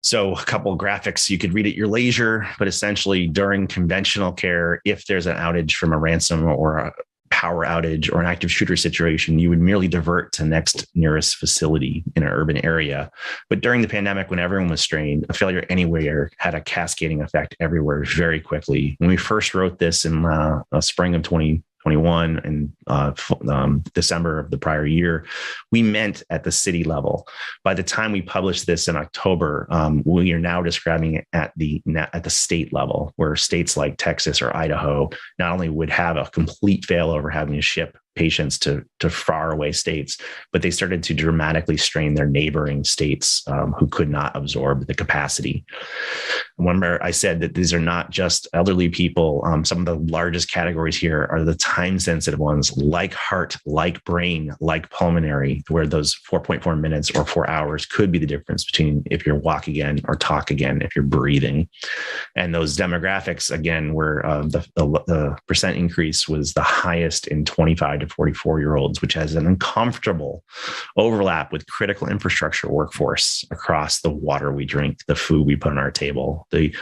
So a couple of graphics, you could read at your leisure, but essentially during conventional care, if there's an outage from a ransom or a power outage or an active shooter situation, you would merely divert to next nearest facility in an urban area. But during the pandemic, when everyone was strained, a failure anywhere had a cascading effect everywhere very quickly. When we first wrote this in spring of 2021 and December of the prior year, we meant at the city level. By the time we published this in October, we are now describing it at the state level, where states like Texas or Idaho not only would have a complete failover having to ship patients to faraway states, but they started to dramatically strain their neighboring states who could not absorb the capacity. Remember, I said that these are not just elderly people. Some of the largest categories here are the time-sensitive ones, like heart, like brain, like pulmonary, where those 4.4 minutes or 4 hours could be the difference between if you're walk again or talk again, if you're breathing. And those demographics, again, where the percent increase was the highest in 25 to 44-year-olds, which has an uncomfortable overlap with critical infrastructure workforce across the water we drink, the food we put on our table, the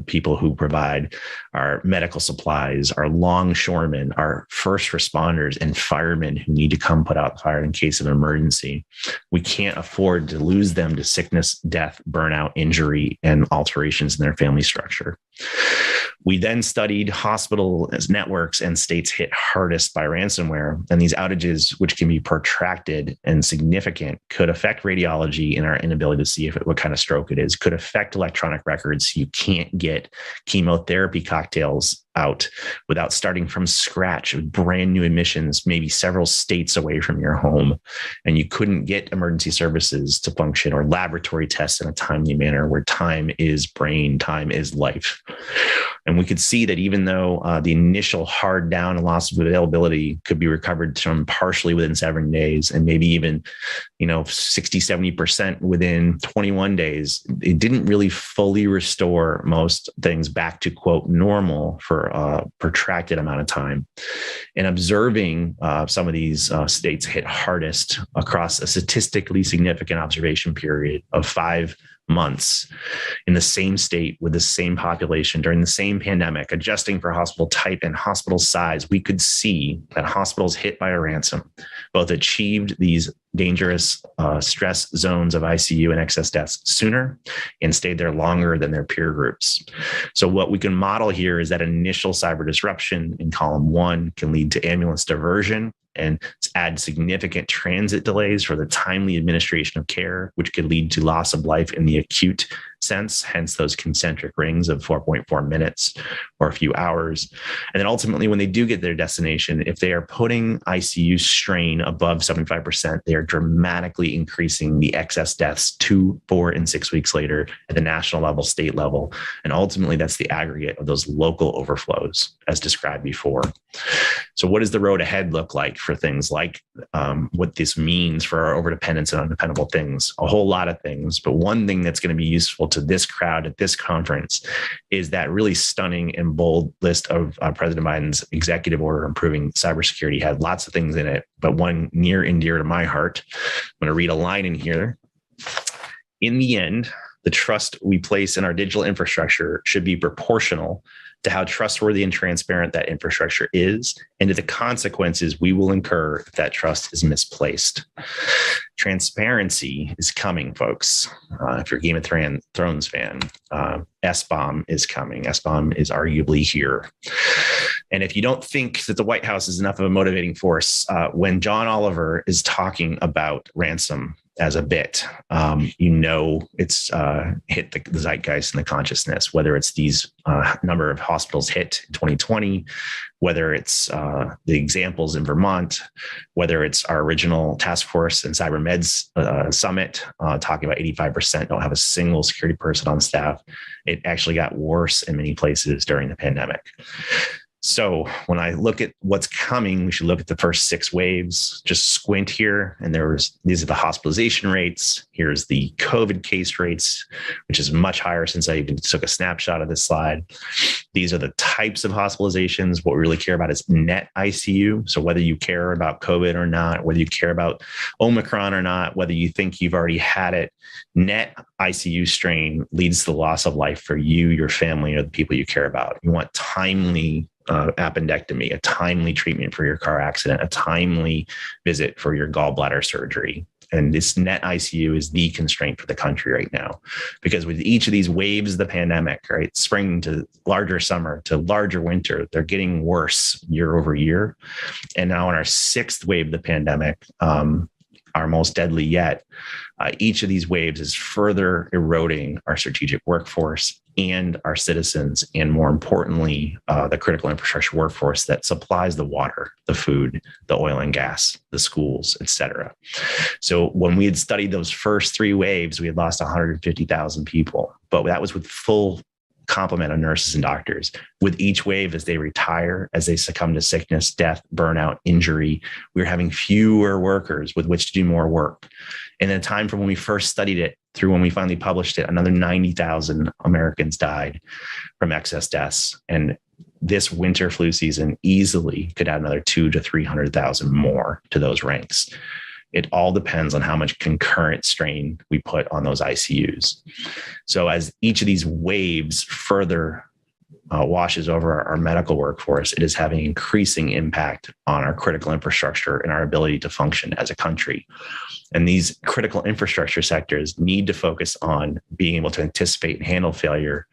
people who provide our medical supplies, our longshoremen, our first responders, and firemen who need to come put out the fire in case of emergency. We can't afford to lose them to sickness, death, burnout, injury, and alterations in their family structure. We then studied hospital networks and states hit hardest by ransomware. And these outages, which can be protracted and significant, could affect radiology and our inability to see what kind of stroke it is, could affect electronic records. You can't get chemotherapy cocktails out without starting from scratch with brand new admissions, maybe several states away from your home, and you couldn't get emergency services to function or laboratory tests in a timely manner where time is brain, time is life. And we could see that even though the initial hard down and loss of availability could be recovered from partially within 7 days and maybe even 60, 70% within 21 days, it didn't really fully restore most things back to quote normal for a protracted amount of time. And observing some of these states hit hardest across a statistically significant observation period of 5 months in the same state with the same population during the same pandemic, adjusting for hospital type and hospital size, we could see that hospitals hit by a ransom both achieved these dangerous stress zones of ICU and excess deaths sooner and stayed there longer than their peer groups. So what we can model here is that initial cyber disruption in column 1 can lead to ambulance diversion and add significant transit delays for the timely administration of care, which could lead to loss of life in the acute sense, hence those concentric rings of 4.4 minutes or a few hours. And then ultimately, when they do get their destination, if they are putting ICU strain above 75%, they are dramatically increasing the excess deaths 2, 4, and 6 weeks later at the national level, state level. And ultimately, that's the aggregate of those local overflows as described before. So what does the road ahead look like for things like what this means for our overdependence and undependable things? A whole lot of things, but one thing that's going to be useful to this crowd at this conference is that really stunning and bold list of President Biden's executive order improving cybersecurity. Had lots of things in it, but one near and dear to my heart. I'm going to read a line in here. In the end, the trust we place in our digital infrastructure should be proportional to how trustworthy and transparent that infrastructure is, and to the consequences we will incur if that trust is misplaced. Transparency is coming, folks. If you're a Game of Thrones fan, SBOM is coming. SBOM is arguably here. And if you don't think that the White House is enough of a motivating force, when John Oliver is talking about ransom as a bit, it's hit the zeitgeist and the consciousness, whether it's these number of hospitals hit in 2020, whether it's the examples in Vermont, whether it's our original task force and CyberMeds summit, talking about 85% don't have a single security person on staff. It actually got worse in many places during the pandemic. So when I look at what's coming, we should look at the first 6 waves. Just squint here, and these are the hospitalization rates. Here's the COVID case rates, which is much higher since I even took a snapshot of this slide. These are the types of hospitalizations. What we really care about is net ICU. So whether you care about COVID or not, whether you care about Omicron or not, whether you think you've already had it, net ICU strain leads to the loss of life for you, your family, or the people you care about. You want timely appendectomy, a timely treatment for your car accident, a timely visit for your gallbladder surgery. And this net ICU is the constraint for the country right now, because with each of these waves of the pandemic, right, spring to larger summer to larger winter, they're getting worse year over year. And now in our 6th wave of the pandemic, our most deadly yet, each of these waves is further eroding our strategic workforce and our citizens, and more importantly, the critical infrastructure workforce that supplies the water, the food, the oil and gas, the schools, et cetera. So when we had studied those first 3 waves, we had lost 150,000 people, but that was with full complement of nurses and doctors. With each wave, as they retire, as they succumb to sickness, death, burnout, injury, we're having fewer workers with which to do more work. In the time from when we first studied it through when we finally published it, another 90,000 Americans died from excess deaths. And this winter flu season easily could add another 200,000 to 300,000 more to those ranks. It all depends on how much concurrent strain we put on those ICUs. So as each of these waves further washes over our medical workforce, it is having increasing impact on our critical infrastructure and our ability to function as a country. And these critical infrastructure sectors need to focus on being able to anticipate and handle failure.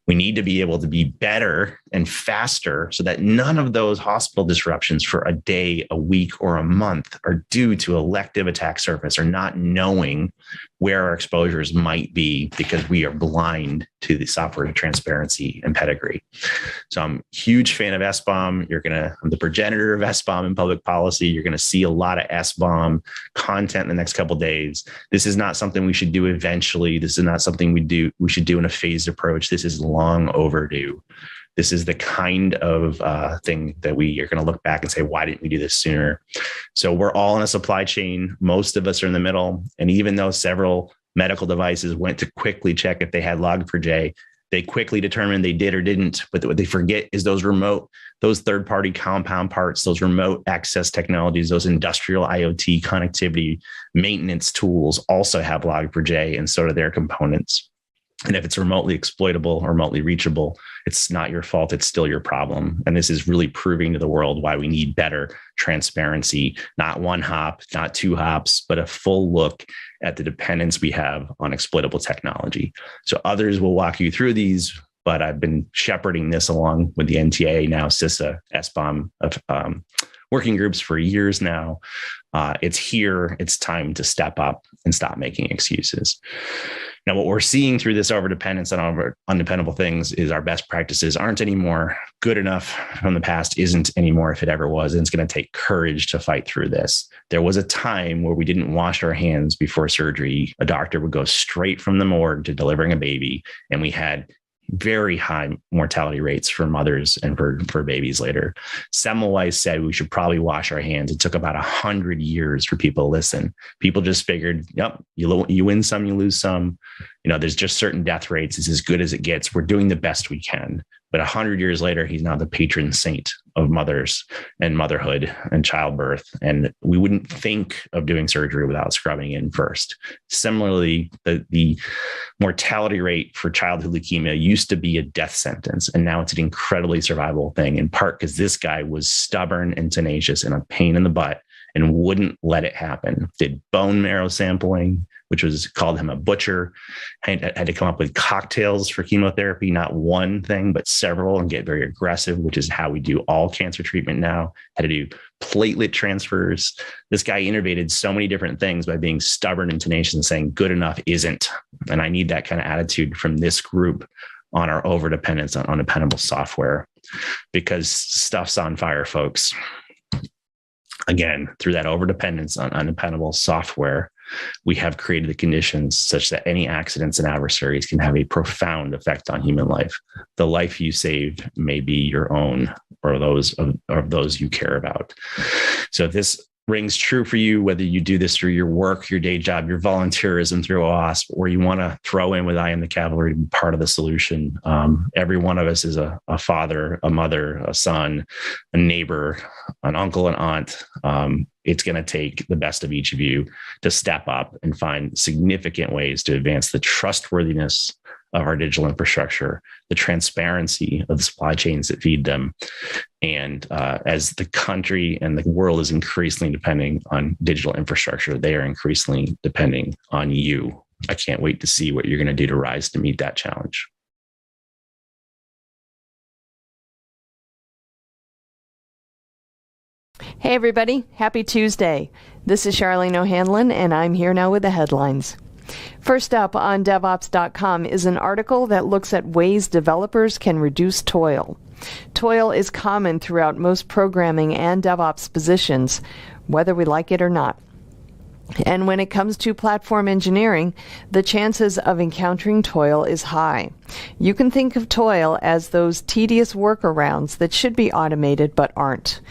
We need to be able to be better and faster so that none of those hospital disruptions for a day, a week, or a month are due to elective attack surface or not knowing where our exposures might be because we are blind to the software transparency and pedigree. advisory. So I'm a huge fan of SBOM. I'm the progenitor of SBOM in public policy. You're going to see a lot of SBOM content in the next couple of days. This is not something we should do eventually. This is not something we should do in a phased approach. This is long overdue. This is the kind of thing that we are going to look back and say, why didn't we do this sooner? So we're all in a supply chain. Most of us are in the middle. And even though several medical devices went to quickly check if they had Log4j, they quickly determined they did or didn't. But what they forget is those third-party compound parts, those remote access technologies, those industrial IoT connectivity maintenance tools also have Log4j, and so do their components. And if it's remotely exploitable or remotely reachable, it's not your fault. It's still your problem. And this is really proving to the world why we need better transparency, not one hop, not two hops, but a full look at the dependence we have on exploitable technology. So others will walk you through these, but I've been shepherding this along with the NTA, now CISA, SBOM, working groups for years now. It's here. It's time to step up and stop making excuses. Now, what we're seeing through this overdependence on undependable things is our best practices aren't anymore good enough from the past, isn't anymore if it ever was. And it's going to take courage to fight through this. There was a time where we didn't wash our hands before surgery. A doctor would go straight from the morgue to delivering a baby, and we had very high mortality rates for mothers and for babies later. Semmelweis said we should probably wash our hands. It took about 100 years for people to listen. People just figured, yep, you win some, you lose some. There's just certain death rates. It's as good as it gets. We're doing the best we can. But 100 years later, he's now the patron saint of mothers and motherhood and childbirth. And we wouldn't think of doing surgery without scrubbing in first. Similarly, the mortality rate for childhood leukemia used to be a death sentence. And now it's an incredibly survivable thing, in part because this guy was stubborn and tenacious and a pain in the butt and wouldn't let it happen. Did bone marrow sampling, which called him a butcher, had to come up with cocktails for chemotherapy, not one thing, but several, and get very aggressive, which is how we do all cancer treatment now. Had to do platelet transfers. This guy innovated so many different things by being stubborn and tenacious and saying good enough isn't. And I need that kind of attitude from this group on our overdependence on undependable software, because stuff's on fire, folks. Again, through that overdependence on undependable software, we have created the conditions such that any accidents and adversaries can have a profound effect on human life. The life you save may be your own or those of those you care about. So this rings true for you, whether you do this through your work, your day job, your volunteerism through OWASP, or you want to throw in with I Am the Cavalry to be part of the solution. Every one of us is a father, a mother, a son, a neighbor, an uncle, an aunt. It's going to take the best of each of you to step up and find significant ways to advance the trustworthiness of our digital infrastructure, the transparency of the supply chains that feed them. And as the country and the world is increasingly depending on digital infrastructure, they are increasingly depending on you. I can't wait to see what you're going to do to rise to meet that challenge. Hey, everybody. Happy Tuesday. This is Charlene O'Hanlon, and I'm here now with the headlines. First up on DevOps.com is an article that looks at ways developers can reduce toil. Toil is common throughout most programming and DevOps positions, whether we like it or not. And when it comes to platform engineering, the chances of encountering toil is high. You can think of toil as those tedious workarounds that should be automated but aren't.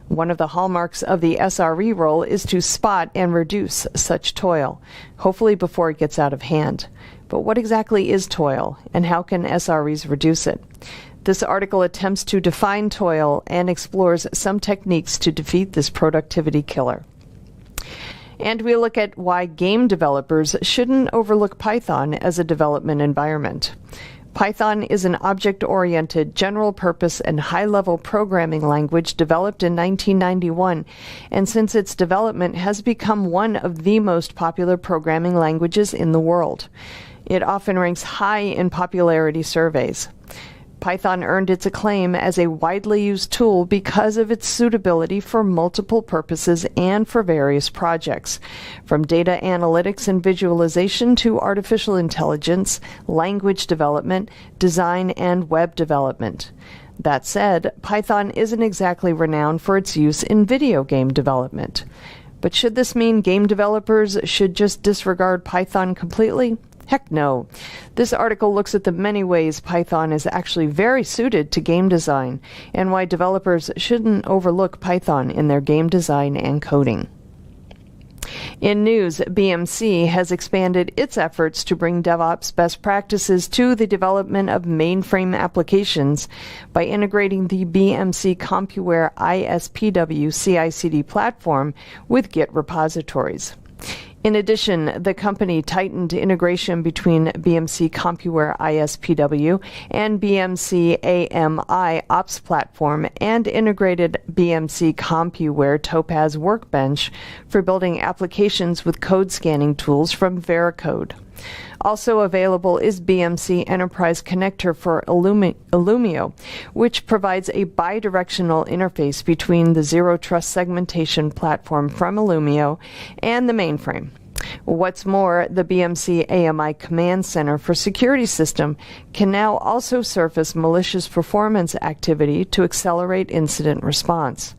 One of the hallmarks of the SRE role is to spot and reduce such toil, hopefully before it gets out of hand. But what exactly is toil, and how can SREs reduce it? This article attempts to define toil and explores some techniques to defeat this productivity killer. And we look at why game developers shouldn't overlook Python as a development environment. Python is an object-oriented, general-purpose, and high-level programming language developed in 1991, and since its development has become one of the most popular programming languages in the world. It often ranks high in popularity surveys. Python earned its acclaim as a widely used tool because of its suitability for multiple purposes and for various projects, from data analytics and visualization to artificial intelligence, language development, design, and web development. That said, Python isn't exactly renowned for its use in video game development. But should this mean game developers should just disregard Python completely? Heck no. This article looks at the many ways Python is actually very suited to game design and why developers shouldn't overlook Python in their game design and coding. In news, BMC has expanded its efforts to bring DevOps best practices to the development of mainframe applications by integrating the BMC CompuWare ISPW CI/CD platform with Git repositories. In addition, the company tightened integration between BMC CompuWare ISPW and BMC AMI Ops Platform and integrated BMC CompuWare Topaz Workbench for building applications with code scanning tools from Veracode. Also available is BMC Enterprise Connector for Illumio, which provides a bidirectional interface between the Zero Trust segmentation platform from Illumio and the mainframe. What's more, the BMC AMI Command Center for Security System can now also surface malicious performance activity to accelerate incident response.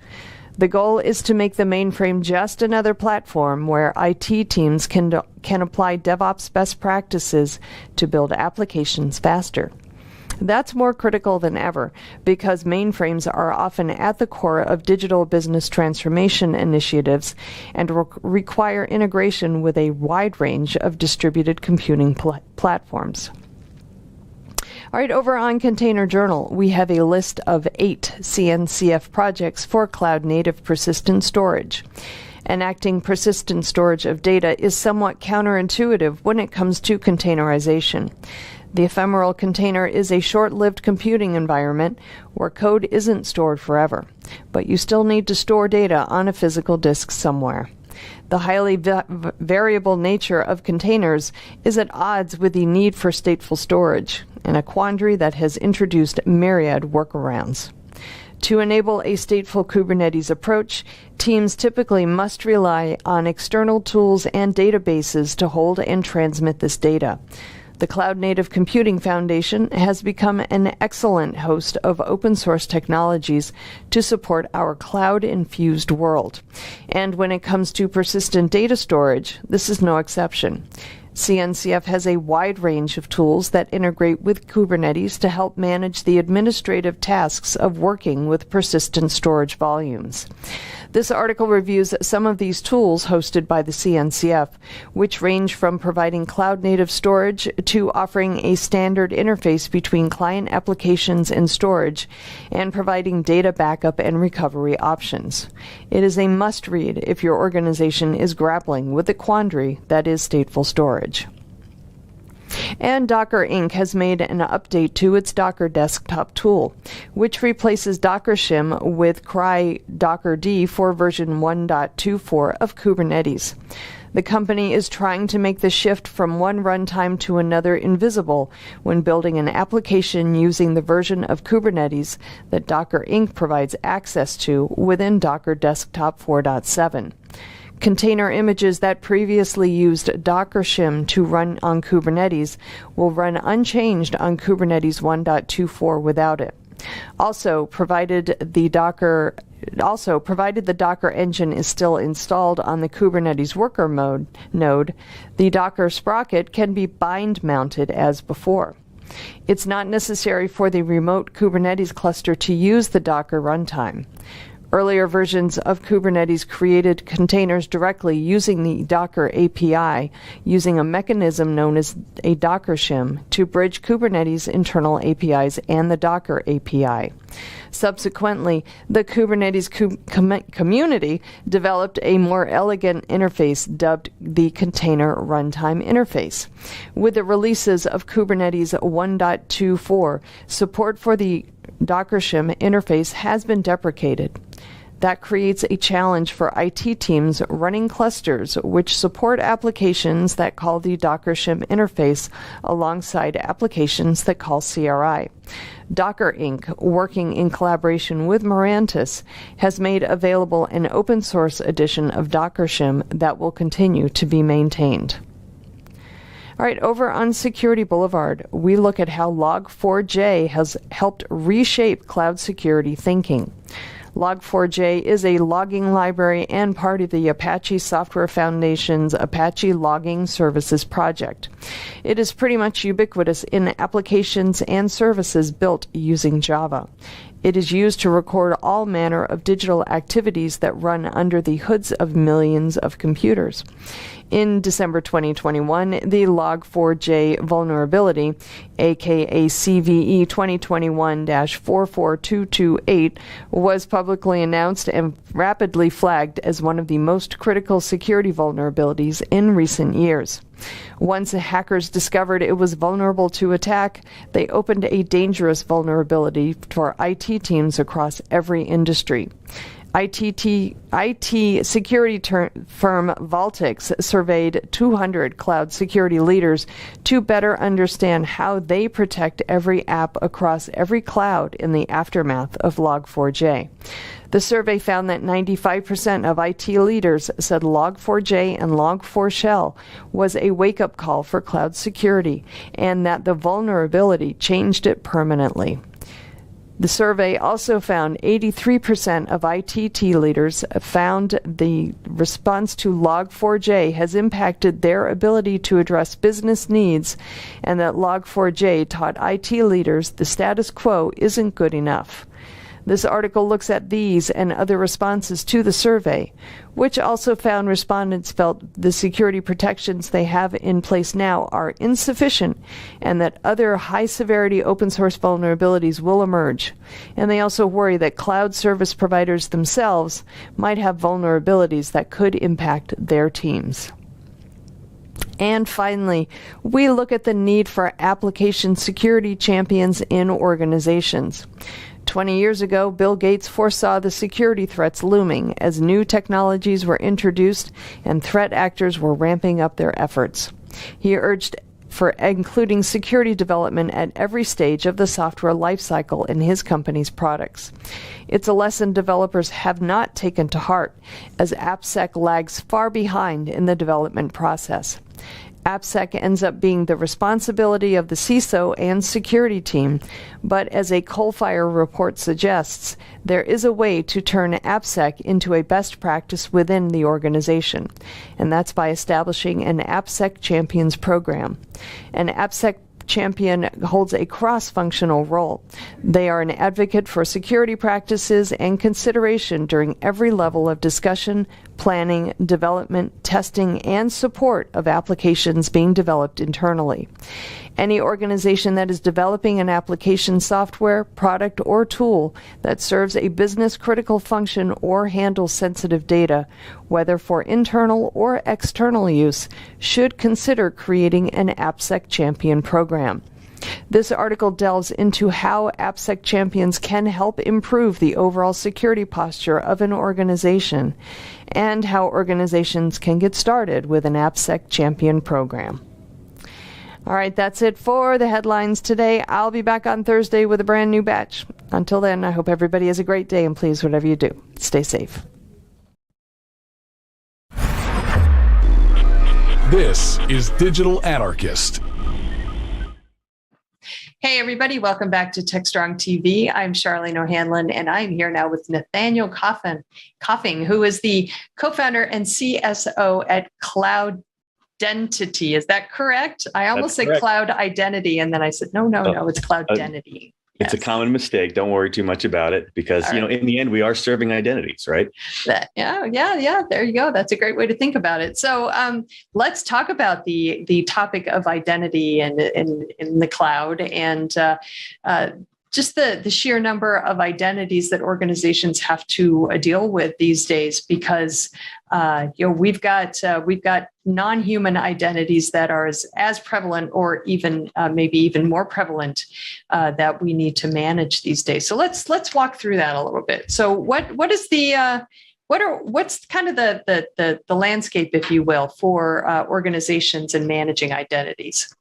The goal is to make the mainframe just another platform where IT teams can apply DevOps best practices to build applications faster. That's more critical than ever because mainframes are often at the core of digital business transformation initiatives and require integration with a wide range of distributed computing platforms. All right, over on Container Journal, we have a list of 8 CNCF projects for cloud-native persistent storage. Enacting persistent storage of data is somewhat counterintuitive when it comes to containerization. The ephemeral container is a short-lived computing environment where code isn't stored forever, but you still need to store data on a physical disk somewhere. The highly variable nature of containers is at odds with the need for stateful storage, and a quandary that has introduced myriad workarounds. To enable a stateful Kubernetes approach, teams typically must rely on external tools and databases to hold and transmit this data. The Cloud Native Computing Foundation has become an excellent host of open source technologies to support our cloud-infused world. And when it comes to persistent data storage, this is no exception. CNCF has a wide range of tools that integrate with Kubernetes to help manage the administrative tasks of working with persistent storage volumes. This article reviews some of these tools hosted by the CNCF, which range from providing cloud-native storage to offering a standard interface between client applications and storage, and providing data backup and recovery options. It is a must-read if your organization is grappling with the quandary that is stateful storage. And Docker Inc. has made an update to its Docker desktop tool, which replaces Docker Shim with Cry Dockerd for version 1.24 of Kubernetes. The company is trying to make the shift from one runtime to another invisible when building an application using the version of Kubernetes that Docker Inc. provides access to within Docker Desktop 4.7. Container images that previously used Docker Shim to run on Kubernetes will run unchanged on Kubernetes 1.24 without it. Also, provided the Docker engine is still installed on the Kubernetes worker node, the Docker sprocket can be bind mounted as before. It's not necessary for the remote Kubernetes cluster to use the Docker runtime. Earlier versions of Kubernetes created containers directly using the Docker API, using a mechanism known as a Docker Shim to bridge Kubernetes internal APIs and the Docker API. Subsequently, the Kubernetes community developed a more elegant interface dubbed the Container Runtime Interface. With the releases of Kubernetes 1.24, support for the Docker Shim interface has been deprecated. That creates a challenge for IT teams running clusters which support applications that call the Docker shim interface alongside applications that call CRI. Docker Inc., working in collaboration with Mirantis, has made available an open source edition of Docker shim that will continue to be maintained. All right, over on Security Boulevard, we look at how Log4j has helped reshape cloud security thinking. Log4j is a logging library and part of the Apache Software Foundation's Apache Logging Services project. It is pretty much ubiquitous in applications and services built using Java. It is used to record all manner of digital activities that run under the hoods of millions of computers. In December 2021, the Log4j vulnerability, aka CVE 2021-44228, was publicly announced and rapidly flagged as one of the most critical security vulnerabilities in recent years. Once hackers discovered it was vulnerable to attack, they opened a dangerous vulnerability for IT teams across every industry. IT security firm Valtix surveyed 200 cloud security leaders to better understand how they protect every app across every cloud in the aftermath of Log4j. The survey found that 95% of IT leaders said Log4j and Log4Shell was a wake-up call for cloud security, and that the vulnerability changed it permanently. The survey also found 83% of IT leaders found the response to Log4j has impacted their ability to address business needs, and that Log4j taught IT leaders the status quo isn't good enough. This article looks at these and other responses to the survey, which also found respondents felt the security protections they have in place now are insufficient and that other high-severity open-source vulnerabilities will emerge. And they also worry that cloud service providers themselves might have vulnerabilities that could impact their teams. And finally, we look at the need for application security champions in organizations. 20 years ago, Bill Gates foresaw the security threats looming as new technologies were introduced and threat actors were ramping up their efforts. He urged for including security development at every stage of the software lifecycle in his company's products. It's a lesson developers have not taken to heart, as AppSec lags far behind in the development process. AppSec ends up being the responsibility of the CISO and security team, but as a Coalfire report suggests, there is a way to turn AppSec into a best practice within the organization, and that's by establishing an AppSec Champions program. An AppSec champion holds a cross-functional role. They are an advocate for security practices and consideration during every level of discussion, planning, development, testing, and support of applications being developed internally. Any organization that is developing an application software, product, or tool that serves a business-critical function or handles sensitive data, whether for internal or external use, should consider creating an AppSec Champion program. This article delves into how AppSec Champions can help improve the overall security posture of an organization and how organizations can get started with an AppSec Champion program. All right, that's it for the headlines today. I'll be back on Thursday with a brand new batch. Until then, I hope everybody has a great day, and please, whatever you do, stay safe. This is Digital Anarchist. Hey, everybody. Welcome back to Techstrong TV. I'm Charlene O'Hanlon, and I'm here now with Nathaniel Coffing, who is the co-founder and CSO at Cloud Identity. Is that correct? I almost said Cloud Identity, and then I said, no, it's Cloud Identity. It's a common mistake. Don't worry too much about it because, in the end, we are serving identities, right? Yeah. There you go. That's a great way to think about it. So let's talk about the topic of identity in the cloud. And just the sheer number of identities that organizations have to deal with these days, because we've got non-human identities that are as prevalent, or even maybe even more prevalent, that we need to manage these days. So let's walk through that a little bit. So what is what's kind of the landscape, if you will, for organizations in managing identities?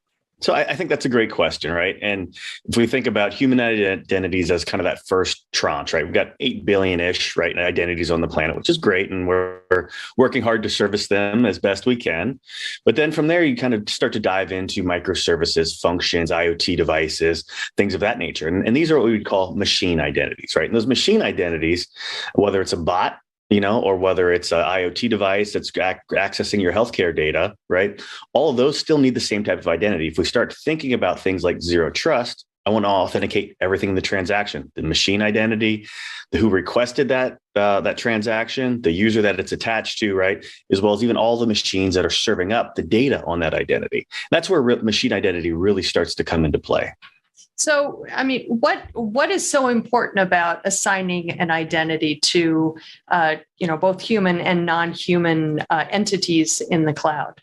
So I think that's a great question, right? And if we think about human identities as kind of that first tranche, right? We've got 8 billion-ish, right, identities on the planet, which is great. And we're working hard to service them as best we can. But then from there, you kind of start to dive into microservices, functions, IoT devices, things of that nature. And these are what we would call machine identities, right? And those machine identities, whether it's a bot, or whether it's an IoT device that's accessing your healthcare data, right? All of those still need the same type of identity. If we start thinking about things like zero trust, I want to authenticate everything in the transaction: the machine identity, the who requested that transaction, the user that it's attached to, right? As well as even all the machines that are serving up the data on that identity. That's where machine identity really starts to come into play. So, I mean, what is so important about assigning an identity to, both human and non-human entities in the cloud?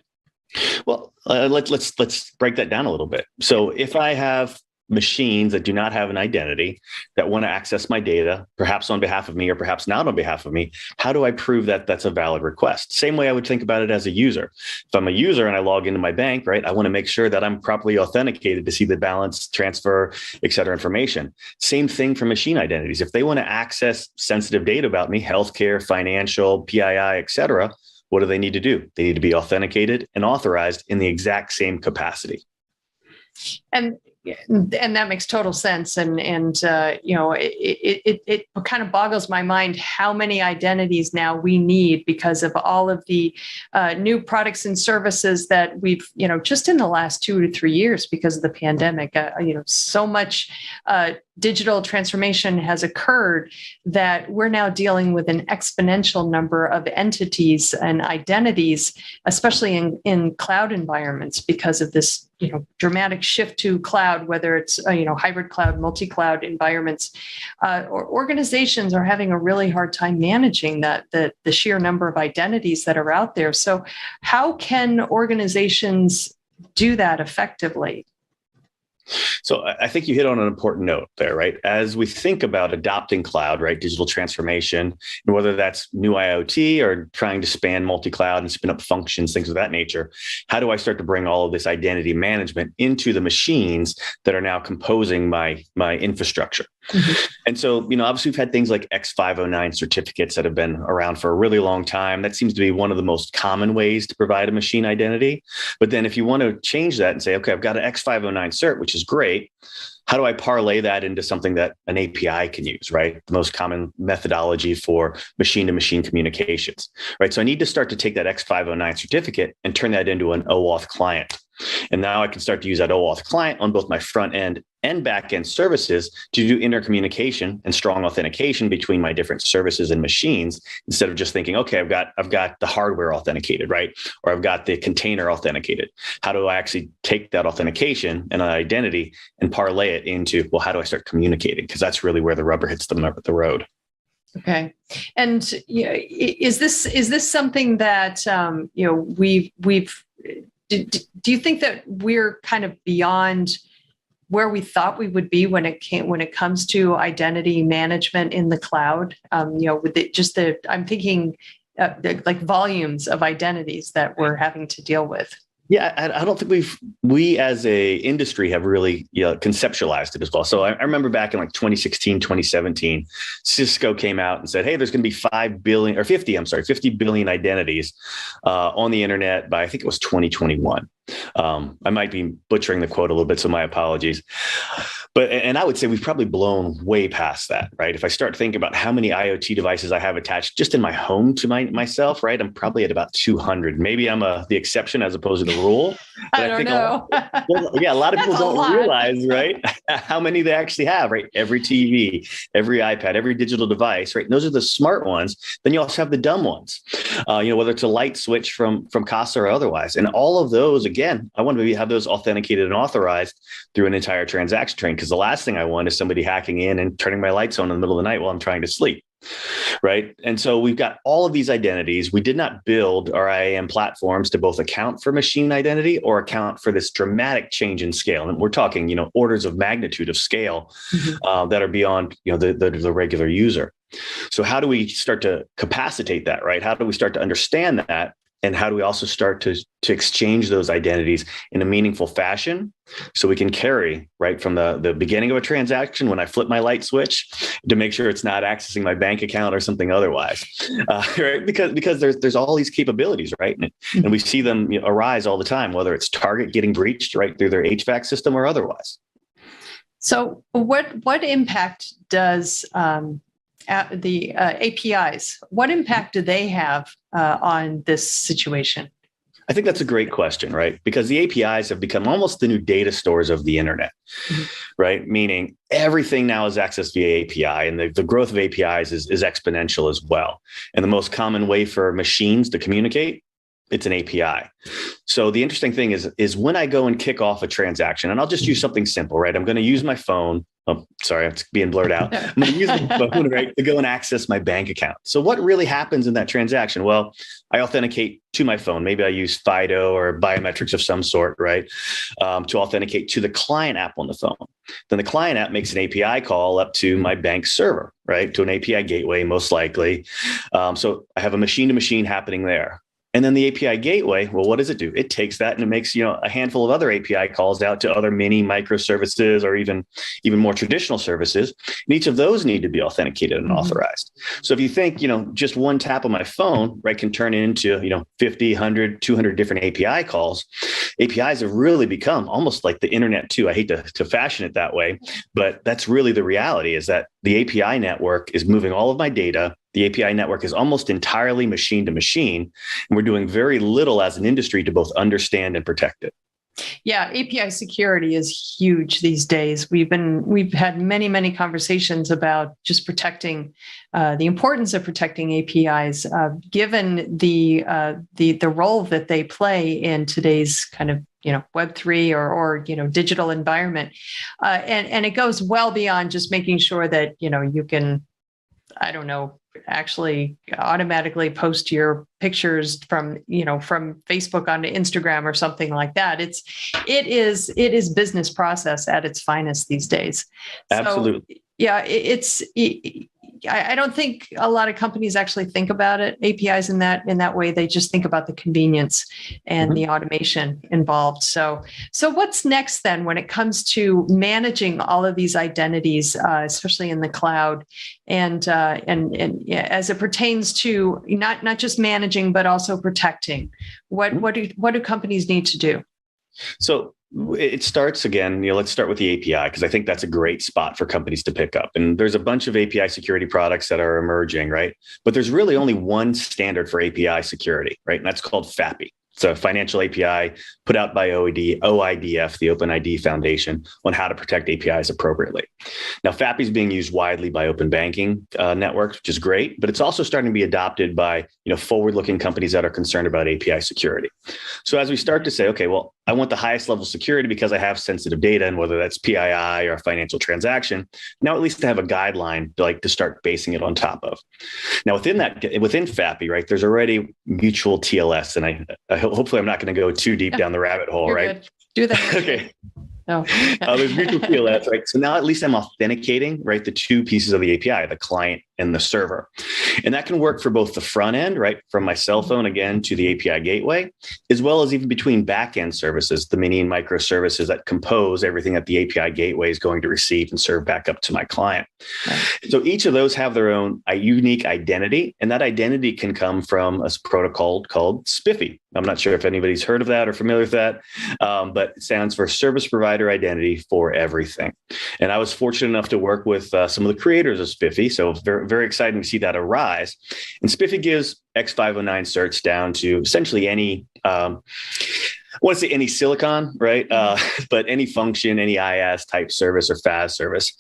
Well, let's break that down a little bit. So, if I have machines that do not have an identity that want to access my data, perhaps on behalf of me or perhaps not on behalf of me, how do I prove that that's a valid request? Same way I would think about it as a user. If I'm a user and I log into my bank, right, I want to make sure that I'm properly authenticated to see the balance, transfer, et cetera, information. Same thing for machine identities. If they want to access sensitive data about me, healthcare, financial, PII, et cetera, what do they need to do? They need to be authenticated and authorized in the exact same capacity. And that makes total sense. And it kind of boggles my mind how many identities now we need because of all of the new products and services that we've, just in the last 2 to 3 years because of the pandemic, so much digital transformation has occurred that we're now dealing with an exponential number of entities and identities, especially in cloud environments because of this, dramatic shift to cloud, whether it's, hybrid cloud, multi-cloud environments, or organizations are having a really hard time managing the sheer number of identities that are out there. So how can organizations do that effectively? So I think you hit on an important note there, right? As we think about adopting cloud, right, digital transformation, and whether that's new IoT or trying to span multi-cloud and spin up functions, things of that nature, how do I start to bring all of this identity management into the machines that are now composing my infrastructure? Mm-hmm. And so, obviously we've had things like X509 certificates that have been around for a really long time. That seems to be one of the most common ways to provide a machine identity. But then if you want to change that and say, okay, I've got an X509 cert, which is great. How do I parlay that into something that an API can use, right? The most common methodology for machine-to-machine communications, right? So I need to start to take that X509 certificate and turn that into an OAuth client. And now I can start to use that OAuth client on both my front end and back end services to do intercommunication and strong authentication between my different services and machines, instead of just thinking, okay, I've got the hardware authenticated, right? Or I've got the container authenticated. How do I actually take that authentication and an identity and parlay it into, well, how do I start communicating? Because that's really where the rubber hits the road. Okay. And is this something that do you think that we're kind of beyond where we thought we would be when it comes to identity management in the cloud? With I'm thinking like volumes of identities that we're having to deal with. Yeah, I don't think we as a industry have really conceptualized it as well. So I remember back in like 2016, 2017, Cisco came out and said, hey, there's going to be 50 billion identities on the internet by, I think it was 2021. I might be butchering the quote a little bit, so my apologies. And I would say we've probably blown way past that, right? If I start thinking about how many IoT devices I have attached just in my home to myself, right? I'm probably at about 200. Maybe I'm the exception as opposed to the rule. I don't know. A lot of people don't realize, right, how many they actually have, right? Every TV, every iPad, every digital device, right? And those are the smart ones. Then you also have the dumb ones, whether it's a light switch from Casa or otherwise. And all of those, again, I want to have those authenticated and authorized through an entire transaction train, because because the last thing I want is somebody hacking in and turning my lights on in the middle of the night while I'm trying to sleep. Right. And so we've got all of these identities. We did not build our IAM platforms to both account for machine identity or account for this dramatic change in scale. And we're talking, orders of magnitude of scale that are beyond, the regular user. So how do we start to capacitate that, right? How do we start to understand that? And how do we also start to exchange those identities in a meaningful fashion so we can carry right from the beginning of a transaction when I flip my light switch to make sure it's not accessing my bank account or something otherwise, right? Because there's all these capabilities, right? And we see them arise all the time, whether it's Target getting breached right through their HVAC system or otherwise. So what impact does the APIs, what impact do they have on this situation? I think that's a great question, right? Because the APIs have become almost the new data stores of the internet, right? Meaning everything now is accessed via API, and the growth of APIs is exponential as well. And the most common way for machines to communicate, it's an API. So the interesting thing is when I go and kick off a transaction, and I'll just use something simple, right? I'm going to use my phone. Oh, sorry, it's being blurred out. I'm going to use my phone, right, to go and access my bank account. So what really happens in that transaction? Well, I authenticate to my phone. Maybe I use FIDO or biometrics of some sort, right, to authenticate to the client app on the phone. Then the client app makes an API call up to my bank server, right, to an API gateway, most likely. So I have a machine-to-machine happening there. And then the API gateway, well, what does it do? It takes that and it makes, a handful of other API calls out to other mini microservices or even more traditional services. And each of those need to be authenticated and authorized. So if you think, just one tap on my phone, right, can turn into, 50, 100, 200 different API calls. APIs have really become almost like the internet too. I hate to fashion it that way, but that's really the reality, is that the API network is moving all of my data. The API network is almost entirely machine to machine, and we're doing very little as an industry to both understand and protect it. Yeah, API security is huge these days. We've had many conversations about just protecting the importance of protecting APIs, given the role that they play in today's kind of Web3 or digital environment, and it goes well beyond just making sure that you can, I don't know, actually automatically post your pictures from Facebook onto Instagram or something like that. It is business process at its finest these days. Absolutely. So, yeah, I don't think a lot of companies actually think about it, APIs in that way. They just think about the convenience and the automation involved. So what's next then when it comes to managing all of these identities, especially in the cloud, and as it pertains to not just managing but also protecting? What do companies need to do? So it starts again, let's start with the API, because I think that's a great spot for companies to pick up. And there's a bunch of API security products that are emerging, right? But there's really only one standard for API security, right? And that's called FAPI. It's a financial API put out by OIDF, the OpenID Foundation, on how to protect APIs appropriately. Now, FAPI is being used widely by open banking networks, which is great, but it's also starting to be adopted by forward-looking companies that are concerned about API security. So as we start to say, okay, well, I want the highest level of security because I have sensitive data, and whether that's PII or a financial transaction, now at least to have a guideline to start basing it on top of. Now within FAPI, right, there's already mutual TLS, and hopefully I'm not going to go too deep down the rabbit hole, You're right? Good. Do that. Okay. No. There's mutual TLS, right? So now at least I'm authenticating, right, the two pieces of the API, the client and the server. And that can work for both the front end, right, from my cell phone, again, to the API gateway, as well as even between back-end services, the mini and microservices that compose everything that the API gateway is going to receive and serve back up to my client. Right. So each of those have their own unique identity, and that identity can come from a protocol called SPIFFE. I'm not sure if anybody's heard of that or familiar with that, but it stands for Service Provider Identity for Everything. And I was fortunate enough to work with some of the creators of SPIFFE, so very, very exciting to see that arise. And SPIFFE gives X509 certs down to essentially any want to say any silicon, right? But any function, any IaaS type service or FaaS service.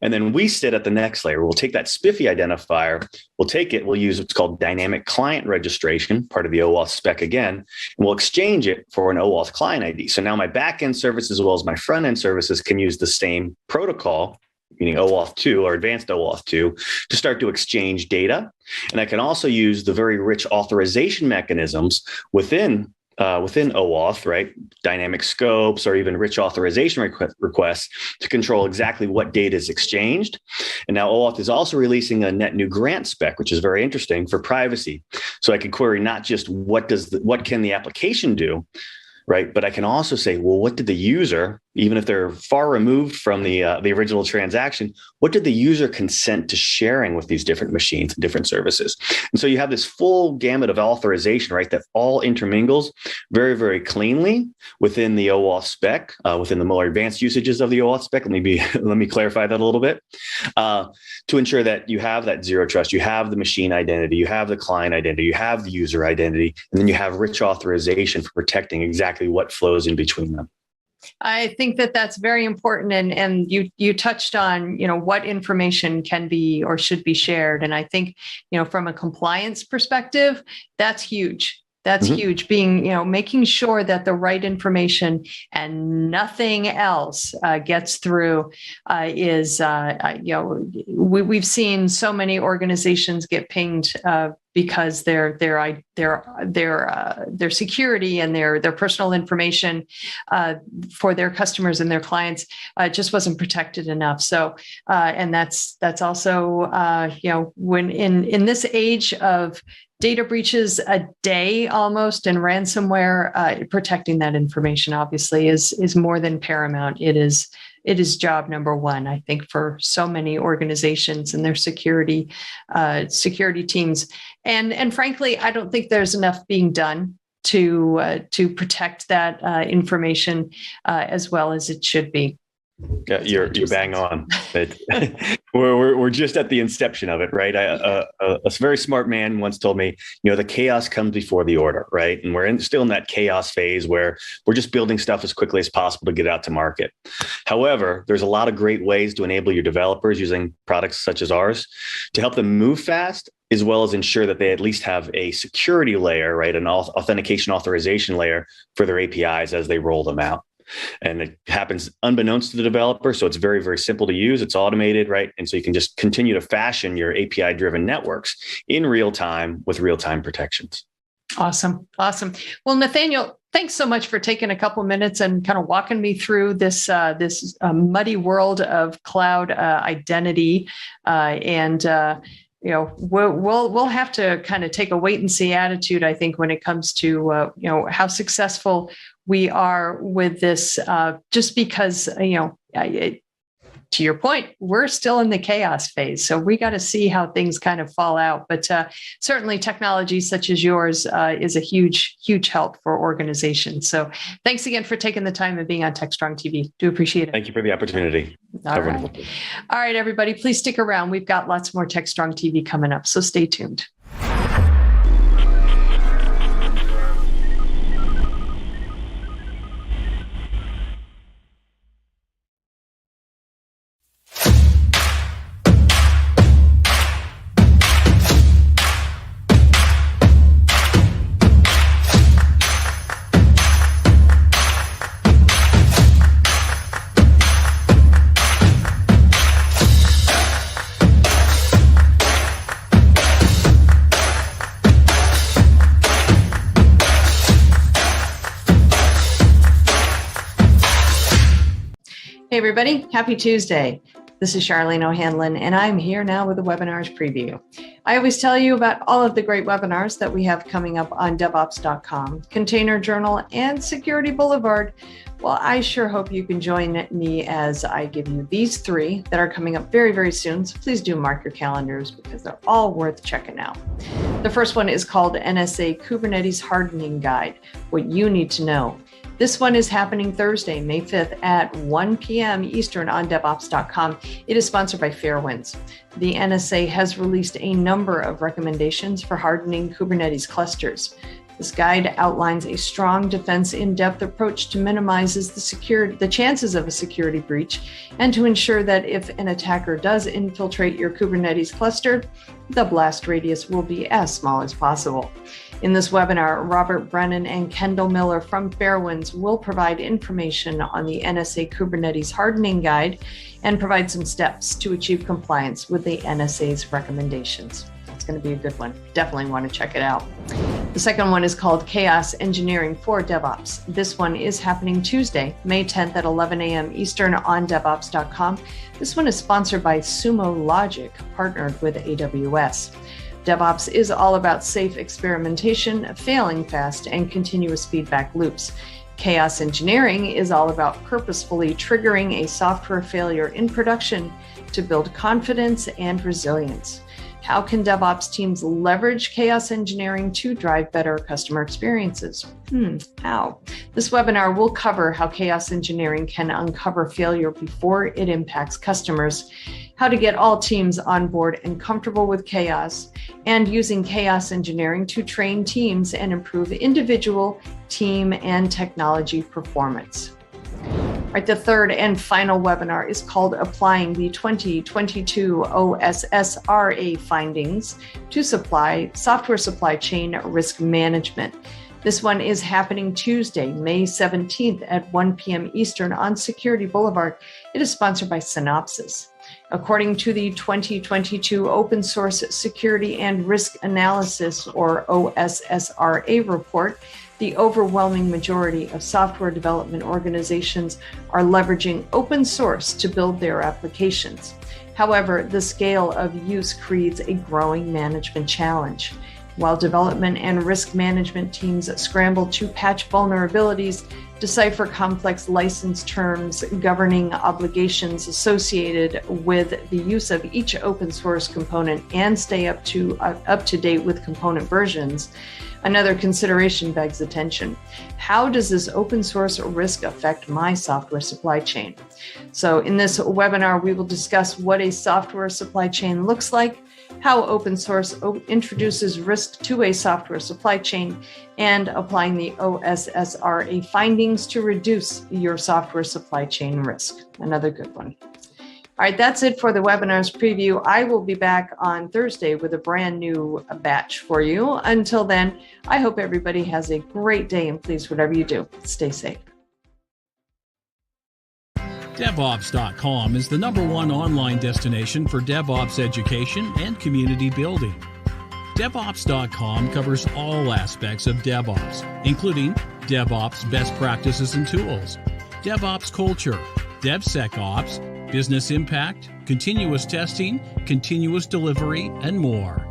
And then we sit at the next layer. We'll take that SPIFFE identifier, we'll use what's called dynamic client registration, part of the OAuth spec again, and we'll exchange it for an OAuth client ID. So now my backend service as well as my front end services can use the same protocol, meaning OAuth 2 or advanced OAuth 2, to start to exchange data. And I can also use the very rich authorization mechanisms within OAuth, right? Dynamic scopes or even rich authorization requests to control exactly what data is exchanged. And now OAuth is also releasing a net new grant spec, which is very interesting for privacy. So I can query not just what can the application do, right? But I can also say, well, what did the user, even if they're far removed from the original transaction, what did the user consent to sharing with these different machines and different services? And so you have this full gamut of authorization, right? That all intermingles very, very cleanly within the OAuth spec, within the more advanced usages of the OAuth spec. Let me clarify that a little bit, to ensure that you have that zero trust, you have the machine identity, you have the client identity, you have the user identity, and then you have rich authorization for protecting exactly what flows in between them. I think that that's very important, and you touched on what information can be or should be shared, and I think from a compliance perspective, that's huge. That's huge. Being making sure that the right information and nothing else gets through is we've seen so many organizations get pinged because their security and their personal information for their customers and their clients just wasn't protected enough. So and that's also when in this age of data breaches a day almost and ransomware, protecting that information obviously is more than paramount. It is job number one, I think, for so many organizations and their security teams. And frankly, I don't think there's enough being done to protect that information as well as it should be. Yeah, you're bang on. We're just at the inception of it, right? A very smart man once told me, the chaos comes before the order, right? And we're still in that chaos phase where we're just building stuff as quickly as possible to get it out to market. However, there's a lot of great ways to enable your developers using products such as ours to help them move fast, as well as ensure that they at least have a security layer, right? An authentication authorization layer for their APIs as they roll them out. And it happens unbeknownst to the developer. So it's very, very simple to use. It's automated, right? And so you can just continue to fashion your API-driven networks in real time with real-time protections. Awesome. Well, Nathaniel, thanks so much for taking a couple minutes and kind of walking me through this muddy world of cloud identity. We'll have to kind of take a wait and see attitude, I think, when it comes to how successful we are with this, just because, to your point, we're still in the chaos phase. So we got to see how things kind of fall out. But certainly technology such as yours is a huge, huge help for organizations. So thanks again for taking the time and being on Techstrong TV. Do appreciate it. Thank you for the opportunity. All right, everybody, please stick around. We've got lots more Techstrong TV coming up. So stay tuned. Hey, everybody. Happy Tuesday. This is Charlene O'Hanlon, and I'm here now with a webinars preview. I always tell you about all of the great webinars that we have coming up on DevOps.com, Container Journal, and Security Boulevard. Well, I sure hope you can join me as I give you these three that are coming up very, very soon. So please do mark your calendars because they're all worth checking out. The first one is called NSA Kubernetes Hardening Guide, What You Need to Know. This one is happening Thursday, May 5th at 1 p.m. Eastern on DevOps.com. It is sponsored by Fairwinds. The NSA has released a number of recommendations for hardening Kubernetes clusters. This guide outlines a strong defense in-depth approach to minimizes the chances of a security breach and to ensure that if an attacker does infiltrate your Kubernetes cluster, the blast radius will be as small as possible. In this webinar, Robert Brennan and Kendall Miller from Fairwinds will provide information on the NSA Kubernetes Hardening Guide and provide some steps to achieve compliance with the NSA's recommendations. It's going to be a good one. Definitely want to check it out. The second one is called Chaos Engineering for DevOps. This one is happening Tuesday, May 10th at 11 a.m. Eastern on DevOps.com. This one is sponsored by Sumo Logic, partnered with AWS. DevOps is all about safe experimentation, failing fast, and continuous feedback loops. Chaos engineering is all about purposefully triggering a software failure in production to build confidence and resilience. How can DevOps teams leverage chaos engineering to drive better customer experiences? How? This webinar will cover how chaos engineering can uncover failure before it impacts customers, how to get all teams on board and comfortable with chaos, and using chaos engineering to train teams and improve individual, team, and technology performance. All right, the third and final webinar is called Applying the 2022 OSSRA Findings to Software Supply Chain Risk Management. This one is happening Tuesday, May 17th at 1 p.m. Eastern on Security Boulevard. It is sponsored by Synopsys. According to the 2022 Open Source Security and Risk Analysis, or OSSRA report, the overwhelming majority of software development organizations are leveraging open source to build their applications. However, the scale of use creates a growing management challenge. While development and risk management teams scramble to patch vulnerabilities, decipher complex license terms, governing obligations associated with the use of each open source component, and stay up to date with component versions, another consideration begs attention. How does this open source risk affect my software supply chain? So in this webinar, we will discuss what a software supply chain looks like, how open source introduces risk to a software supply chain, and applying the OSSRA findings to reduce your software supply chain risk. Another good one. All right, that's it for the webinar's preview. I will be back on Thursday with a brand new batch for you. Until then, I hope everybody has a great day, and please, whatever you do, stay safe. DevOps.com is the #1 online destination for DevOps education and community building. DevOps.com covers all aspects of DevOps, including DevOps best practices and tools, DevOps culture, DevSecOps, business impact, continuous testing, continuous delivery, and more.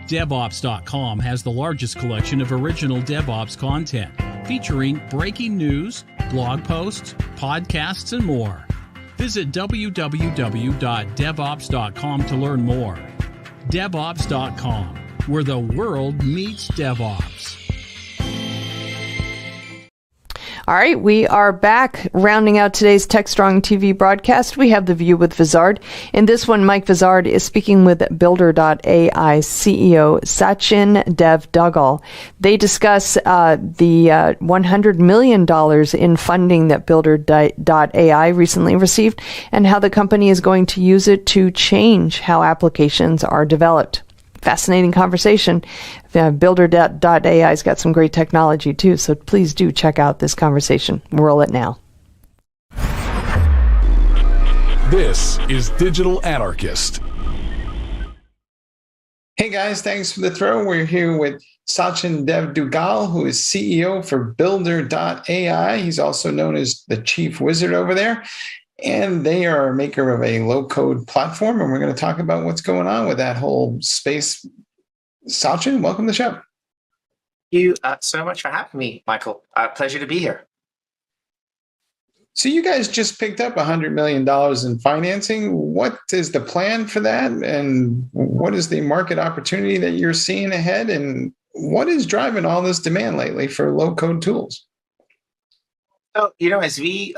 DevOps.com has the largest collection of original DevOps content, featuring breaking news, blog posts, podcasts, and more. Visit www.devops.com to learn more. DevOps.com, where the world meets DevOps. All right, we are back. Rounding out today's Techstrong TV broadcast, we have The View with Vizard. In this one, Mike Vizard is speaking with Builder.ai CEO Sachin Dev-Duggal. They discuss the $100 million in funding that Builder.ai recently received and how the company is going to use it to change how applications are developed. Fascinating conversation. Builder.ai's got some great technology too, so please do check out this conversation. Roll it now. This is Digital Anarchist. Hey guys, thanks for the throw. We're here with Sachin Dev-Duggal, who is CEO for Builder.ai. He's also known as the chief wizard over there. And they are a maker of a low-code platform, and we're going to talk about what's going on with that whole space. Sachin, welcome to the show. Thank you so much for having me, Michael. Pleasure to be here. So you guys just picked up $100 million in financing. What is the plan for that? And what is the market opportunity that you're seeing ahead? And what is driving all this demand lately for low-code tools? So, as we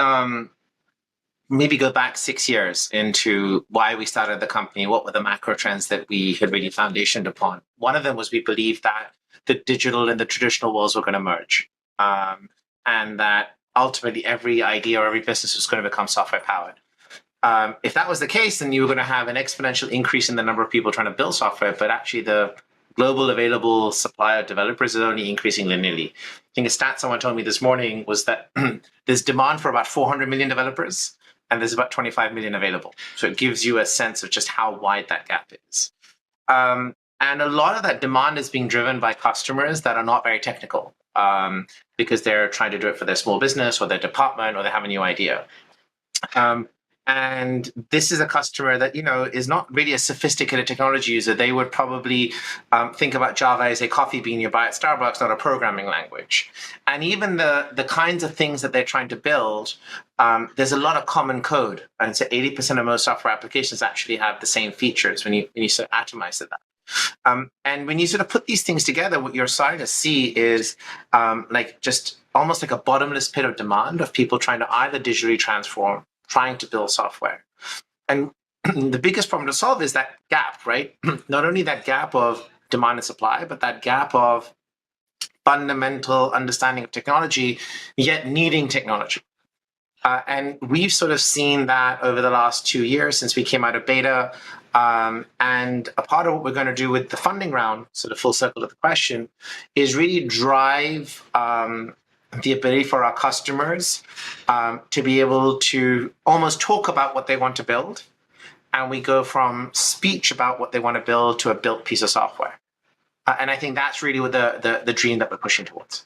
maybe go back 6 years into why we started the company, what were the macro trends that we had really foundationed upon. One of them was we believed that the digital and the traditional worlds were going to merge, and that ultimately every idea or every business was going to become software powered. If that was the case, then you were going to have an exponential increase in the number of people trying to build software, but actually the global available supply of developers is only increasing linearly. I think a stat someone told me this morning was that there's demand for about 400 million developers, and there's about 25 million available. So it gives you a sense of just how wide that gap is. And a lot of that demand is being driven by customers that are not very technical, because they're trying to do it for their small business or their department, or they have a new idea. And this is a customer that, is not really a sophisticated technology user. They would probably think about Java as a coffee bean you buy at Starbucks, not a programming language. And even the kinds of things that they're trying to build, there's a lot of common code. And so 80% of most software applications actually have the same features when you sort of atomize it that. And when you sort of put these things together, what you're starting to see is just almost like a bottomless pit of demand of people trying to either digitally transform, trying to build software. And the biggest problem to solve is that gap, right? Not only that gap of demand and supply, but that gap of fundamental understanding of technology, yet needing technology. And we've sort of seen that over the last 2 years since we came out of beta. And a part of what we're going to do with the funding round, sort of full circle of the question, is really drive the ability for our customers to be able to almost talk about what they want to build. And we go from speech about what they want to build to a built piece of software. And I think that's really what the dream that we're pushing towards.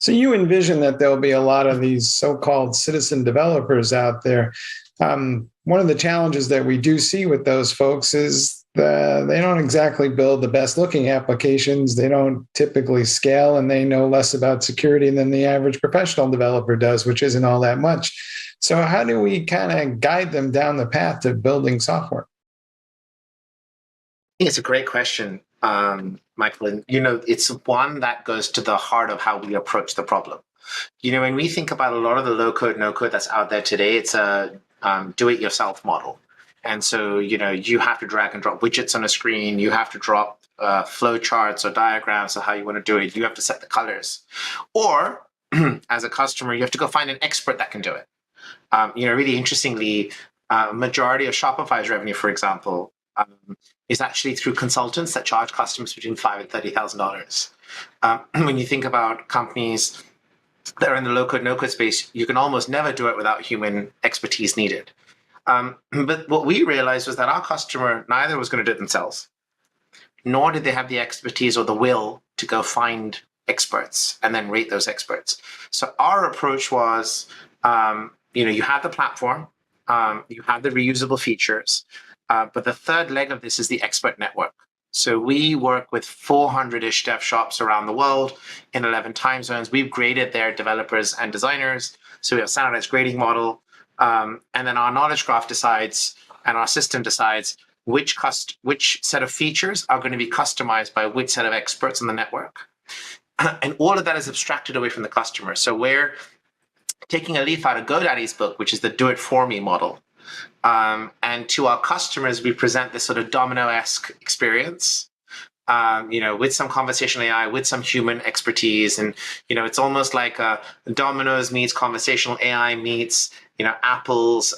So you envision that there'll be a lot of these so-called citizen developers out there. One of the challenges that we do see with those folks is they don't exactly build the best looking applications. They don't typically scale, and they know less about security than the average professional developer does, which isn't all that much. So how do we kind of guide them down the path to building software? It's a great question, Michael. And, it's one that goes to the heart of how we approach the problem. When we think about a lot of the low code, no code that's out there today, it's a do-it-yourself model. And so, you have to drag and drop widgets on a screen. You have to drop flow charts or diagrams of how you want to do it. You have to set the colors. Or, as a customer, you have to go find an expert that can do it. Really interestingly, majority of Shopify's revenue, for example, is actually through consultants that charge customers between $5,000 and $30,000. When you think about companies that are in the low-code, no-code space, you can almost never do it without human expertise needed. But what we realized was that our customer neither was going to do it themselves, nor did they have the expertise or the will to go find experts and then rate those experts. So our approach was, you have the platform, you have the reusable features, but the third leg of this is the expert network. So we work with 400-ish dev shops around the world in 11 time zones. We've graded their developers and designers. So we have a standardized grading model. And then our knowledge graph decides, and our system decides which set of features are going to be customized by which set of experts in the network. And all of that is abstracted away from the customer. So we're taking a leaf out of GoDaddy's book, which is the do-it-for-me model. And to our customers, we present this sort of domino-esque experience, with some conversational AI, with some human expertise. And, it's almost like Domino's meets conversational AI meets, Apple's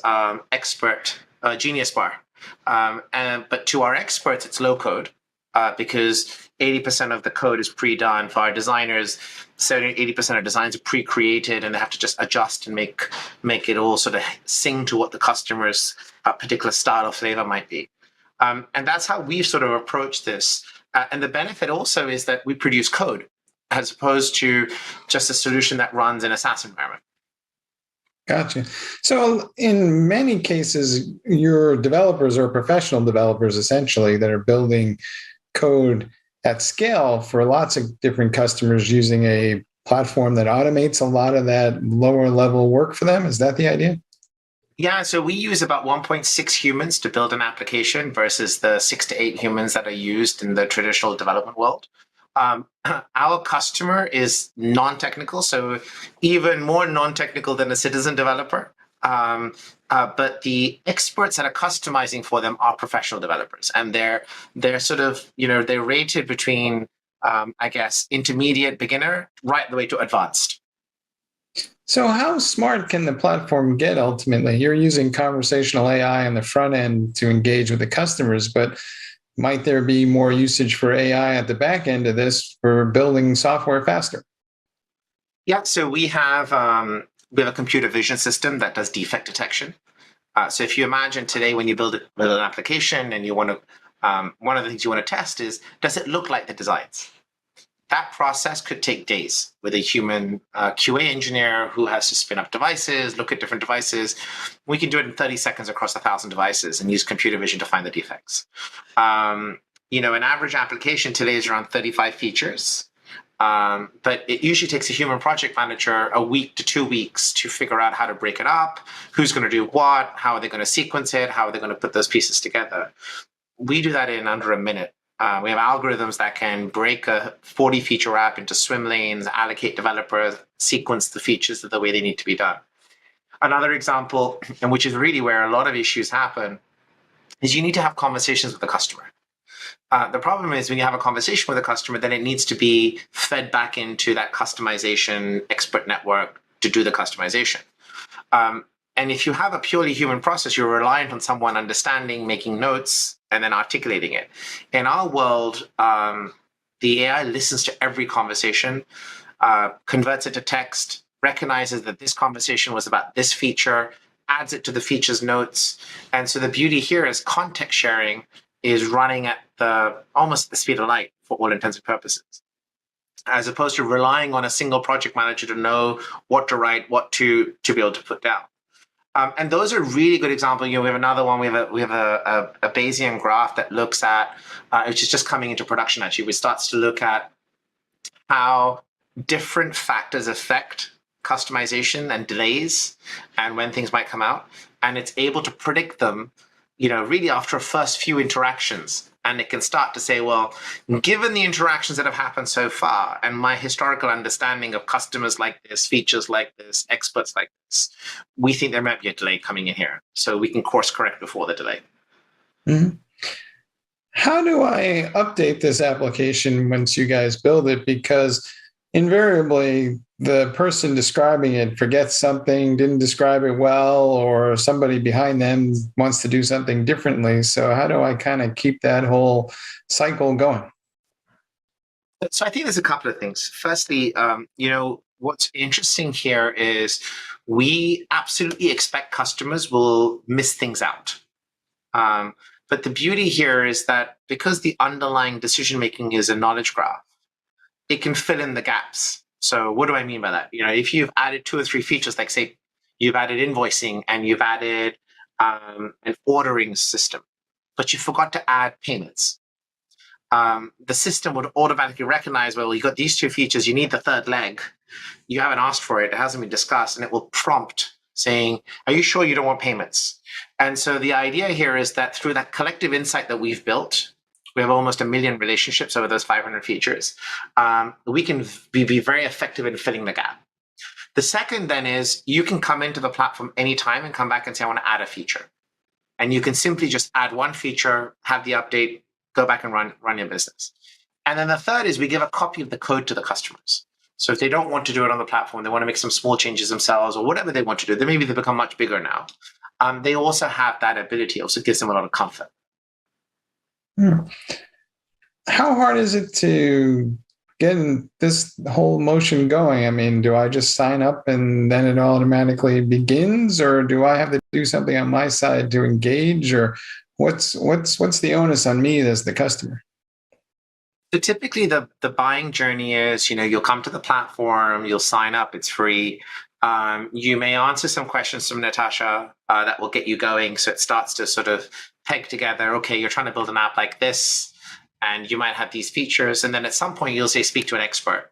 expert Genius Bar. But to our experts, it's low code because 80% of the code is pre-done. For our designers, 70-80% of designs are pre-created, and they have to just adjust and make it all sort of sing to what the customer's particular style or flavor might be. And that's how we've sort of approached this. And the benefit also is that we produce code as opposed to just a solution that runs in a SaaS environment. Gotcha. So in many cases, your developers are professional developers, essentially, that are building code at scale for lots of different customers using a platform that automates a lot of that lower level work for them. Is that the idea? Yeah, so we use about 1.6 humans to build an application versus the 6 to 8 humans that are used in the traditional development world. Our customer is non-technical, so even more non-technical than a citizen developer. But the experts that are customizing for them are professional developers, and they're sort of, they're rated between I guess, intermediate, beginner, right the way to advanced. So how smart can the platform get ultimately? You're using conversational AI on the front end to engage with the customers, but might there be more usage for AI at the back end of this for building software faster? Yeah, so we have a computer vision system that does defect detection. So if you imagine today when you build an application and you want to, one of the things you want to test is, does it look like the designs? That process could take days with a human QA engineer who has to spin up devices, look at different devices. We can do it in 30 seconds across 1,000 devices and use computer vision to find the defects. An average application today is around 35 features. But it usually takes a human project manager a week to 2 weeks to figure out how to break it up, who's going to do what, how are they going to sequence it, how are they going to put those pieces together. We do that in under a minute. We have algorithms that can break a 40-feature app into swim lanes, allocate developers, sequence the features the way they need to be done. Another example, and which is really where a lot of issues happen, is you need to have conversations with the customer. The problem is when you have a conversation with a customer, then it needs to be fed back into that customization expert network to do the customization. And if you have a purely human process, you're reliant on someone understanding, making notes, and then articulating it. In our world, the AI listens to every conversation, converts it to text, recognizes that this conversation was about this feature, adds it to the feature's notes. And so the beauty here is context sharing is running at almost the speed of light for all intents and purposes, as opposed to relying on a single project manager to know what to write, what to be able to put down. And those are really good examples. We have another one. We have a Bayesian graph that looks at, which is just coming into production actually, which starts to look at how different factors affect customization and delays and when things might come out. And it's able to predict them, really after a first few interactions. And it can start to say, well, given the interactions that have happened so far and my historical understanding of customers like this, features like this, experts like this, we think there might be a delay coming in here. So we can course correct before the delay. Mm-hmm. How do I update this application once you guys build it? Because invariably, the person describing it forgets something, didn't describe it well, or somebody behind them wants to do something differently. So how do I kind of keep that whole cycle going? So I think there's a couple of things. Firstly, what's interesting here is we absolutely expect customers will miss things out. But the beauty here is that because the underlying decision-making is a knowledge graph, it can fill in the gaps. So what do I mean by that? If you've added 2 or 3 features, like say you've added invoicing and you've added an ordering system, but you forgot to add payments, the system would automatically recognize, well, you got these 2 features, you need the third leg, you haven't asked for it, it hasn't been discussed, and it will prompt saying, are you sure you don't want payments? And so the idea here is that through that collective insight that we've built, we have almost 1 million relationships over those 500 features. We can be very effective in filling the gap. The second then is you can come into the platform anytime and come back and say, I want to add a feature. And you can simply just add 1 feature, have the update, go back and run your business. And then the third is we give a copy of the code to the customers. So if they don't want to do it on the platform, they want to make some small changes themselves or whatever they want to do, maybe they become much bigger now. They also have that ability. It also gives them a lot of comfort. How hard is it to get this whole motion going? I mean, do I just sign up and then it automatically begins, or do I have to do something on my side to engage, or what's the onus on me as the customer? So typically the buying journey is, you'll come to the platform, you'll sign up, it's free. You may answer some questions from Natasha that will get you going. So it starts to sort of peg together, okay, you're trying to build an app like this, and you might have these features. And then at some point, you'll say, speak to an expert.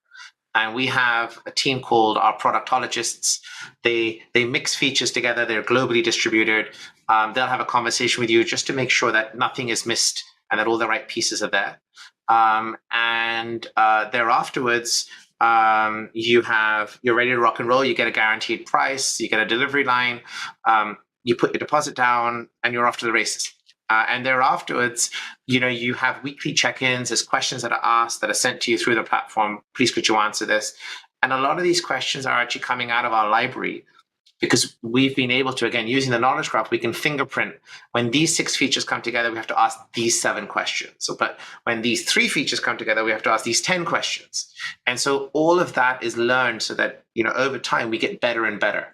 And we have a team called our productologists. They mix features together. They're globally distributed. They'll have a conversation with you just to make sure that nothing is missed and that all the right pieces are there. There afterwards, you're ready to rock and roll. You get a guaranteed price. You get a delivery line. You put your deposit down, and you're off to the races. And thereafterwards, you have weekly check-ins. There's questions that are asked that are sent to you through the platform. Please, could you answer this? And a lot of these questions are actually coming out of our library, because we've been able to, again, using the knowledge graph, we can fingerprint when these 6 features come together, we have to ask these 7 questions. So, but when these 3 features come together, we have to ask these 10 questions. And so all of that is learned so that, over time, we get better and better.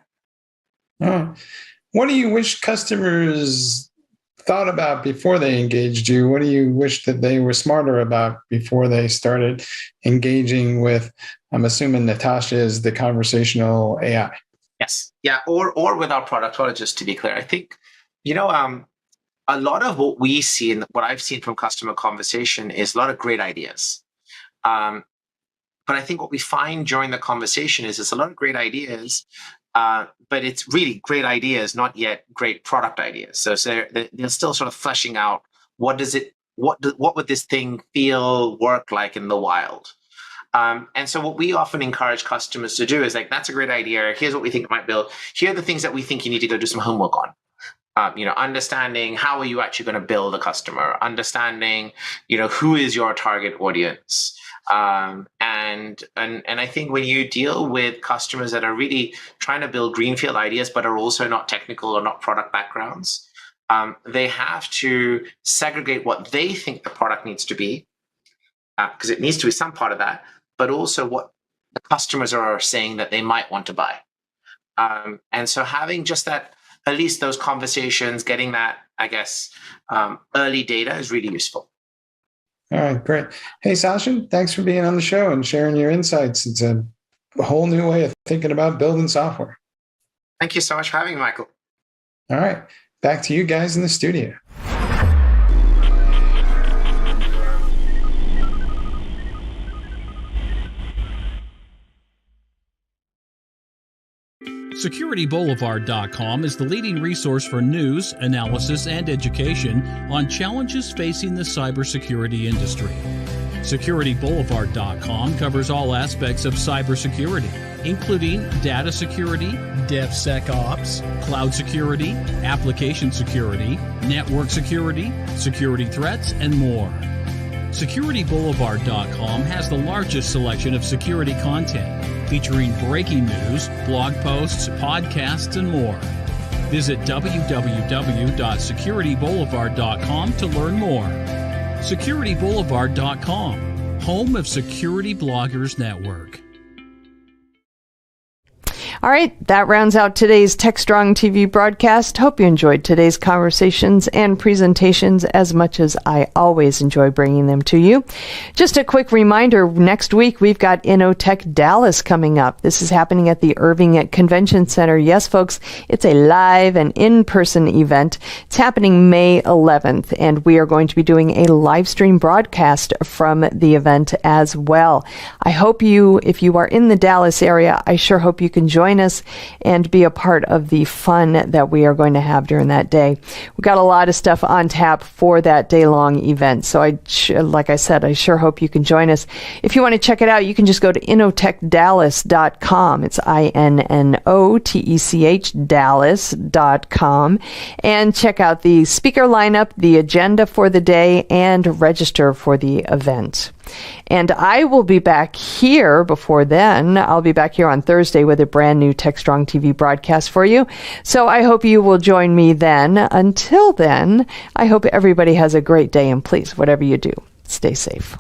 What do you wish customers thought about before they engaged you? What do you wish that they were smarter about before they started engaging with, I'm assuming Natasha is the conversational AI? Yes. Yeah. Or with our productologist, to be clear. I think, a lot of what we see and what I've seen from customer conversation is a lot of great ideas. But I think what we find during the conversation is it's a lot of great ideas, but it's really great ideas, not yet great product ideas. So they're still sort of fleshing out what would this thing feel, work like in the wild. And so what we often encourage customers to do is that's a great idea. Here's what we think it might build. Here are the things that we think you need to go do some homework on. Understanding how are you actually going to build a customer, understanding, who is your target audience. And I think when you deal with customers that are really trying to build greenfield ideas, but are also not technical or not product backgrounds, they have to segregate what they think the product needs to be, because it needs to be some part of that, but also what the customers are saying that they might want to buy. And so having just that, at least those conversations, getting that, I guess, early data is really useful. All right, great. Hey, Sachin, thanks for being on the show and sharing your insights. It's a whole new way of thinking about building software. Thank you so much for having me, Michael. All right, back to you guys in the studio. SecurityBoulevard.com is the leading resource for news, analysis, and education on challenges facing the cybersecurity industry. SecurityBoulevard.com covers all aspects of cybersecurity, including data security, DevSecOps, cloud security, application security, network security, security threats, and more. SecurityBoulevard.com has the largest selection of security content, featuring breaking news, blog posts, podcasts, and more. Visit www.securityboulevard.com to learn more. SecurityBoulevard.com, home of Security Bloggers Network. All right, that rounds out today's Techstrong TV broadcast. Hope you enjoyed today's conversations and presentations as much as I always enjoy bringing them to you. Just a quick reminder, next week we've got InnoTech Dallas coming up. This is happening at the Irving Convention Center. Yes, folks, it's a live and in-person event. It's happening May 11th, and we are going to be doing a live stream broadcast from the event as well. I hope if you are in the Dallas area, I sure hope you can join us and be a part of the fun that we are going to have during that day. We've got a lot of stuff on tap for that day-long event. So like I said, I sure hope you can join us. If you want to check it out, you can just go to innotechdallas.com. It's INNOTECH Dallas.com, and check out the speaker lineup, the agenda for the day, and register for the event. And I will be back here before then. I'll be back here on Thursday with a brand new Techstrong TV broadcast for you. So I hope you will join me then. Until then, I hope everybody has a great day, and please, whatever you do, stay safe.